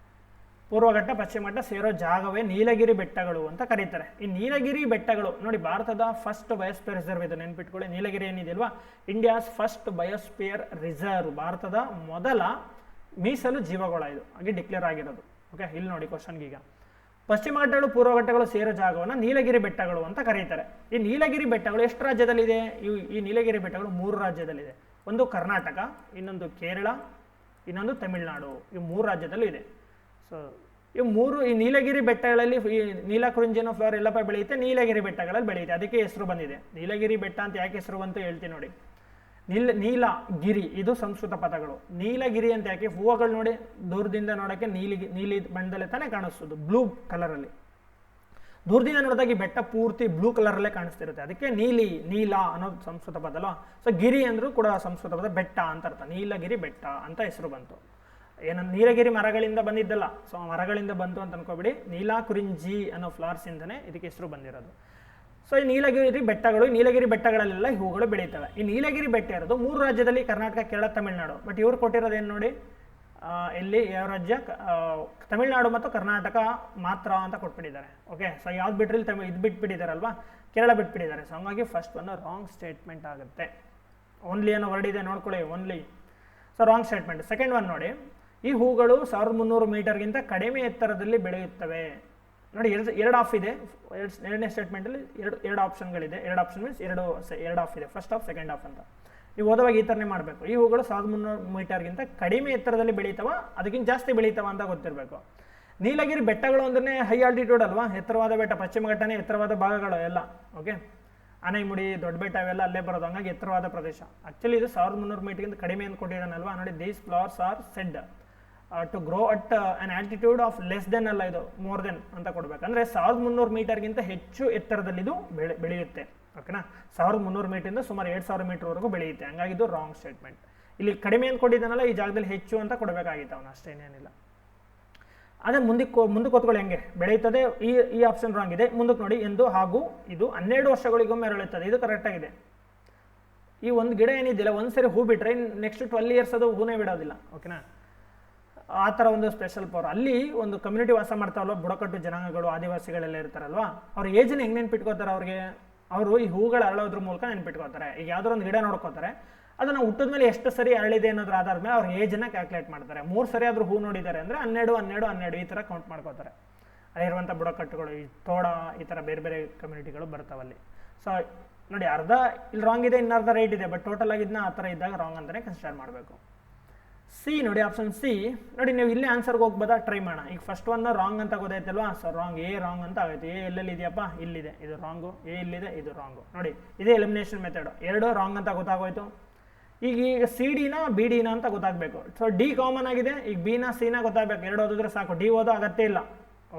ಪೂರ್ವ ಘಟ್ಟ ಪಶ್ಚಿಮ ಘಟ್ಟ ಸೇರೋ ಜಾಗವೇ ನೀಲಗಿರಿ ಬೆಟ್ಟಗಳು ಅಂತ ಕರೀತಾರೆ. ಈ ನೀಲಗಿರಿ ಬೆಟ್ಟಗಳು ನೋಡಿ, ಭಾರತದ ಫಸ್ಟ್ ಬಯೋಸ್ಪಿಯರ್ ರಿಸರ್ವ್ ಇದು, ನೆನ್ಪಿಟ್ಕೊಳ್ಳಿ. ನೀಲಗಿರಿ ಏನಿದೆಯಲ್ವಾ, ಇಂಡಿಯಾಸ್ ಫಸ್ಟ್ ಬಯೋಸ್ಪಿಯರ್ ರಿಸರ್ವ್, ಭಾರತದ ಮೊದಲ ಮೀಸಲು ಜೀವಗೋಳ ಇದು ಹಾಗೆ ಡಿಕ್ಲೇರ್ ಆಗಿರೋದು. ಓಕೆ. ಇಲ್ಲಿ ನೋಡಿ ಕ್ವಶನ್ಗೆ, ಈಗ ಪಶ್ಚಿಮ ಘಟ್ಟಗಳು ಪೂರ್ವ ಘಟ್ಟಗಳು ಸೇರೋ ಜಾಗವನ್ನು ನೀಲಗಿರಿ ಬೆಟ್ಟಗಳು ಅಂತ ಕರೀತಾರೆ. ಈ ನೀಲಗಿರಿ ಬೆಟ್ಟಗಳು ಎಷ್ಟು ರಾಜ್ಯದಲ್ಲಿದೆ? ಈ ನೀಲಗಿರಿ ಬೆಟ್ಟಗಳು 3 ರಾಜ್ಯದಲ್ಲಿದೆ. ಒಂದು ಕರ್ನಾಟಕ, ಇನ್ನೊಂದು ಕೇರಳ, ಇನ್ನೊಂದು ತಮಿಳುನಾಡು. ಈ 3 ರಾಜ್ಯದಲ್ಲೂ ಇದೆ. ಸೊ ಈ ನೀಲಗಿರಿ ಬೆಟ್ಟಗಳಲ್ಲಿ ಈ ನೀಲಾಕುರಿಂಜಿ ಅನ್ನೋ ಫ್ಲವರ್ ಎಲ್ಲಪ್ಪ ಬೆಳೆಯುತ್ತೆ? ನೀಲಗಿರಿ ಬೆಟ್ಟಗಳಲ್ಲಿ ಬೆಳೆಯುತ್ತೆ. ಅದಕ್ಕೆ ಹೆಸರು ಬಂದಿದೆ. ನೀಲಗಿರಿ ಬೆಟ್ಟ ಅಂತ ಯಾಕೆ ಹೆಸರು ಬಂತು ಹೇಳ್ತೀನಿ ನೋಡಿ. ನೀಲಗಿರಿ ಇದು ಸಂಸ್ಕೃತ ಪದಗಳು. ನೀಲಗಿರಿ ಅಂತ ಯಾಕೆ? ಹೂವುಗಳು ನೋಡಿ, ದೂರದಿಂದ ನೋಡೋಕ್ಕೆ ನೀಲಿ ಬಣ್ಣದಲ್ಲೇ ತಾನೇ ಕಾಣಿಸ್ತದೆ, ಬ್ಲೂ ಕಲರಲ್ಲಿ. ದೂರದಿಂದ ನೋಡಿದಾಗ ಈ ಬೆಟ್ಟ ಪೂರ್ತಿ ಬ್ಲೂ ಕಲರಲ್ಲೇ ಕಾಣಿಸ್ತಿರುತ್ತೆ. ಅದಕ್ಕೆ ನೀಲ ಅನ್ನೋದು ಸಂಸ್ಕೃತ ಪದ ಅಲ್ವಾ? ಸೊ ಗಿರಿ ಅಂದರೂ ಕೂಡ ಸಂಸ್ಕೃತ ಪದ, ಬೆಟ್ಟ ಅಂತ ಅರ್ಥ. ನೀಲಗಿರಿ ಬೆಟ್ಟ ಅಂತ ಹೆಸರು ಬಂತು. ನೀಲಗಿರಿ ಮರಗಳಿಂದ ಬಂದಿದ್ದಲ್ಲ, ಸೊ ಮರಗಳಿಂದ ಬಂತು ಅಂತ ಅನ್ಕೋಬಿಡಿ. ನೀಲಾಕುರಿಂಜಿ ಅನ್ನೋ ಫ್ಲವರ್ಸ್ ಇಂದನೇ ಇದಕ್ಕೆ ಹೆಸರು ಬಂದಿರೋದು. ಸೊ ಈ ನೀಲಗಿರಿ ಬೆಟ್ಟಗಳು, ನೀಲಗಿರಿ ಬೆಟ್ಟಗಳಲ್ಲೆಲ್ಲ ಈ ಹೂಗಳು ಬೆಳೀತವೆ. ಈ ನೀಲಗಿರಿ ಬೆಟ್ಟ ಇರೋದು 3 ರಾಜ್ಯದಲ್ಲಿ, ಕರ್ನಾಟಕ, ಕೇರಳ, ತಮಿಳುನಾಡು. ಬಟ್ ಇವ್ರು ಕೊಟ್ಟಿರೋದೇನು ನೋಡಿ, ಇಲ್ಲಿ ಯಾವ ರಾಜ್ಯ, ತಮಿಳುನಾಡು ಮತ್ತು ಕರ್ನಾಟಕ ಮಾತ್ರ ಅಂತ ಕೊಟ್ಬಿಟ್ಟಿದ್ದಾರೆ. ಓಕೆ, ಸೊ ಯಾವ್ದು ಬಿಟ್ರಿ ಇದು ಬಿಟ್ಬಿಟ್ಟಿದ್ದಾರಲ್ವಾ, ಕೇರಳ ಬಿಟ್ಬಿಟ್ಟಿದ್ದಾರೆ. ಸೊ ಹಂಗಾಗಿ ಫಸ್ಟ್ ಒಂದು ರಾಂಗ್ ಸ್ಟೇಟ್ಮೆಂಟ್ ಆಗುತ್ತೆ. ಓನ್ಲಿ ಏನೋ ವರ್ಡ್ ಇದೆ ನೋಡ್ಕೊಳ್ಳಿ, only. So wrong statement. Second one ನೋಡಿ, ಈ ಹೂಗಳು 1300 ಮೀಟರ್ಗಿಂತ ಕಡಿಮೆ ಎತ್ತರದಲ್ಲಿ ಬೆಳೆಯುತ್ತವೆ. ನೋಡಿ, ಎರಡು ಆಫ್ ಇದೆ. ಎರಡನೇ ಸ್ಟೇಟ್ಮೆಂಟಲ್ಲಿ ಎರಡು ಆಪ್ಷನ್ಗಳಿದೆ. ಎರಡು ಆಪ್ಷನ್ ಮೀನ್ಸ್ ಎರಡು ಆಫ್ ಇದೆ, ಫಸ್ಟ್ ಆಫ್, ಸೆಕೆಂಡ್ ಆಫ್ ಅಂತ. ನೀವು ಓದುವಾಗ ಈ ಥರನೇ ಮಾಡಬೇಕು. ಈ ಹೂಗಳು 1300 ಮೀಟರ್ಗಿಂತ ಕಡಿಮೆ ಎತ್ತರದಲ್ಲಿ ಬೆಳೀತಾವ, ಅದಕ್ಕಿಂತ ಜಾಸ್ತಿ ಬೆಳೀತಾವ ಅಂತ ಗೊತ್ತಿರಬೇಕು. ನೀಲಗಿರಿ ಬೆಟ್ಟಗಳು ಅಂದ್ರೆ ಹೈ ಆಲ್ಟಿಟ್ಯೂಡ್ ಅಲ್ವಾ, ಎತ್ತರವಾದ ಬೆಟ್ಟ, ಪಶ್ಚಿಮ ಘಟ್ಟನೆ ಎತ್ತರವಾದ ಭಾಗಗಳು ಎಲ್ಲ. ಓಕೆ, ಆನೆಗುಡಿ, ದೊಡ್ಡ ಬೆಟ್ಟ ಅವೆಲ್ಲ ಅಲ್ಲೇ ಬರೋದು, ಹಂಗಾಗಿ ಎತ್ತರವಾದ ಪ್ರದೇಶ. ಆಕ್ಚುಲಿ ಇದು 1300 ಮೀಟರ್ಗಿಂತ ಕಡಿಮೆ ಅಂತ ಕೊಟ್ಟಿದ್ದಾನಲ್ವಾ. ನೋಡಿ, these flowers are said to grow at an altitude of less than ಅಲ್ಲ, ಇದು ಮೋರ್ ದೆನ್ ಅಂತ ಕೊಡ್ಬೇಕು. ಅಂದರೆ 1300 ಮೀಟರ್ಗಿಂತ ಹೆಚ್ಚು ಎತ್ತರದಲ್ಲಿ ಇದು ಬೆಳೆಯುತ್ತೆ. ಓಕೆನಾ, 1300 ಮೀಟರಿಂದ ಸುಮಾರು 2000 ಮೀಟರ್ವರೆಗೂ ಬೆಳೆಯುತ್ತೆ. ಹಂಗಾಗಿ ಇದು ರಾಂಗ್ ಸ್ಟೇಟ್ಮೆಂಟ್. ಇಲ್ಲಿ ಕಡಿಮೆ ಅಂತ ಕೊಟ್ಟಿದ್ದಾನಲ್ಲ, ಈ ಜಾಗದಲ್ಲಿ ಹೆಚ್ಚು ಅಂತ ಕೊಡಬೇಕಾಗಿತ್ತು ಅವನು, ಅಷ್ಟೇನೇನಿಲ್ಲ. ಅದೇ ಮುಂದಕ್ಕೆ ಕೂತ್ಕೊಳ್ಳಿ, ಹೆಂಗೆ ಬೆಳೆಯುತ್ತದೆ. ಈ ಆಪ್ಷನ್ ರಾಂಗ್ ಇದೆ. ಮುಂದಕ್ಕೆ ನೋಡಿ, ಎಂದು ಹಾಗೂ ಇದು 12 ವರ್ಷಗಳಿಗೊಮ್ಮೆ ಅರಳುತ್ತದೆ. ಇದು ಕರೆಕ್ಟ್ ಆಗಿದೆ. ಈ ಒಂದು ಗಿಡ ಏನಿದ್ದಿಲ್ಲ, ಒಂದ್ಸರಿ ಹೂ ಬಿಟ್ರೆ ನೆಕ್ಸ್ಟ್ 12 ಇಯರ್ಸ್ ಅದು ಹೂನೇ ಬಿಡೋದಿಲ್ಲ. ಓಕೆನಾ, ಆ ಥರ ಒಂದು ಸ್ಪೆಷಲ್ ಪವರ್. ಅಲ್ಲಿ ಒಂದು ಕಮ್ಯುನಿಟಿ ವಾಸ ಮಾಡ್ತಾವಲ್ವ, ಬುಡಕಟ್ಟು ಜನಾಂಗಗಳು, ಆದಿವಾಸಿಗಳೆಲ್ಲ ಇರ್ತಾರಲ್ವಾ, ಅವ್ರ ಏಜ್ನ ಹೆಂಗೆ ನೆನ್ಪಿಟ್ಕೋತಾರೆ, ಅವರು ಈ ಹೂಗಳು ಅರಳೋದ್ರ ಮೂಲಕ ನೆನ್ಪಿಟ್ಕೋತಾರೆ. ಈಗ ಯಾವ್ದಾರ ಒಂದು ಗಿಡ ನೋಡ್ಕೋತಾರೆ, ಅದನ್ನು ಹುಟ್ಟಿದ ಮೇಲೆ ಎಷ್ಟು ಸರಿ ಅರಳಿದೆ ಅನ್ನೋದ್ರ ಆಧಾರ ಮೇಲೆ ಅವ್ರ ಏಜನ್ನ ಕ್ಯಾಲ್ಕುಲೇಟ್ ಮಾಡ್ತಾರೆ. 3 ಸರಿ ಆದ್ರೂ ಹೂ ನೋಡಿದ್ದಾರೆ ಅಂದರೆ 12 ಈ ಥರ ಕೌಂಟ್ ಮಾಡ್ಕೋತಾರೆ. ಅಲ್ಲಿರುವಂಥ ಬುಡಕಟ್ಟುಗಳು, ಈ ತೋಡ, ಈ ಥರ ಬೇರೆ ಬೇರೆ ಕಮ್ಯುನಿಟಿಗಳು ಬರ್ತಾವಲ್ಲಿ. ಸೊ ನೋಡಿ, ಅರ್ಧ ಇಲ್ಲಿ ರಾಂಗ್ ಇದೆ, ಇನ್ನರ್ಧ ರೈಟ್ ಇದೆ. ಬಟ್ ಟೋಟಲ್ ಆಗಿದ್ನ ಆ ಥರ ಇದ್ದಾಗ ರಾಂಗ್ ಅಂತಲೇ ಕನ್ಸಿಡರ್ ಮಾಡಬೇಕು. ಸಿ ನೋಡಿ, ಆಪ್ಷನ್ ಸಿ ನೋಡಿ. ನೀವು ಇಲ್ಲೇ ಆನ್ಸರ್ಗೆ ಹೋಗ್ಬೋದಾ, ಟ್ರೈ ಮಾಡೋಣ. ಈಗ ಫಸ್ಟ್ ಒನ್ ರಾಂಗ್ ಅಂತ ಗೊತ್ತಾಯ್ತಲ್ವಾ. ಸೊ ರಾಂಗ್, ಎ ರಾಂಗ್ ಅಂತ ಆಗುತ್ತೆ. ಎ ಎಲ್ಲೆಲ್ಲಿ ಇದೆಯಪ್ಪ, ಇಲ್ಲಿದೆ, ಇದು ರಾಂಗು. ಎ ಇಲ್ಲಿದೆ, ಇದು ರಾಂಗು. ನೋಡಿ, ಇದೇ ಎಲಿಮಿನೇಷನ್ ಮೆಥಡ್. ಎರಡು ರಾಂಗ್ ಅಂತ ಗೊತ್ತಾಗೋಯ್ತು. ಈಗ ಸಿ ಡಿನ ಬಿ ಡಿನ ಅಂತ ಗೊತ್ತಾಗಬೇಕು. ಸೊ ಡಿ ಕಾಮನ್ ಆಗಿದೆ, ಈಗ ಬಿನ ಸಿನ ಗೊತ್ತಾಗಬೇಕು. ಎರಡು ಓದಿದ್ರೆ ಸಾಕು, ಡಿ ಓದೋ ಅಗತ್ಯ ಇಲ್ಲ.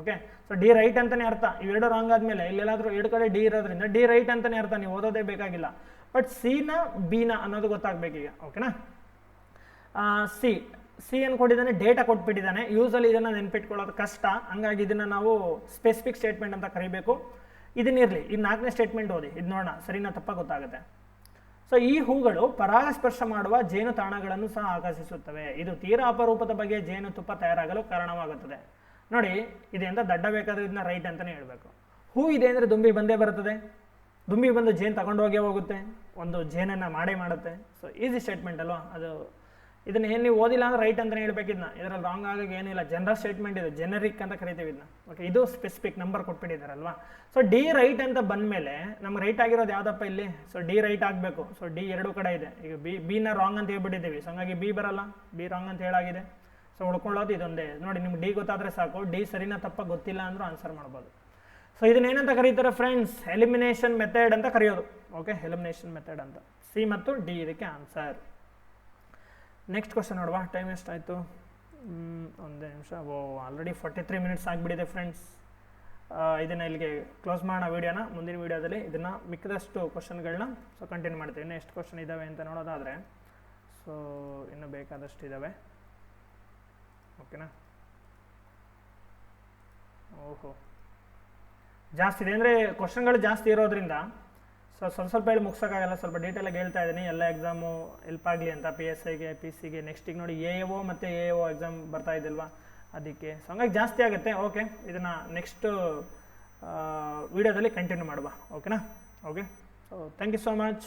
ಓಕೆ, ಸೊ ಡಿ ರೈಟ್ ಅಂತಲೇ ಅರ್ಥ. ಇವೆರಡು ರಾಂಗ್ ಆದಮೇಲೆ ಇಲ್ಲೆಲ್ಲಾದ್ರೂ ಎರಡು ಕಡೆ ಡಿ ಇರೋದ್ರಿಂದ ಡಿ ರೈಟ್ ಅಂತಲೇ ಅರ್ಥ, ನೀವು ಓದೋದೇ ಬೇಕಾಗಿಲ್ಲ. ಬಟ್ ಸಿನ ಬಿನ ಅನ್ನೋದು ಗೊತ್ತಾಗಬೇಕೀಗ. ಓಕೆನಾ, ಸಿ ಏನು ಕೊಟ್ಟಿದ್ದಾನೆ, ಡೇಟಾ ಕೊಟ್ಬಿಟ್ಟಿದ್ದಾನೆ. ಯೂಸಲಿ ಇದನ್ನು ನೆನ್ಪಿಟ್ಕೊಳ್ಳೋದು ಕಷ್ಟ, ಹಂಗಾಗಿ ಇದನ್ನು ನಾವು ಸ್ಪೆಸಿಫಿಕ್ ಸ್ಟೇಟ್ಮೆಂಟ್ ಅಂತ ಕರಿಬೇಕು. ಇದನ್ನಿರಲಿ. ಈಗ 4ನೇ ಸ್ಟೇಟ್ಮೆಂಟ್ ಓದಿ, ಇದು ನೋಡೋಣ ಸರಿನಾ ತಪ್ಪ ಗೊತ್ತಾಗುತ್ತೆ. ಸೊ ಈ ಹೂಗಳು ಪರಾಗಸ್ಪರ್ಶ ಮಾಡುವ ಜೇನು ತಾಣಗಳನ್ನು ಸಹ ಆಕರ್ಷಿಸುತ್ತವೆ. ಇದು ತೀರಾ ಅಪರೂಪದ ಬಗ್ಗೆ ಜೇನುತುಪ್ಪ ತಯಾರಾಗಲು ಕಾರಣವಾಗುತ್ತದೆ. ನೋಡಿ, ಇದೆ ಅಂತ ದಡ್ಡ ಬೇಕಾದ್ರೆ ಇದನ್ನ ರೈಟ್ ಅಂತಲೇ ಹೇಳಬೇಕು. ಹೂ ಇದೆ ಅಂದರೆ ದುಂಬಿ ಬಂದೇ ಬರ್ತದೆ. ದುಂಬಿ ಬಂದು ಜೇನು ತಗೊಂಡೋಗೇ ಹೋಗುತ್ತೆ, ಒಂದು ಜೇನನ್ನು ಮಾಡುತ್ತೆ. ಸೊ ಈಸಿ ಸ್ಟೇಟ್ಮೆಂಟ್ ಅಲ್ವಾ ಅದು. ಇದನ್ನ ಏನು ನೀವು ಓದಿಲ್ಲ ಅಂದ್ರೆ ರೈಟ್ ಅಂತಲೇ ಹೇಳ್ಬೇಕಿದ್ನ. ಇದರಲ್ಲಿ ರಾಂಗ್ ಆಗೋಕೆ ಏನಿಲ್ಲ. ಜನರಲ್ ಸ್ಟೇಟ್ಮೆಂಟ್ ಇದು, ಜೆನರಿಕ್ ಅಂತ ಕರಿತೀವಿ ಇದನ್ನ. ಓಕೆ, ಇದು ಸ್ಪೆಸಿಫಿಕ್ ನಂಬರ್ ಕೊಟ್ಬಿಟ್ಟಿದ್ದಾರಲ್ವಾ. ಸೊ ಡಿ ರೈಟ್ ಅಂತ ಬಂದಮೇಲೆ ನಮ್ಗೆ ರೈಟ್ ಆಗಿರೋದು ಯಾವುದಪ್ಪ ಇಲ್ಲಿ. ಸೊ ಡಿ ರೈಟ್ ಆಗಬೇಕು. ಸೊ ಡಿ ಎರಡು ಕಡೆ ಇದೆ. ಈಗ ಬಿನ ರಾಂಗ್ ಅಂತ ಹೇಳ್ಬಿಟ್ಟಿದ್ದೀವಿ. ಸೊ ಹಂಗಾಗಿ ಬಿ ಬರಲ್ಲ, ಬಿ ರಾಂಗ್ ಅಂತ ಹೇಳಾಗಿದೆ. ಸೊ ಉಳ್ಕೊಳ್ಳೋದು ಇದೊಂದೇ. ನೋಡಿ, ನಿಮ್ಗೆ ಡಿ ಗೊತ್ತಾದರೆ ಸಾಕು. ಡಿ ಸರಿನಾ ತಪ್ಪ ಗೊತ್ತಿಲ್ಲ ಅಂದ್ರೂ ಆನ್ಸರ್ ಮಾಡ್ಬೋದು. ಸೊ ಇದನ್ನೇನಂತ ಕರೀತಾರೆ ಫ್ರೆಂಡ್ಸ್, ಎಲಿಮಿನೇಷನ್ ಮೆಥಡ್ ಅಂತ ಕರೆಯೋದು. ಓಕೆ, ಎಲಿಮಿನೇಷನ್ ಮೆಥಡ್ ಅಂತ. ಸಿ ಮತ್ತು ಡಿ ಇದಕ್ಕೆ ಆನ್ಸರ್. ನೆಕ್ಸ್ಟ್ ಕ್ವಶನ್ ನೋಡುವ. ಟೈಮ್ ಎಷ್ಟಾಯಿತು? ಒಂದೇ ನಿಮಿಷ. ಆಲ್ರೆಡಿ 43 ಮಿನಿಟ್ಸ್ ಆಗಿಬಿಟ್ಟಿದೆ ಫ್ರೆಂಡ್ಸ್. ಇದನ್ನು ಇಲ್ಲಿಗೆ ಕ್ಲೋಸ್ ಮಾಡೋಣ ವೀಡಿಯೋನ. ಮುಂದಿನ ವೀಡಿಯೋದಲ್ಲಿ ಇದನ್ನು ಮಿಕ್ಕಿದಷ್ಟು ಕ್ವಶನ್ಗಳನ್ನ ಕಂಟಿನ್ಯೂ ಮಾಡ್ತೀವಿ. ಇನ್ನು ಎಷ್ಟು ಕ್ವಶನ್ ಇದ್ದಾವೆ ಅಂತ ನೋಡೋದಾದರೆ, ಸೊ ಇನ್ನೂ ಬೇಕಾದಷ್ಟು ಇದ್ದಾವೆ. ಓಕೆನಾ, ಓಹೋ ಜಾಸ್ತಿ ಇದೆ. ಅಂದರೆ ಕ್ವಶನ್ಗಳು ಜಾಸ್ತಿ ಇರೋದ್ರಿಂದ ಸ್ವಲ್ಪ ಹೇಳಿ ಮುಗ್ಸೋಕ್ಕಾಗಲ್ಲ. ಸ್ವಲ್ಪ ಡೀಟೇಲಾಗಿ ಹೇಳ್ತಾ ಇದ್ದೀನಿ, ಎಲ್ಲ ಎಕ್ಸಾಮು ಹೆಲ್ಪ್ ಆಗಲಿ ಅಂತ. PSIಗೆ, PC ಗೆ, ನೆಕ್ಸ್ಟಿಗೆ ನೋಡಿ AO ಮತ್ತು AO ಎಕ್ಸಾಮ್ ಬರ್ತಾ ಇದ್ದಿಲ್ವಾ, ಅದಕ್ಕೆ. ಸೊ ಹಂಗಾಗಿ ಜಾಸ್ತಿ ಆಗುತ್ತೆ. ಓಕೆ, ಇದನ್ನು ನೆಕ್ಸ್ಟ್ ವೀಡಿಯೋದಲ್ಲಿ ಕಂಟಿನ್ಯೂ ಮಾಡುವ. ಓಕೆನಾ. Okay, so thank you so much.